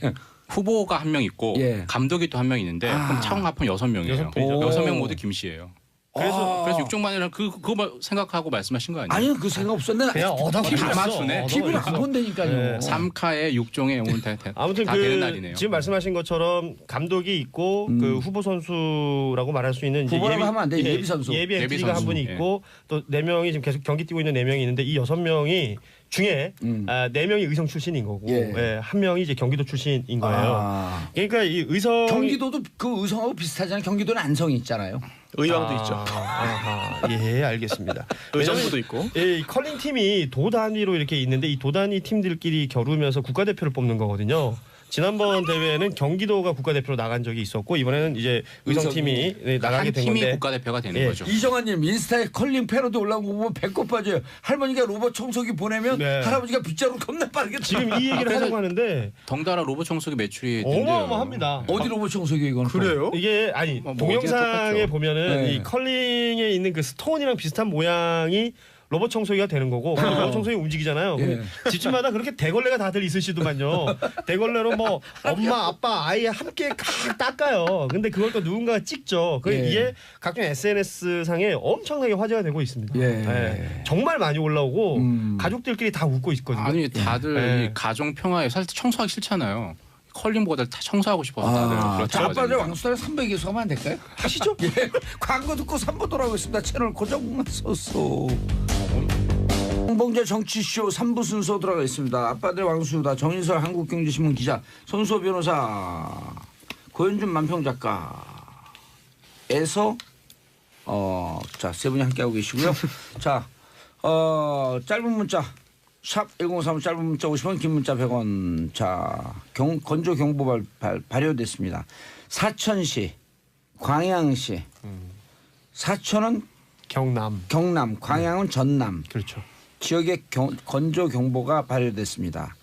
후보가 한 명 있고 예. 감독이 또 한 명 있는데 아. 그럼 총 합하면 6명이에요. 여섯 명이죠. 6명 모두 김씨예요. 그래서 육종 마늘은 그거 생각하고 말씀하신 거 아니에요? 아니요 그 생각 없었는데 그냥 얻어 다 걸렸어. 맞추네. TV를 안 본다니까요. 네. 3카에 육종에 오늘 다 아무튼 다 되는 날이네요. 지금 말씀하신 것처럼 감독이 있고 그 후보 선수라고 말할 수 있는 이제 후보라고 하면 안 돼요. 예비 선수. 예비 예비 엔트리가 한 선수. 분이 있고 또 4명이 지금 계속 경기 뛰고 있는 4명이 있는데 이 6명이 중에 4명이 의성 출신인 거고 예. 한 명이 이제 경기도 출신인 거예요. 아. 그러니까 이 의성 경기도도 그 의성하고 비슷하잖아요. 경기도는 안성이 있잖아요. 의왕도 있죠. 아하, 예, 알겠습니다. 의정부도 있고. 예, 이 컬링 팀이 도 단위로 이렇게 있는데 이 도 단위 팀들끼리 겨루면서 국가대표를 뽑는 거거든요. 지난번 대회에는 경기도가 국가대표로 나간 적이 있었고 이번에는 이제 의성 팀이 나가게 한 된 팀이 건데 국가대표가 되는 예. 거죠. 이정환님 인스타에 컬링 패러디 올라온 거 보면 배꼽 빠져요. 할머니가 로봇 청소기 보내면 네. 할아버지가 빗자루 겁나 빠르게 지금 이 얘기를 하려고 하는데 덩달아 로봇 청소기 매출이 뜬대요. 어마어마합니다. 어디 로봇 청소기 이건 그래요? 이게 아니 뭐 동영상에 어디나 똑같죠. 보면은 네. 이 컬링에 있는 그 스톤이랑 비슷한 모양이 로봇 청소기가 되는 거고 그 로봇 청소기 움직이잖아요. 예. 그럼 집집마다 그렇게 대걸레가 다들 있으시더만요. 대걸레로 뭐 엄마 아빠 아이 함께 각 닦아요. 근데 그걸 또 누군가가 찍죠. 그 예. 이게 각종 SNS 상에 엄청나게 화제가 되고 있습니다. 예. 예. 정말 많이 올라오고 가족들끼리 다 웃고 있거든요. 아니 다들 예. 이 가정 평화에 사실 청소하기 싫잖아요. 컬링보다 다 청소하고 싶어서 다들 그렇죠. 자, 아빠 저 그렇죠. 왕수다를 300에서 하면 안 될까요? 하시죠. 예. 광고 듣고 3부 돌아오겠습니다. 채널 고정만 썼어. 홍봉재 정치쇼 3부 순서 들어가겠습니다. 아빠들 왕수다 정인설 한국경제신문 기자 손수호 변호사 고현준 만평 작가에서 자, 세 분이 함께하고 계시고요. 자, 짧은 문자 샵 1035 짧은 문자 50원 긴 문자 100원. 자, 건조 경보 발효됐습니다. 사천시, 광양시. 사천은 경남. 경남, 광양은 전남. 그렇죠. 지역에 건조 경보가 발효됐습니다.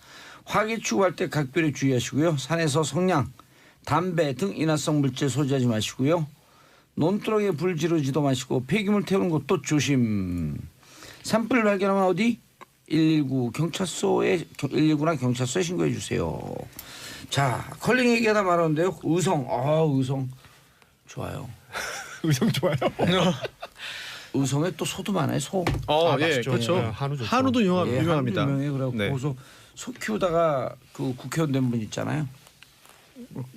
화기 추구할 때 각별히 주의하시고요. 산에서 성냥, 담배 등 인화성 물질 소지하지 마시고요. 논두렁에 불 지르지도 마시고 폐기물 태우는 것도 조심. 산불 발견하면 어디? 119 경찰서에 119나 경찰서에 신고해 주세요. 자, 컬링 얘기하다 말았는데요. 의성, 의성 좋아요. 의성 좋아요. 의성에 또 소도 많아요. 소. 예, 맛있죠. 그렇죠. 예, 한우 좋죠. 한우도 유명합니다. 유명해. 그래고 네. 거기서 소 키우다가 그 국회의원 된 분 있잖아요.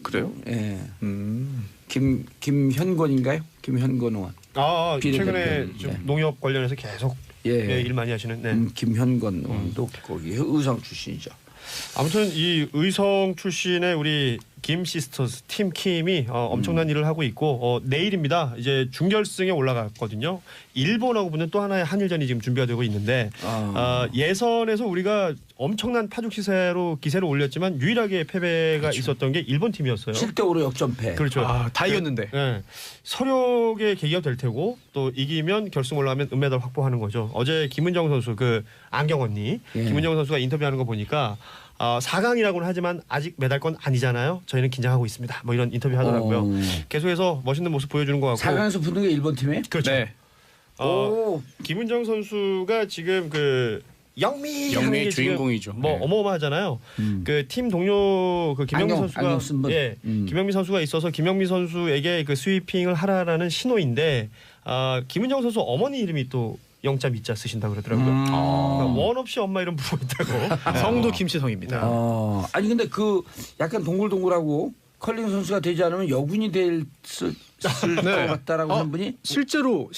그래요? 예. 김현권인가요? 김현권 의원. 최근에 비례대표. 좀 네. 농협 관련해서 계속 예. 일 많이 하시는. 네. 김현권 의원도 거기 의성 출신이죠. 아무튼 이 의성 출신의 우리 김 시스터즈 팀 킴이 엄청난 일을 하고 있고 내일입니다. 이제 준결승에 올라갔거든요. 일본하고 붙는 또 하나의 한일전이 지금 준비가 되고 있는데 예선에서 우리가 엄청난 파죽 시세로 기세를 올렸지만 유일하게 패배가 있었던 게 일본 팀이었어요. 7대5로 역전패. 그렇죠. 다 이겼는데. 네. 서력의 계기가 될 테고 또 이기면 결승 올라가면 은메달 확보하는 거죠. 어제 김은정 선수 그 안경 언니 예. 김은정 선수가 인터뷰하는 거 보니까 4강이라고는 하지만 아직 메달권 아니잖아요. 저희는 긴장하고 있습니다. 뭐 이런 인터뷰 하더라고요. 계속해서 멋있는 모습 보여주는 것 같고. 4강에서 붙는 게 일본 팀이에요? 그렇죠. 네. 김은정 선수가 지금 그 영미 하는 게 지금 주인공이죠. 뭐 네. 어마어마하잖아요. 그 팀 동료 그 김영미 안경 쓴 선수가 분. 김영미 선수가 있어서 김영미 선수에게 그 스위핑을 하라라는 신호인데 김은정 선수 어머니 이름이 또 영자 미자 쓰신다 그러더라고요. 그러니까 원 없이 엄마 이름 부르고 있다고. 성도 김시성입니다. 아니 근데 그 약간 동글동글하고 컬링 선수가 되지 않으면 여군이 될 것 같다라고 하는 분이 실제로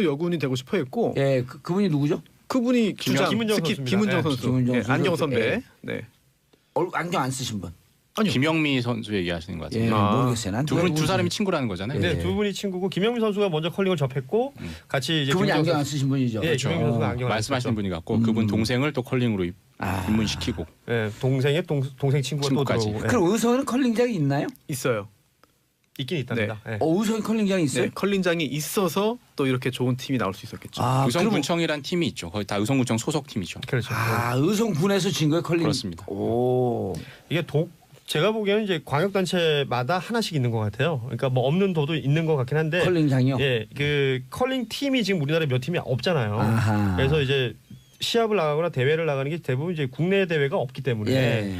여군이 되고 싶어 했고 예, 그분이 누구죠? 그분이 주장 김은정 스킵 선수입니다. 김은정 네. 선수. 김은정 예, 선수. 안경 선배. 예. 네. 안경 안 쓰신 분. 아니요. 김영미 선수 얘기하시는 것 예, 같아요. 모르겠어요. 난 두 사람이 친구라는 거잖아요. 네, 예. 두 분이 친구고 김영미 선수가 먼저 컬링을 접했고 같이 이제 그분이 김은정 안경 안 선수- 쓰신 분이죠. 예, 김영미 선수가 안경 말씀하시는 분이 같고 그분 동생을 또 컬링으로 입문시키고 예, 동생의 동생 친구가 또 친구까지. 들어오고. 예. 그럼 의성에는 컬링장이 있나요? 있어요. 있긴 있답니다. 네. 의성 컬링장이 있어요? 네, 컬링장이 있어서 또 이렇게 좋은 팀이 나올 수 있었겠죠. 의성군청이란 팀이 있죠. 거의 다 의성군청 소속 팀이죠. 그렇죠. 의성군에서 진 거예요 컬링? 그렇습니다. 오. 이게 제가 보기에는 이제 광역단체마다 하나씩 있는 것 같아요. 그러니까 뭐 없는 도도 있는 것 같긴 한데. 컬링장이요? 예, 그 컬링 팀이 지금 우리나라에 몇 팀이 없잖아요. 아하. 그래서 이제 시합을 나가거나 대회를 나가는 게 대부분 이제 국내 대회가 없기 때문에 예.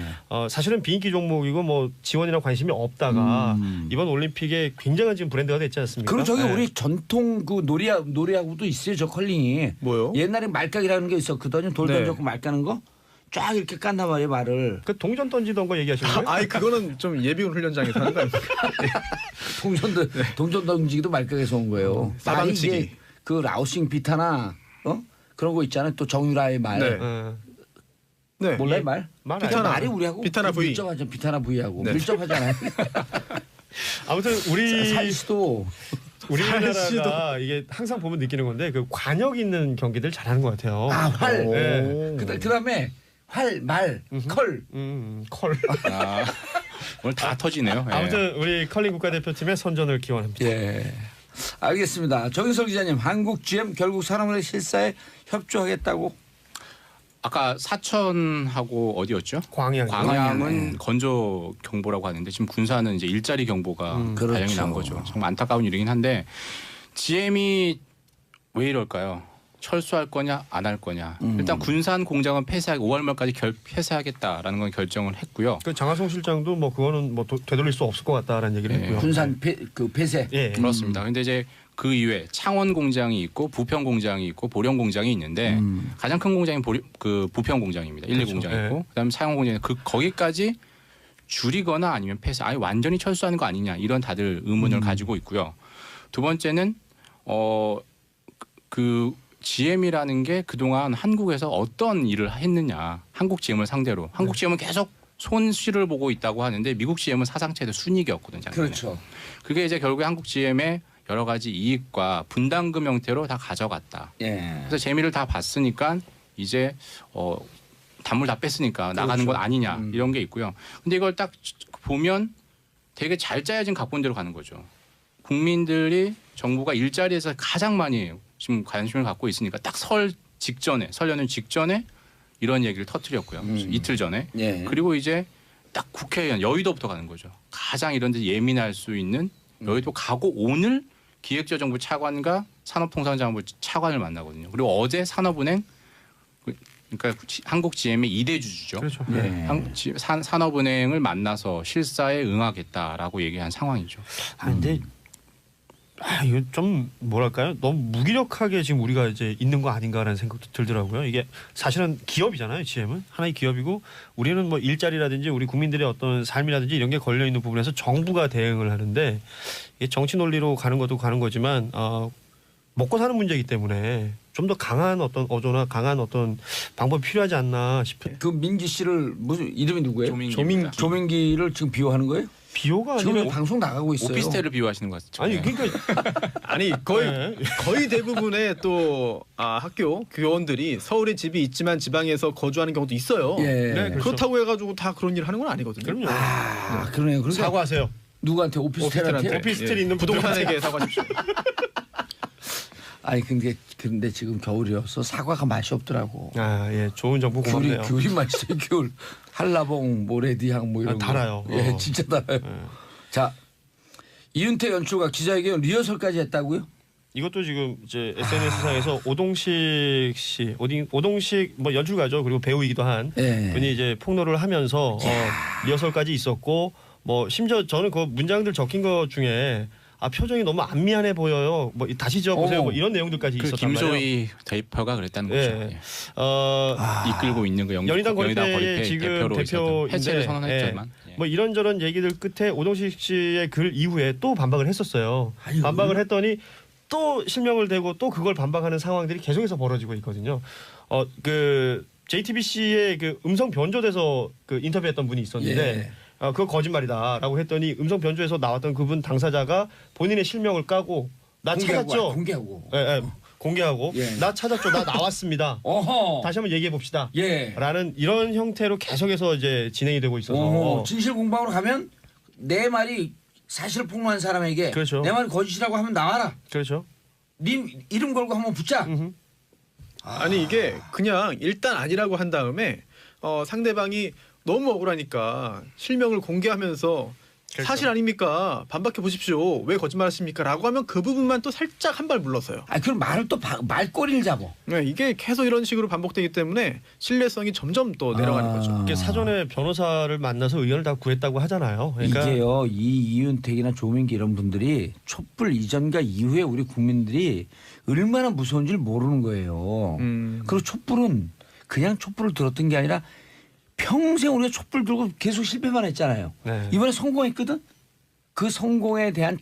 사실은 비인기 종목이고 뭐 지원이나 관심이 없다가 이번 올림픽에 굉장한 지금 브랜드가 됐지 않습니까? 그리고 저기 예. 우리 전통 그 놀이하고도 있어요 저 컬링이. 뭐요? 옛날에 말깍이라는 게 있었거든요. 돌 네. 던졌고 말 까는 거. 쫙 이렇게 깐단 말이에요 말을. 그 동전 던지던 거 얘기하시는 거예요? 아이 그거는 좀 예비군 훈련장에서 하는 거 아닙니까? 동전 던지기도 말깍에서 온 거예요. 사방치기. 말이 이게 그 라오싱 비타나 그런 거 있잖아요. 또 정유라의 말. 네. 네. 몰라요 말? 말 비타나. 말이 우리하고 비타나 V. 밀접하죠. 비타나 V하고 네. 밀접하잖아요. 아무튼 우리 사이즈도 우리나라가 이게 항상 보면 느끼는 건데 그 관역 있는 경기들 잘하는 것 같아요. 활. 네. 그다음에 활, 말, 컬. 컬. 오늘 다 터지네요. 예. 아무튼 우리 컬링 국가대표팀의 선전을 기원합니다. 예. 알겠습니다. 정인석 기자님, 한국 GM 결국 산업은행 실사에 협조하겠다고? 아까 사천하고 어디였죠? 광양. 광양은 건조 경보라고 하는데 지금 군사는 이제 일자리 경보가 그렇죠. 발령이 난 거죠. 정말 안타까운 일이긴 한데 GM이 왜 이럴까요? 철수할 거냐 안 할 거냐. 일단 군산 공장은 폐쇄하기 5월 말까지 폐쇄하겠다라는 건 결정을 했고요. 그 장하성 실장도 뭐 그거는 뭐 되돌릴 수 없을 것 같다라는 얘기를 했고요. 군산 폐쇄. 예. 그렇습니다. 근데 이제 그 이외에 창원 공장이 있고 부평 공장이 있고 보령 공장이 있는데 가장 큰 공장이 그 부평 공장입니다. 1, 2 그렇죠. 공장이 예. 있고 그다음에 창원 공장이 거기까지 줄이거나 아니면 폐쇄, 아예 완전히 철수하는 거 아니냐 이런 다들 의문을 가지고 있고요. 두 번째는 그 GM이라는 게 그동안 한국에서 어떤 일을 했느냐. 한국 GM을 상대로. 한국 GM은 계속 손실을 보고 있다고 하는데 미국 GM은 사상 최대 순이익이었거든요. 작년에. 그렇죠. 그게 이제 결국에 한국 GM의 여러 가지 이익과 분담금 형태로 다 가져갔다. 예. 그래서 재미를 다 봤으니까 이제 단물 다 뺐으니까 나가는 건 아니냐 이런 게 있고요. 근데 이걸 딱 보면 되게 잘 짜여진 각본대로 가는 거죠. 국민들이 정부가 일자리에서 가장 많이 지금 관심을 갖고 있으니까 딱 설 연휴 직전에 이런 얘기를 터뜨렸고요. 이틀 전에. 예. 그리고 이제 딱 국회의원 여의도부터 가는 거죠. 가장 이런 데 예민할 수 있는 여의도 가고 오늘 기획재정부 차관과 산업통상자원부 차관을 만나거든요. 그리고 어제 산업은행 그러니까 한국 GM의 2대 주주죠. 그렇죠. 예. 산업은행을 만나서 실사에 응하겠다라고 얘기한 상황이죠. 근데 이거 좀 뭐랄까요? 너무 무기력하게 지금 우리가 이제 있는 거 아닌가라는 생각도 들더라고요. 이게 사실은 기업이잖아요. GM은 하나의 기업이고 우리는 뭐 일자리라든지 우리 국민들의 어떤 삶이라든지 이런 게 걸려 있는 부분에서 정부가 대응을 하는데 이게 정치 논리로 가는 것도 가는 거지만 먹고 사는 문제이기 때문에 좀 더 강한 어떤 어조나 강한 어떤 방법이 필요하지 않나 싶어요. 그 민기 씨를 무슨 이름이 누구예요? 조민기입니다. 조민기를 지금 비호하는 거예요? 비호가 지금 아니라 방송 나가고 있어요. 오피스텔을 비유하시는 것 같죠. 아니 그러니까 아니 거의 대부분의 또 학교 교원들이 서울에 집이 있지만 지방에서 거주하는 경우도 있어요. 예. 네, 그렇죠. 그렇다고 해가지고 다 그런 일을 하는 건 아니거든요. 그럼요. 그러네요. 그러니까 사과하세요. 누구한테 오피스텔한테? 오피스텔이 있는 부동산에게 사과하십시오. 아니 근데 지금 겨울이어서 사과가 맛이 없더라고. 예, 좋은 정보 고맙네요. 귤이 맛있어요. 귤. 한라봉, 모래디향 뭐 이런 거. 달아요. 예, 진짜 달아요. 자, 이윤태 연출가 기자회견 리허설까지 했다고요? 이것도 지금 이제 SNS상에서 오동식 씨, 오동식 뭐 연출가죠. 그리고 배우이기도 한 예. 분이 이제 폭로를 하면서 리허설까지 있었고 뭐 심지어 저는 그 문장들 적힌 것 중에 표정이 너무 안 미안해 보여요. 뭐 다시 지어보세요. 뭐 이런 내용들까지 그 있었단 말이에요. 김소희 대표가 그랬다는 예. 거죠. 예. 이끌고 있는 그 연희당 거리대 거리대 지금 대표로 대표인데 해체를 선언했지만 뭐 이런저런 얘기들 끝에 오동식 씨의 글 이후에 또 반박을 했었어요. 아니, 반박을 했더니 또 실명을 대고 또 그걸 반박하는 상황들이 계속해서 벌어지고 있거든요. 그 JTBC의 그 음성 변조돼서 그 인터뷰했던 분이 있었는데 그거 거짓말이다라고 했더니 음성 변조에서 나왔던 그분 당사자가 본인의 실명을 까고 나 찾았죠. 공개하고. 예, 공개하고 예. 나 찾았죠. 나 나왔습니다. 어허. 다시 한번 얘기해 봅시다. 예. 라는 이런 형태로 계속해서 이제 진행이 되고 있어서 진실 공방으로 가면 내 말이 사실을 폭로한 사람에게 그렇죠. 내 말 거짓이라고 하면 나와라. 그렇죠. 네 이름 걸고 한번 붙자. 아니 이게 그냥 일단 아니라고 한 다음에 상대방이 너무 억울하니까 실명을 공개하면서 그렇죠. 사실 아닙니까? 반박해 보십시오. 왜 거짓말하십니까? 라고 하면 그 부분만 또 살짝 한 발 물러서요. 아 그럼 말을 또 말꼬리를 잡어. 네, 이게 계속 이런 식으로 반복되기 때문에 신뢰성이 점점 또 내려가는 거죠. 이게 사전에 변호사를 만나서 의견을 다 구했다고 하잖아요. 그러니까 이게요. 이 이윤택이나 조민기 이런 분들이 촛불 이전과 이후에 우리 국민들이 얼마나 무서운 줄 모르는 거예요. 그리고 촛불은 그냥 촛불을 들었던 게 아니라 평생 우리가 촛불 들고 계속 실패만 했잖아요. 네. 이번에 성공했거든. 그 성공에 대한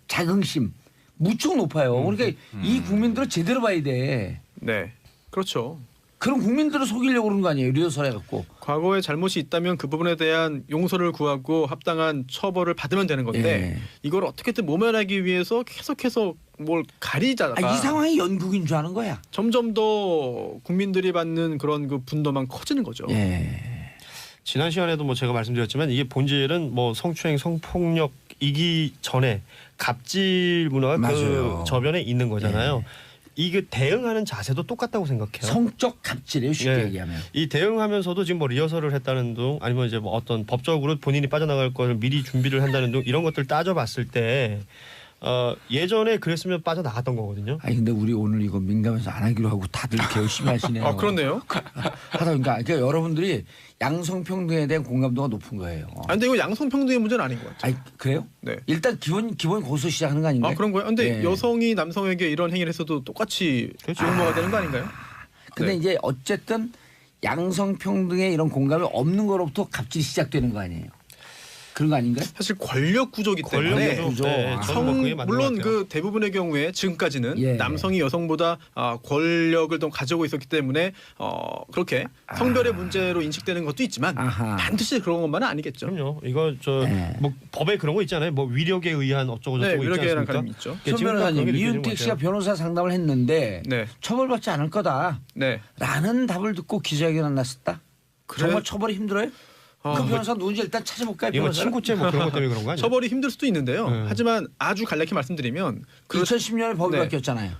자긍심 무척 높아요. 그러니까 이 국민들을 제대로 봐야 돼. 네, 그렇죠. 그럼 국민들을 속이려고 그런 거 아니에요. 리허설 해갖고. 과거에 잘못이 있다면 그 부분에 대한 용서를 구하고 합당한 처벌을 받으면 되는 건데 예. 이걸 어떻게든 모면하기 위해서 계속해서 뭘 가리자가 이 상황이 연극인 줄 아는 거야. 점점 더 국민들이 받는 그런 그 분노만 커지는 거죠. 예. 지난 시간에도 뭐 제가 말씀드렸지만 이게 본질은 뭐 성추행, 성폭력이기 전에 갑질 문화가 맞아요. 그 저변에 있는 거잖아요. 이게 대응하는 자세도 똑같다고 생각해요. 성적 갑질이에요. 쉽게 예. 얘기하면. 이 대응하면서도 지금 뭐 리허설을 했다는 둥 아니면 이제 뭐 어떤 법적으로 본인이 빠져나갈 걸 미리 준비를 한다는 둥 이런 것들 따져봤을 때 예전에 그랬으면 빠져나갔던 거거든요. 아니 근데 우리 오늘 이거 민감해서 안 하기로 하고 다들 이렇게 열심히 하시네요. 아 그렇네요. 하다 보니까 그러니까 여러분들이 양성평등에 대한 공감도가 높은 거예요. 아 근데 이거 양성평등의 문제는 아닌 것 같아요. 아니 그래요? 네. 일단 기본 거기서 시작하는 거 아닌가요? 아 그런 거예요? 근데 예. 여성이 남성에게 이런 행위를 했어도 똑같이 그렇죠. 용모가 되는 거 아닌가요? 근데 네. 이제 어쨌든 양성평등에 이런 공감이 없는 거로부터 갑질이 시작되는 거 아니에요? 그런 거 아닌가요? 사실 권력 구조기 때문에 권력 구조. 네, 저는 뭐 그게 맞는 물론 것 같아요. 그 대부분의 경우에 지금까지는 예. 남성이 여성보다 권력을 더 가지고 있었기 때문에 그렇게 성별의 문제로 인식되는 것도 있지만 아하. 반드시 그런 것만은 아니겠죠. 그럼요. 이거 저 네. 뭐 법에 그런 거 있잖아요. 뭐 위력에 의한 어쩌고 네, 저쩌고 있지 위력에 대한 않습니까? 가림이 있죠. 그게 손 지금 딱 변호사님 그런 게 이윤택 느껴지는 씨가 것 변호사 상담을 했는데 네, 처벌받지 않을 거다 네. 라는 답을 듣고 기자회견 났었다. 그래? 정말 처벌이 힘들어요? 아, 그 뭐 변호사 누군지 일단 찾아볼까요? 이거 변호사 친구죄 뭐 그런 것 때문에 그런 거 아니에요? 처벌이 힘들 수도 있는데요. 네. 하지만 아주 간략히 말씀드리면 2010년에 법이 네. 바뀌었잖아요.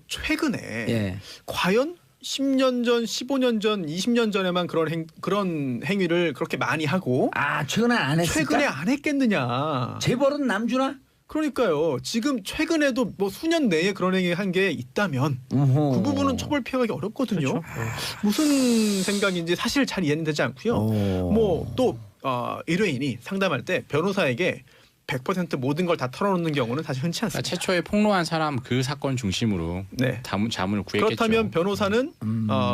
최근에 예. 과연 10년 전, 15년 전, 20년 전에만 그런 행위를 그렇게 많이 하고 아 최근에 안 했을까? 최근에 안 했겠느냐. 재벌은 남주나? 그러니까요. 지금 최근에도 뭐 수년 내에 그런 행위 한 게 있다면 어허. 그 부분은 처벌 피해가기 어렵거든요. 그렇죠. 무슨 생각인지 사실 잘 이해는 되지 않고요. 뭐 또 의뢰인이 상담할 때 변호사에게 100% 모든 걸 다 털어놓는 경우는 사실 흔치 그러니까 않습니다. 최초에 폭로한 사람 그 사건 중심으로 네. 자문을 구했겠죠. 그렇다면 변호사는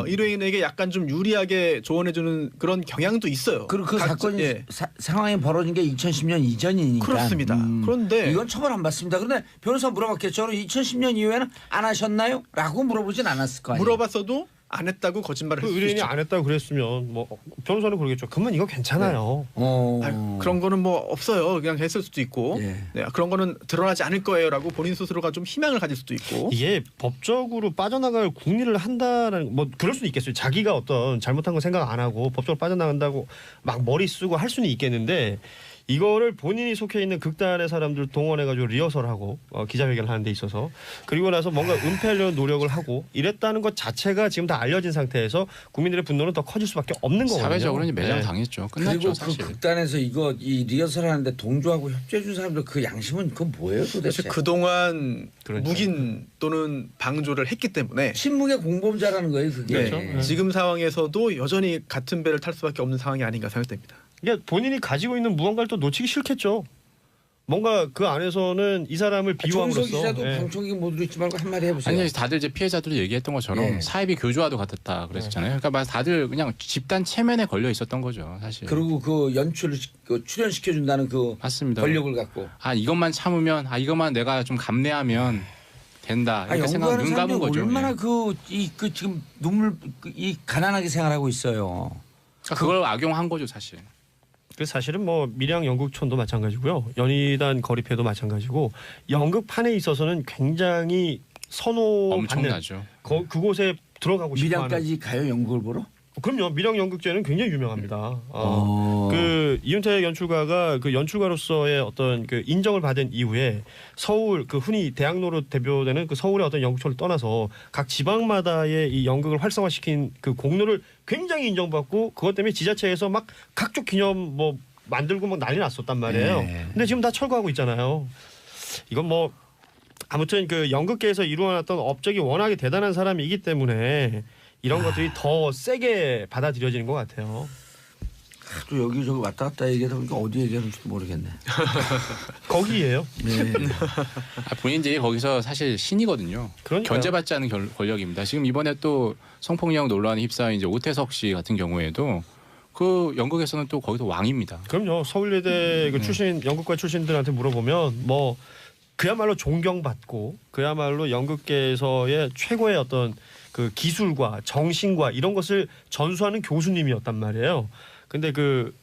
의뢰인에게 약간 좀 유리하게 조언해주는 그런 경향도 있어요. 그리고 그 각자- 사건이 예. 상황이 벌어진 게 2010년 이전이니까. 그렇습니다. 그런데 이건 처벌 안 받습니다. 그런데 변호사 물어봤겠죠. 2010년 이후에는 안 하셨나요? 라고 물어보진 않았을 거 아니에요. 물어봤어도 안 했다고 거짓말을 그 할 수 의뢰인이 있죠. 안 했다고 그랬으면 뭐 변호사는 그러겠죠. 그러면 이거 괜찮아요. 그런 거는 뭐 없어요. 그냥 했을 수도 있고 예. 네, 그런 거는 드러나지 않을 거예요라고 본인 스스로가 좀 희망을 가질 수도 있고 이게 법적으로 빠져나갈 궁리를 한다라는 뭐 그럴 수는 있겠어요. 자기가 어떤 잘못한 거 생각 안 하고 법적으로 빠져나간다고 막 머리 쓰고 할 수는 있겠는데 이거를 본인이 속해 있는 극단의 사람들 동원해가지고 리허설하고 기자회견을 하는 데 있어서 그리고 나서 뭔가 은폐하려는 노력을 하고 이랬다는 것 자체가 지금 다 알려진 상태에서 국민들의 분노는 더 커질 수밖에 없는 거거든요. 사회적으로는 매장 네. 당했죠. 그리고 끝났죠 그 사실. 극단에서 이 리허설 하는데 동조하고 협조해 준 사람들 그 양심은 그건 뭐예요 도대체? 사실 그동안 그러니까. 묵인 또는 방조를 했기 때문에 신문의 공범자라는 거예요 그게. 네, 그렇죠. 지금 상황에서도 여전히 같은 배를 탈 수밖에 없는 상황이 아닌가 생각됩니다. 이게 본인이 가지고 있는 무언가를 또 놓치기 싫겠죠. 뭔가 그 안에서는 이 사람을 정석 비유함으로써 기자도 예. 방청객 모두 있지 말고 한마디 해보세요. 아니 다들 이제 피해자들이 얘기했던 것처럼 예. 사이비 교조와도 같았다 그랬잖아요. 그러니까 막 다들 그냥 집단 체면에 걸려 있었던 거죠 사실. 그리고 그 연출을 출연시켜준다는 그 맞습니다. 권력을 갖고. 아 이것만 참으면 이것만 내가 좀 감내하면 된다 이렇게 생각 연구하는 눈 감은 사람들이 거죠. 얼마나 예. 그 지금 눈물 이 가난하게 생활하고 있어요. 그러니까 그걸 악용한 거죠 사실. 그 사실은 뭐 밀양 연극촌도 마찬가지고요. 연희단 거리패도 마찬가지고 연극판에 있어서는 굉장히 선호받는 엄청나죠. 그곳에 들어가고 싶어하는 밀양까지 가요 연극을 보러? 그럼요. 밀영 연극제는 굉장히 유명합니다. 그 이윤택 연출가가 그 연출가로서의 어떤 그 인정을 받은 이후에 서울 그 흔히 대학로로 대표되는 그 서울의 어떤 연극촌을 떠나서 각 지방마다의 이 연극을 활성화시킨 그 공로를 굉장히 인정받고 그것 때문에 지자체에서 막 각종 기념 뭐 만들고 막 난리 났었단 말이에요. 네. 근데 지금 다 철거하고 있잖아요. 이건 뭐 아무튼 그 연극계에서 이루어놨던 업적이 워낙에 대단한 사람이기 때문에 이런 것들이 더 세게 받아들여지는 것 같아요. 또 여기저기 왔다 갔다 얘기하다 보니까 어디 얘기하는지도 모르겠네. 거기에요. 네. 본인들이 거기서 사실 신이거든요. 그러니까요. 견제받지 않은 권력입니다. 지금 이번에 또 성폭력 논란에 휩싸인 이제 오태석 씨 같은 경우에도 그 연극에서는 또 거기서 왕입니다. 그럼요. 서울예대 그 출신 연극과 출신들한테 물어보면 뭐 그야말로 존경받고 그야말로 연극계에서의 최고의 어떤 그 기술과 정신과 이런 것을 전수하는 교수님이었단 말이에요. 근데 그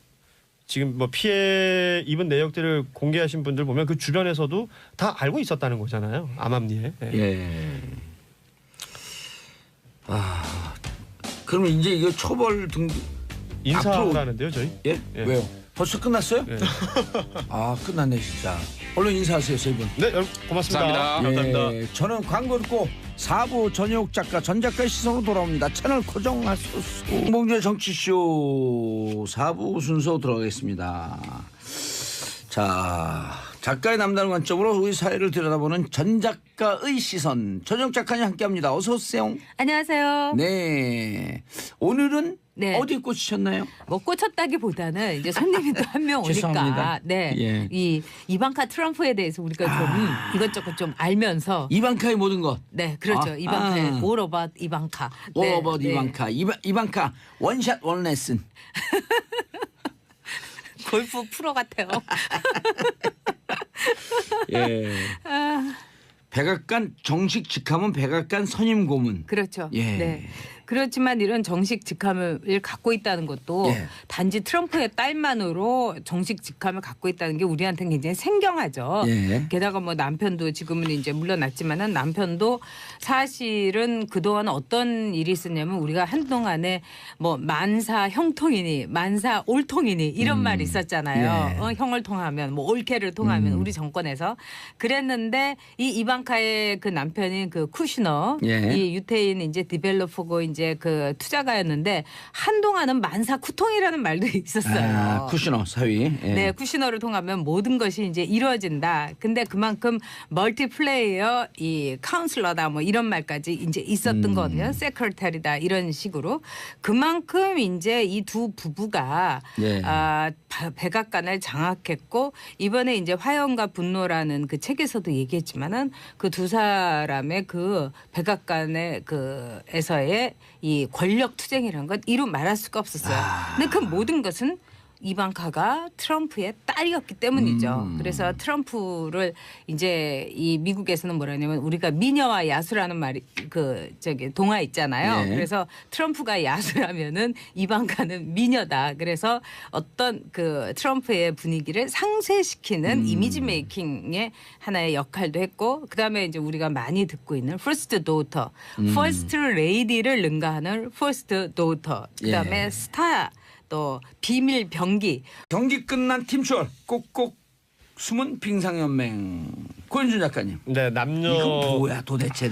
지금 뭐 피해 입은 내역들을 공개하신 분들 보면 그 주변에서도 다 알고 있었다는 거잖아요. 암암리에. 예. 예. 그러면 이제 이거 처벌 등 인사하는데요, 저희? 예? 예. 왜요? 벌써 끝났어요? 예. 끝났네 진짜. 얼른 인사하세요, 세 분. 네, 여러분 고맙습니다. 감사합니다. 예, 저는 광고 듣고 4부 전효욱 작가 전 작가의 시선으로 돌아옵니다. 채널 고정하소서. 홍봉주의 정치쇼 4부 순서 들어가겠습니다. 자, 작가의 남다른 관점으로 우리 사회를 들여다보는 전 작가의 시선. 전효욱 작가님 함께합니다. 어서 오세요. 안녕하세요. 네, 오늘은 네. 어디 꽂히셨나요? 뭐 꽂혔다기보다는 이제 손님이 또 한 명 오니까 죄송합니다. 네. 예. 이 이방카 트럼프에 대해서 우리가 좀 이것저것 좀 알면서 이방카의 모든 것. 네, 그렇죠. 이방카의 All About 이방카. All 네, about 네. 이방카. 이방카 원샷 원레슨. 골프 프로 같아요. 예. 백악관 정식 직함은 백악관 선임 고문. 그렇죠. 예. 네. 그렇지만 이런 정식 직함을 갖고 있다는 것도 예. 단지 트럼프의 딸만으로 정식 직함을 갖고 있다는 게 우리한테는 굉장히 생경하죠. 예. 게다가 뭐 남편도 지금은 이제 물러났지만은 남편도 사실은 그동안 어떤 일이 있었냐면 우리가 한동안에 뭐 만사 형통이니 만사 올통이니 이런 말이 있었잖아요. 예. 형을 통하면 뭐 올케를 통하면 우리 정권에서 그랬는데 이 이방카의 그 남편인 그 쿠시너 예. 이 유태인 이제 디벨로퍼고 이제 그 투자가였는데 한동안은 만사 쿠통이라는 말도 있었어요. 쿠시너 사위. 예. 네, 쿠시너를 통하면 모든 것이 이제 이루어진다. 근데 그만큼 멀티플레이어 이 카운슬러다 뭐 이런 말까지 이제 있었던 거거든요. 세크레터리다 이런 식으로 그만큼 이제 이 두 부부가 예. 백악관을 장악했고 이번에 이제 화염과 분노라는 그 책에서도 얘기했지만은 그 두 사람의 그 백악관의 그에서의 이 권력 투쟁이라는 건 이루 말할 수가 없었어요. 근데 그 모든 것은 이방카가 트럼프의 딸이었기 때문이죠. 그래서 트럼프를 이제 이 미국에서는 뭐라냐면 우리가 미녀와 야수라는 말이 그 저기 동화 있잖아요. 네. 그래서 트럼프가 야수라면은 이방카는 미녀다. 그래서 어떤 그 트럼프의 분위기를 상쇄시키는 이미지 메이킹의 하나의 역할도 했고 그다음에 이제 우리가 많이 듣고 있는 First Daughter, First Lady를 능가하는 First Daughter. 그다음에 예. 스타 또 비밀 병기 경기 끝난 팀추월 꼭꼭 숨은 빙상연맹 고현준 작가님. 네, 남녀 이거 뭐야 도대체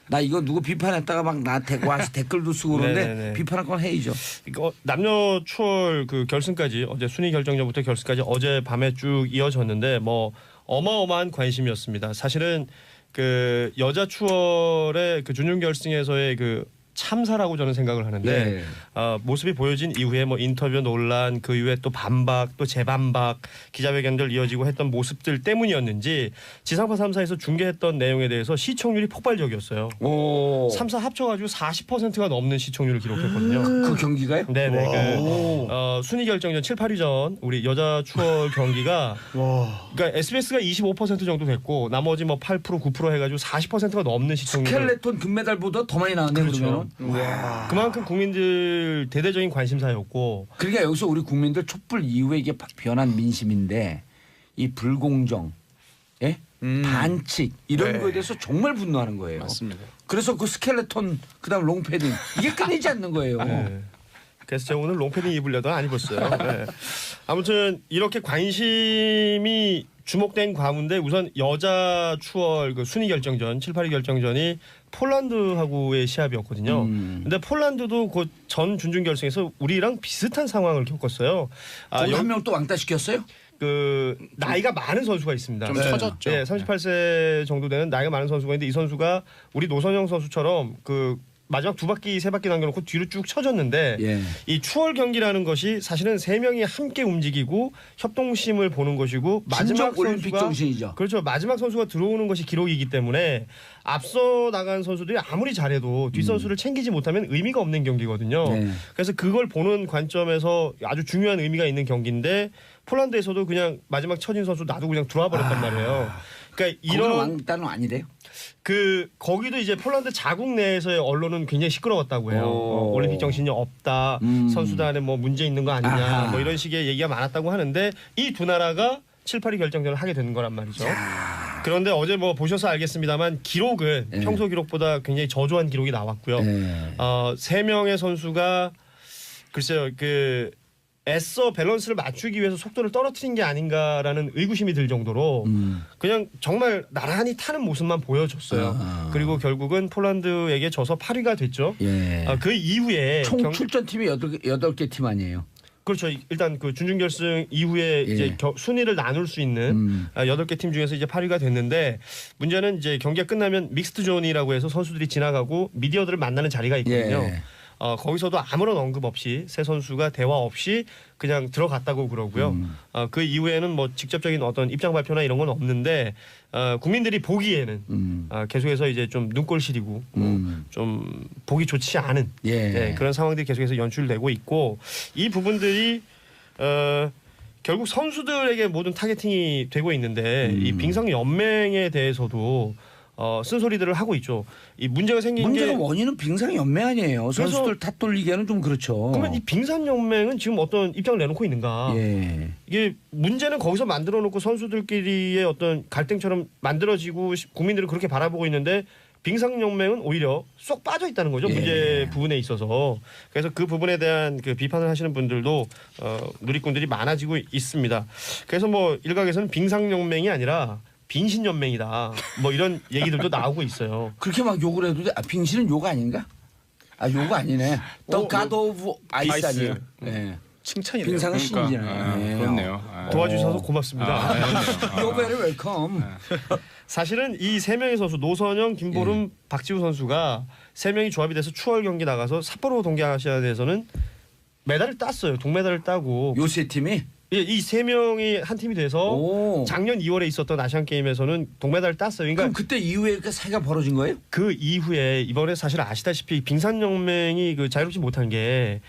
나 이거 누구 비판했다가 막 나한테 와서 댓글도 쓰고 그러는데 네네네. 비판할 건 해야죠. 이거 남녀 추월 그 결승까지 어제 순위 결정전부터 결승까지 어제 밤에 쭉 이어졌는데 뭐 어마어마한 관심이었습니다. 사실은 그 여자 추월의 그 준결 결승에서의 그 참사라고 저는 생각을 하는데 예. 모습이 보여진 이후에 뭐 인터뷰 논란 그 이후에 또 반박 또 재반박 기자회견들 이어지고 했던 모습들 때문이었는지 지상파 3사에서 중계했던 내용에 대해서 시청률이 폭발적이었어요. 오. 3사 합쳐가지고 40%가 넘는 시청률을 기록했거든요. 그 경기가요? 네네. 순위 결정전 7, 8위전 우리 여자 추월 경기가 그러니까 SBS가 25% 정도 됐고 나머지 뭐 8%, 9% 해가지고 40%가 넘는 시청률. 스켈레톤 금메달보다 더 많이 나왔네. 그렇죠. 그러면. 그만큼 국민들 대대적인 관심사였고. 그러니까 여기서 우리 국민들 촛불 이후에 이게 변한 민심인데 이 불공정, 예? 반칙 이런 네. 거에 대해서 정말 분노하는 거예요. 맞습니다. 그래서 그 스켈레톤 그다음 롱패딩 이게 끊이지 않는 거예요. 네. 그래서 제가 오늘 롱패딩 입으려다 안 입었어요. 네. 아무튼 이렇게 관심이 주목된 가운데 우선 여자 추월 그 순위 결정전 7, 8위 결정전이 폴란드하고의 시합이었거든요. 근데 폴란드도 그 전 준준 결승에서 우리랑 비슷한 상황을 겪었어요. 거기 한 명 또 왕따시켰어요? 그 나이가 많은 선수가 있습니다. 좀 처졌죠. 네, 38세 정도 되는 나이가 많은 선수가 있는데 이 선수가 우리 노선영 선수처럼 그 마지막 두 바퀴 세 바퀴 남겨놓고 뒤로 쭉 쳐졌는데 예. 이 추월 경기라는 것이 사실은 세 명이 함께 움직이고 협동심을 보는 것이고 마지막 진정 올림픽 선수가 정신이죠. 그렇죠. 마지막 선수가 들어오는 것이 기록이기 때문에 앞서 나간 선수들이 아무리 잘해도 뒷 선수를 챙기지 못하면 의미가 없는 경기거든요. 네. 그래서 그걸 보는 관점에서 아주 중요한 의미가 있는 경기인데 폴란드에서도 그냥 마지막 처진 선수 놔두고 그냥 들어와 버렸단 말이에요. 그러니까 이런 이런 왕따는 아니래요? 그 거기도 이제 폴란드 자국 내에서의 언론은 굉장히 시끄러웠다고 해요. 올림픽 정신이 없다. 선수단에 뭐 문제 있는 거 아니냐. 아하. 뭐 이런 식의 얘기가 많았다고 하는데 이 두 나라가 7, 8위 결정전을 하게 되는 거란 말이죠. 그런데 어제 뭐 보셔서 알겠습니다만 기록은 네. 평소 기록보다 굉장히 저조한 기록이 나왔고요. 네. 세 명의 선수가 글쎄요. 그 애써 밸런스를 맞추기 위해서 속도를 떨어뜨린 게 아닌가라는 의구심이 들 정도로 그냥 정말 나란히 타는 모습만 보여줬어요. 그리고 결국은 폴란드에게 져서 8위가 됐죠. 예. 그 이후에 총 출전팀이 8개 팀 아니에요? 그렇죠. 일단 그 준준결승 이후에 예. 이제 순위를 나눌 수 있는 8개 팀 중에서 이제 8위가 됐는데 문제는 이제 경기가 끝나면 믹스드 존이라고 해서 선수들이 지나가고 미디어들을 만나는 자리가 있거든요. 예. 거기서도 아무런 언급 없이 세 선수가 대화 없이 그냥 들어갔다고 그러고요. 그 이후에는 뭐 직접적인 어떤 입장 발표나 이런 건 없는데 국민들이 보기에는 계속해서 이제 좀 눈꼴 시리고 좀 보기 좋지 않은 예. 네, 그런 상황들이 계속해서 연출되고 있고 이 부분들이 결국 선수들에게 모든 타겟팅이 되고 있는데 이 빙상 연맹에 대해서도 쓴소리들을 하고 있죠. 이 문제가 생긴 문제가 게 원인은 빙상 연맹 아니에요. 선수들 탓 돌리기에는 좀 그렇죠. 그러면 이 빙상 연맹은 지금 어떤 입장을 내놓고 있는가? 예. 이게 문제는 거기서 만들어 놓고 선수들끼리의 어떤 갈등처럼 만들어지고 국민들은 그렇게 바라보고 있는데 빙상 연맹은 오히려 쏙 빠져 있다는 거죠. 예. 문제 부분에 있어서. 그래서 그 부분에 대한 그 비판을 하시는 분들도 누리꾼들이 많아지고 있습니다. 그래서 뭐 일각에서는 빙상 연맹이 아니라 빙신 연맹이다. 뭐 이런 얘기들도 나오고 있어요. 그렇게 막 욕을 해도 돼. 빙신은 욕 아닌가? 욕 아니네. The God of Ice 아니에요? 예. 칭찬이네요. 빙상은 신이잖아요. 예. 그렇네요. 도와주셔서 고맙습니다. You're very welcome. 사실은 이 세 명의 선수 노선영, 김보름, 박지우 선수가 세 명이 조합이 돼서 추월 경기 나가서 삿포로 동계아시아대에서는 메달을 땄어요. 동메달을 따고 요 세 팀이? 이 세 명이 한 팀이 돼서 오. 작년 2월에 있었던 아시안 게임에서는 동메달을 땄어요. 그러니까 그럼 그때 이후에 그 사이가 벌어진 거예요? 그 이후에 이번에 사실 아시다시피 빙상연맹이 그 자유롭지 못한 게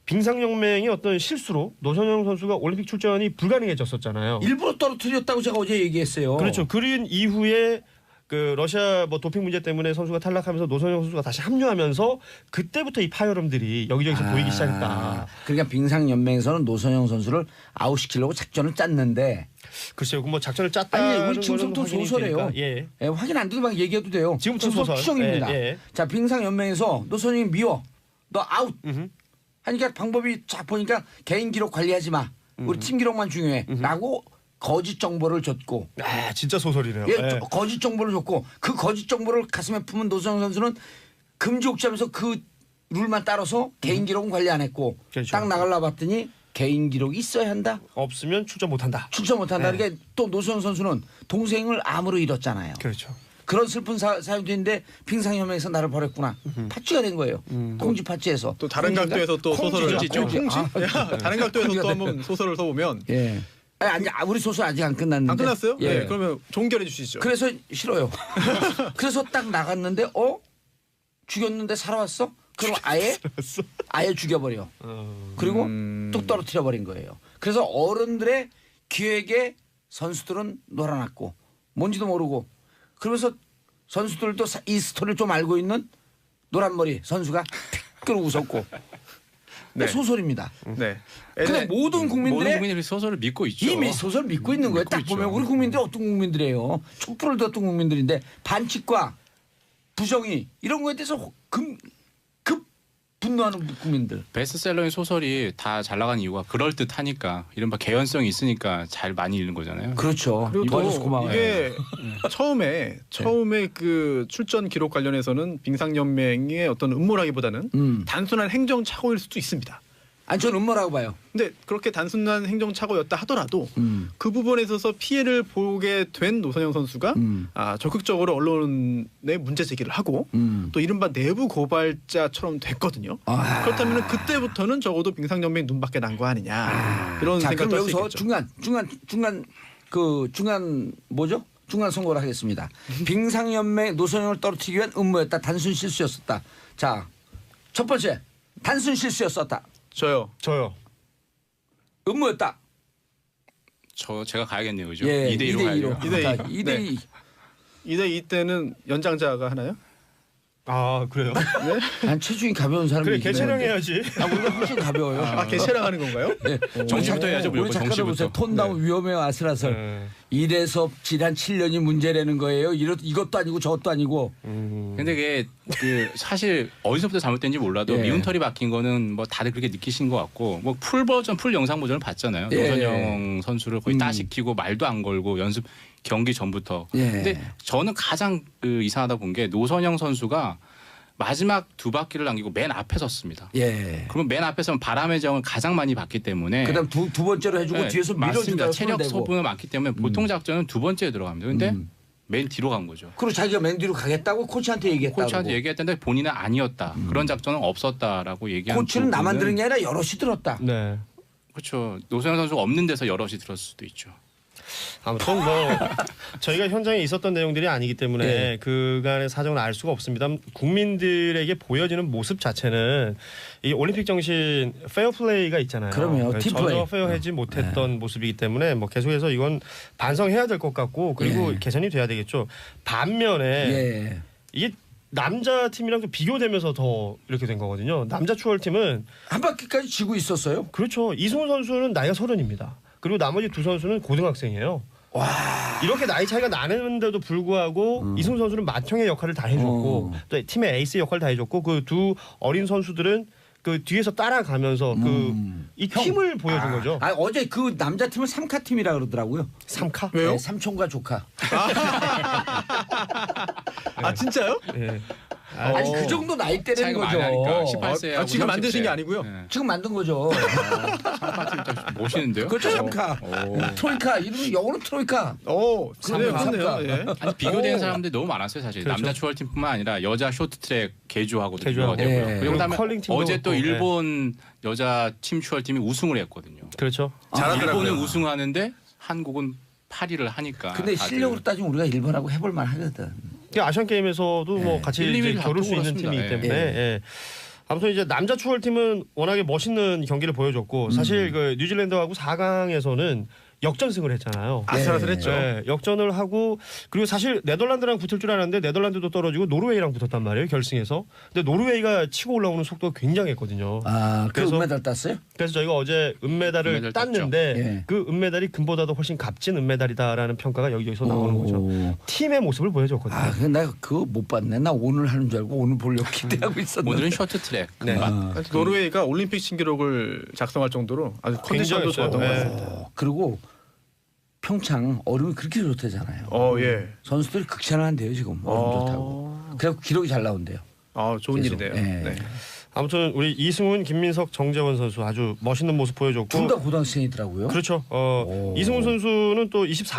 빙상연맹이 어떤 실수로 노선영 선수가 올림픽 출전이 불가능해졌었잖아요. 일부러 떨어뜨렸다고 제가 어제 얘기했어요. 그렇죠. 그런 이후에 그 러시아 뭐 도핑 문제 때문에 선수가 탈락하면서 노선영 선수가 다시 합류하면서 그때부터 이 파열음들이 여기저기서 보이기 시작했다. 그러니까 빙상 연맹에서는 노선영 선수를 아웃시키려고 작전을 짰는데 글쎄요. 뭐 작전을 짰다. 아니 우리 지금부터 소설이에요. 예. 예, 확인 안 돼도 막 얘기해도 돼요. 지금부터 소설. 추정입니다. 예, 예. 자 빙상 연맹에서 노선영이 미워. 너 아웃. 하니까 방법이 쫙 보니까 개인 기록 관리하지 마. 우리 팀 기록만 중요해.라고 거짓 정보를 줬고. 아 진짜 소설이네요. 예, 예. 거짓 정보를 줬고 그 거짓 정보를 가슴에 품은 노선영 선수는 금지옥지하면서 그 룰만 따라서 개인 기록은 관리 안 했고 그렇죠. 딱 나가려 봤더니 개인 기록이 있어야 한다. 없으면 출전 못한다. 출전 못한다. 그러니까 또 노선영 선수는 동생을 암으로 잃었잖아요. 그렇죠. 그런 슬픈 사연도 있는데 빙상연맹에서 나를 버렸구나. 파찌가 된 거예요. 콩쥐 파찌에서. 또 다른 콩쥐인가? 각도에서 또 소설을 콩쥐죠. 콩쥐? 아, 다른 각도에서 또 한번 소설을 써보면 예. 아니 우리 소설 아직 안 끝났는데. 안 끝났어요? 예. 네, 그러면 종결해 주시죠. 그래서 싫어요. 그래서 딱 나갔는데 죽였는데 살아왔어? 그럼 아예 죽여버려. 그리고 뚝 떨어뜨려 버린 거예요. 그래서 어른들의 기획에 선수들은 놀아났고 뭔지도 모르고 그러면서 선수들도 이 스토리를 좀 알고 있는 노란머리 선수가 틱 웃었고 네. 소설입니다. 네. 근데 모든 모든 국민들의 국민들이 소설을 믿고 있죠. 이미 소설 믿고 있는 거예요. 믿고 딱 있죠. 보면 우리 국민들이 어떤 국민들이에요. 촛불을 들었던 국민들인데 반칙과 부정이 이런 거에 대해서 급 분노하는 국민들. 베스트셀러인 소설이 다 잘 나간 이유가 그럴 듯하니까 이른바 개연성이 있으니까 잘 많이 읽는 거잖아요. 그렇죠. 그리고 도와줘서 또 고마워요. 이게 처음에 그 출전 기록 관련해서는 빙상연맹의 어떤 음모라기보다는 단순한 행정착오일 수도 있습니다. 아니 저는 음모라고 봐요. 근데 그렇게 단순한 행정착오였다 하더라도 그 부분에 있어서 피해를 보게 된 노선영 선수가 적극적으로 언론에 문제 제기를 하고 또 이른바 내부 고발자처럼 됐거든요. 그렇다면 그때부터는 적어도 빙상연맹 눈밖에 난 거 아니냐 이런 자, 생각도 그럼 할 수 여기서 있겠죠. 중간 뭐죠? 중간 선고를 하겠습니다. 빙상연맹 노선영을 떨어뜨리기 위한 음모였다. 단순 실수였었다. 자, 첫 번째 단순 실수였었다. 저요. 음모였다. 제가 가야겠네요, 그죠? 예, 2대2로 가야 돼요. 2대2. 2대2. 2대2 때는 연장자가 하나요? 아 그래요? 난 체중이 가벼운 사람이 그래 개체량해야지. 우리가 훨씬 가벼워요. 개체랑 하는 건가요? 네. 정시부터 해야죠, 우리 무조건 작가들 보세요. 정시부터. 톤 다운 위험해요 아슬아슬. 이래서 지난 7년이 문제라는 거예요. 이것도 아니고 저것도 아니고. 근데 그게 사실 어디서부터 잘못된지 몰라도 예. 미운털이 박힌 거는 뭐 다들 그렇게 느끼신 것 같고 뭐 풀 영상 버전을 봤잖아요. 예. 노선영 선수를 거의 따시키고 말도 안 걸고 연습 경기 전부터. 예. 근데 저는 가장 이상하다 본 게 노선영 선수가 마지막 두 바퀴를 남기고 맨 앞에 섰습니다. 예. 그러면 맨 앞에 서면 바람의 정을 가장 많이 받기 때문에 그다음 두 번째로 해주고 네, 뒤에서 맞습니다. 밀어주다 체력 소모가 많기 때문에 보통 작전은 두 번째에 들어갑니다. 근데 맨 뒤로 간 거죠. 그리고 자기가 맨 뒤로 가겠다고 코치한테 얘기했다고. 코치한테 얘기했는데 본인은 아니었다. 그런 작전은 없었다라고 얘기한 코치는 나만 부분은 들은 게 아니라 여럿이 들었다. 네. 그렇죠. 노선영 선수가 없는 데서 여럿이 들었을 수도 있죠. 아무튼 뭐 저희가 현장에 있었던 내용들이 아니기 때문에 네. 그간의 사정을 알 수가 없습니다. 국민들에게 보여지는 모습 자체는 이 올림픽 정신 페어플레이가 있잖아요. 그럼요. 팀플레이. 전혀 페어하지 못했던 모습이기 때문에 뭐 계속해서 이건 반성해야 될 것 같고 그리고 예. 개선이 돼야 되겠죠. 반면에 예. 이게 남자 팀이랑 좀 비교되면서 더 이렇게 된 거거든요. 남자 추월팀은 한 바퀴까지 지고 있었어요. 그렇죠. 이승훈 선수는 나이가 30입니다. 그리고 나머지 두 선수는 고등학생이에요. 와. 이렇게 나이 차이가 나는데도 불구하고 이승훈 선수는 맏형의 역할을 다 해줬고 또 팀의 에이스 역할을 다 해줬고 그 두 어린 선수들은 그 뒤에서 따라가면서 이 힘을 보여준 거죠. 아, 어제 그 남자 팀은 3카 팀이라 그러더라고요. 3카? 왜요? 네, 삼촌과 조카. 아 진짜요? 예. 아니 그 정도 나이 때는 차이가 거죠. 많이 나니까 18세하고 지금 만드신 게 아니고요. 지금 만든 거죠. 멋있는데요? 그렇죠, 3카. 트로이카 이름이 영어로 트로이카. 오, 그래요, 삼카. 그렇네요. 예. 아니 비교되는 사람들이 너무 많았어요 사실. 그렇죠. 남자 추월팀뿐만 아니라 여자 쇼트트랙 개주하고도 개주하고. 비교가 되고요. 예. 그리고 그다음에 컬링팀도 어제 또 그렇고, 일본 여자 팀 추월팀이 우승을 했거든요. 그렇죠. 잘하더라고요. 일본은 우승하는데 한국은 8위를 하니까. 근데 다들. 실력으로 따지면 우리가 일본하고 해볼 만 하거든. 아시안 게임에서도 뭐 같이 1, 2위를 이제 겨룰 수 있는 앞두고 팀이기 갔습니다. 때문에 예. 예. 아무튼 이제 남자 추월팀은 워낙에 멋있는 경기를 보여줬고 사실 그 뉴질랜드하고 4강에서는 역전승을 했잖아요. 아슬아슬했죠. 네, 역전을 하고 그리고 사실 네덜란드랑 붙을 줄 알았는데 네덜란드도 떨어지고 노르웨이랑 붙었단 말이에요 결승에서. 근데 노르웨이가 치고 올라오는 속도가 굉장했거든요. 아, 그 그래서- 은메달 땄어요? 그래서 저희가 어제 은메달을 은메달 땄는데 예. 그 은메달이 금보다도 훨씬 값진 은메달이다라는 평가가 여기저기서 나오는 거죠. 팀의 모습을 보여줬거든요. 아, 근데 나 그거 못 봤네. 나 오늘 하는 줄 알고 오늘 보려고 기대하고 있었는데. 오늘은 쇼트트랙. 네. 금방. 노르웨이가 올림픽 신기록을 작성할 정도로 아주 컨디션도 굉장했어요. 좋았던 것 예. 같습니다. 그리고 평창 얼음이 그렇게 좋대잖아요. 예. 선수들이 극찬을 한대요 지금 얼음 좋다고. 그래서 기록이 잘 나온대요. 좋은 계속. 일이네요. 예. 네. 아무튼 우리 이승훈, 김민석, 정재원 선수 아주 멋있는 모습 보여줬고 둘 다 고등학생이더라고요. 그렇죠. 이승훈 선수는 또 24